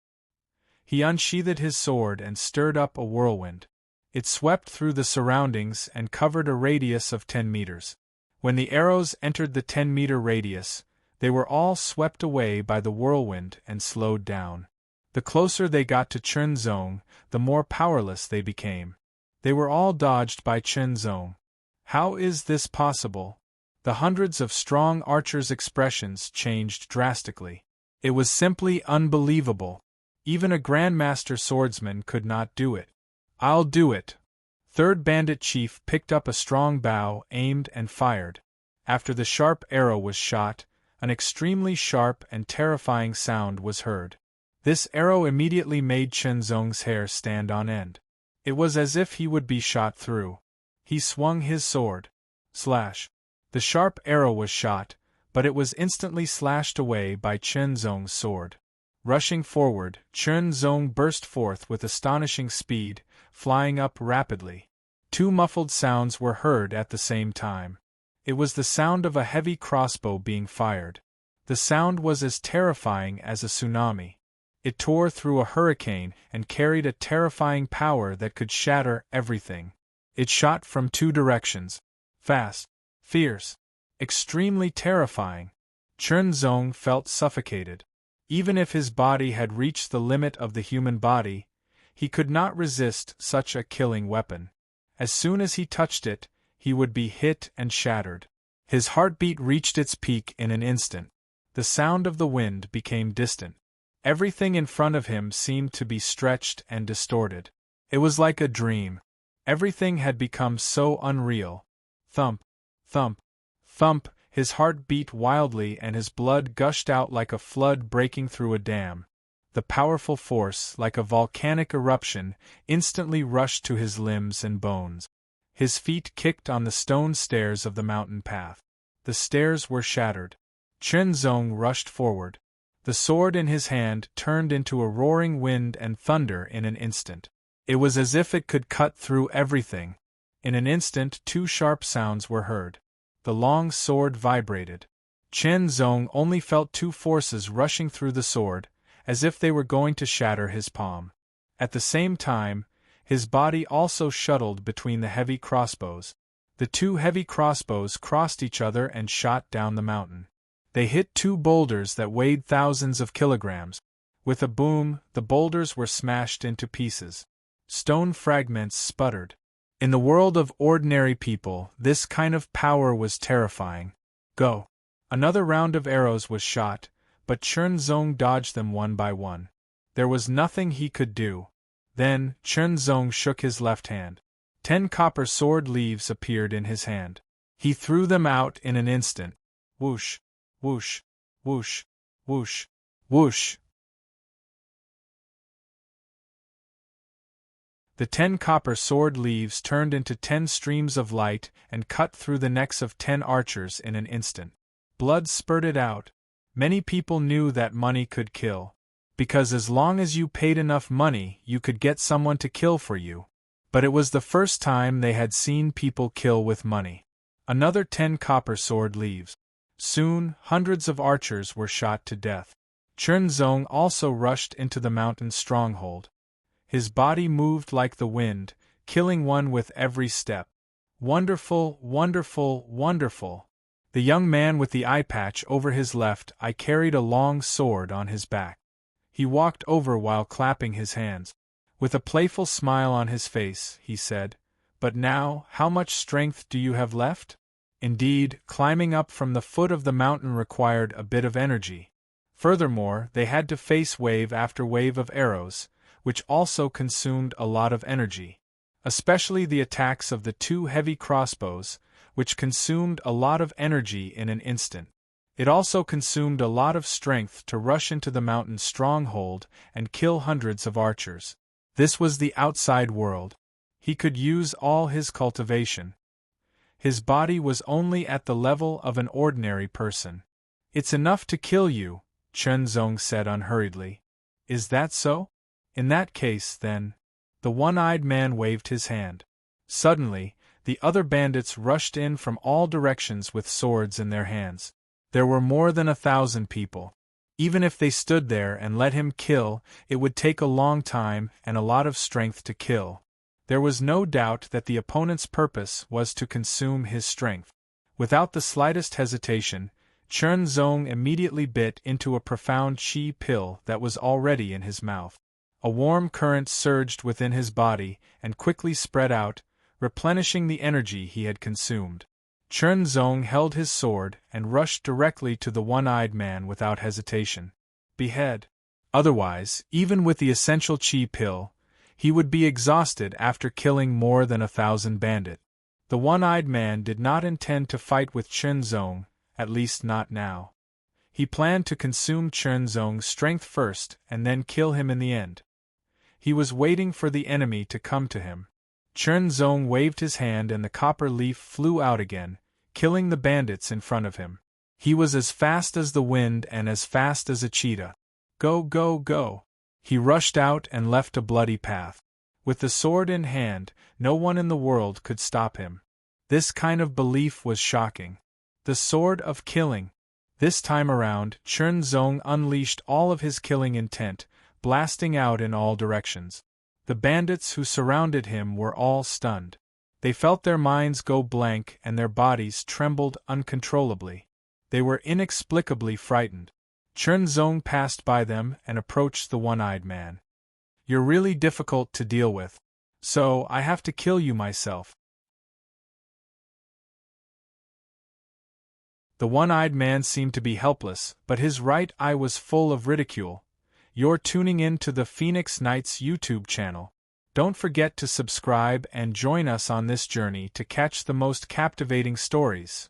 He unsheathed his sword and stirred up a whirlwind. It swept through the surroundings and covered a radius of 10 meters. When the arrows entered the 10-meter radius, they were all swept away by the whirlwind and slowed down. The closer they got to Chernzong, the more powerless they became. They were all dodged by Chernzong. How is this possible? The hundreds of strong archers' expressions changed drastically. It was simply unbelievable. Even a Grandmaster swordsman could not do it. I'll do it. Third Bandit Chief picked up a strong bow, aimed and fired. After the sharp arrow was shot, an extremely sharp and terrifying sound was heard. This arrow immediately made Chernzong's hair stand on end. It was as if he would be shot through. He swung his sword. Slash. The sharp arrow was shot, but it was instantly slashed away by Chernzong's sword. Rushing forward, Chernzong burst forth with astonishing speed, flying up rapidly. 2 muffled sounds were heard at the same time. It was the sound of a heavy crossbow being fired. The sound was as terrifying as a tsunami. It tore through a hurricane and carried a terrifying power that could shatter everything. It shot from two directions. Fast, fierce, extremely terrifying. Chunzong felt suffocated. Even if his body had reached the limit of the human body, he could not resist such a killing weapon. As soon as he touched it, he would be hit and shattered. His heartbeat reached its peak in an instant. The sound of the wind became distant. Everything in front of him seemed to be stretched and distorted. It was like a dream. Everything had become so unreal. Thump, thump, thump, his heart beat wildly and his blood gushed out like a flood breaking through a dam. The powerful force, like a volcanic eruption, instantly rushed to his limbs and bones. His feet kicked on the stone stairs of the mountain path. The stairs were shattered. Chunzong rushed forward. The sword in his hand turned into a roaring wind and thunder in an instant. It was as if it could cut through everything. In an instant, two sharp sounds were heard. The long sword vibrated. Chunzong only felt two forces rushing through the sword, as if they were going to shatter his palm. At the same time, his body also shuttled between the heavy crossbows. The two heavy crossbows crossed each other and shot down the mountain. They hit two boulders that weighed thousands of kilograms. With a boom, the boulders were smashed into pieces. Stone fragments sputtered. In the world of ordinary people, this kind of power was terrifying. Go! Another round of arrows was shot, but Chunzong dodged them one by one. There was nothing he could do. Then, Chunzong shook his left hand. 10 copper sword leaves appeared in his hand. He threw them out in an instant. Whoosh! Whoosh! Whoosh! Whoosh! Whoosh! The 10 copper sword leaves turned into 10 streams of light and cut through the necks of 10 archers in an instant. Blood spurted out. Many people knew that money could kill. Because as long as you paid enough money, you could get someone to kill for you. But it was the first time they had seen people kill with money. Another 10 copper sword leaves. Soon, hundreds of archers were shot to death. Chunzong also rushed into the mountain stronghold. His body moved like the wind, killing one with every step. Wonderful, wonderful, wonderful. The young man with the eye patch over his left eye carried a long sword on his back. He walked over while clapping his hands. With a playful smile on his face, he said, "But now, how much strength do you have left?" Indeed, climbing up from the foot of the mountain required a bit of energy. Furthermore, they had to face wave after wave of arrows, which also consumed a lot of energy. Especially the attacks of the 2 heavy crossbows, which consumed a lot of energy in an instant. It also consumed a lot of strength to rush into the mountain stronghold and kill hundreds of archers. This was the outside world. He could use all his cultivation. His body was only at the level of an ordinary person. "It's enough to kill you," Chunzong said unhurriedly. "Is that so? In that case, then." The one-eyed man waved his hand. Suddenly, the other bandits rushed in from all directions with swords in their hands. There were more than 1,000 people. Even if they stood there and let him kill, it would take a long time and a lot of strength to kill. There was no doubt that the opponent's purpose was to consume his strength. Without the slightest hesitation, Chunzong immediately bit into a profound chi pill that was already in his mouth. A warm current surged within his body and quickly spread out, replenishing the energy he had consumed. Chunzong held his sword and rushed directly to the one-eyed man without hesitation. Behead. Otherwise, even with the essential chi pill, he would be exhausted after killing more than 1,000 bandits. The one-eyed man did not intend to fight with Chunzong, at least not now. He planned to consume Chunzong's strength first and then kill him in the end. He was waiting for the enemy to come to him. Chunzong waved his hand and the copper leaf flew out again, killing the bandits in front of him. He was as fast as the wind and as fast as a cheetah. Go, go, go! He rushed out and left a bloody path. With the sword in hand, no one in the world could stop him. This kind of belief was shocking. The sword of killing. This time around, Chen Zong unleashed all of his killing intent, blasting out in all directions. The bandits who surrounded him were all stunned. They felt their minds go blank and their bodies trembled uncontrollably. They were inexplicably frightened. Chen Zong passed by them and approached the one-eyed man. "You're really difficult to deal with. So, I have to kill you myself." The one-eyed man seemed to be helpless, but his right eye was full of ridicule. "You're tuning in to the Phoenix Knights YouTube channel. Don't forget to subscribe and join us on this journey to catch the most captivating stories.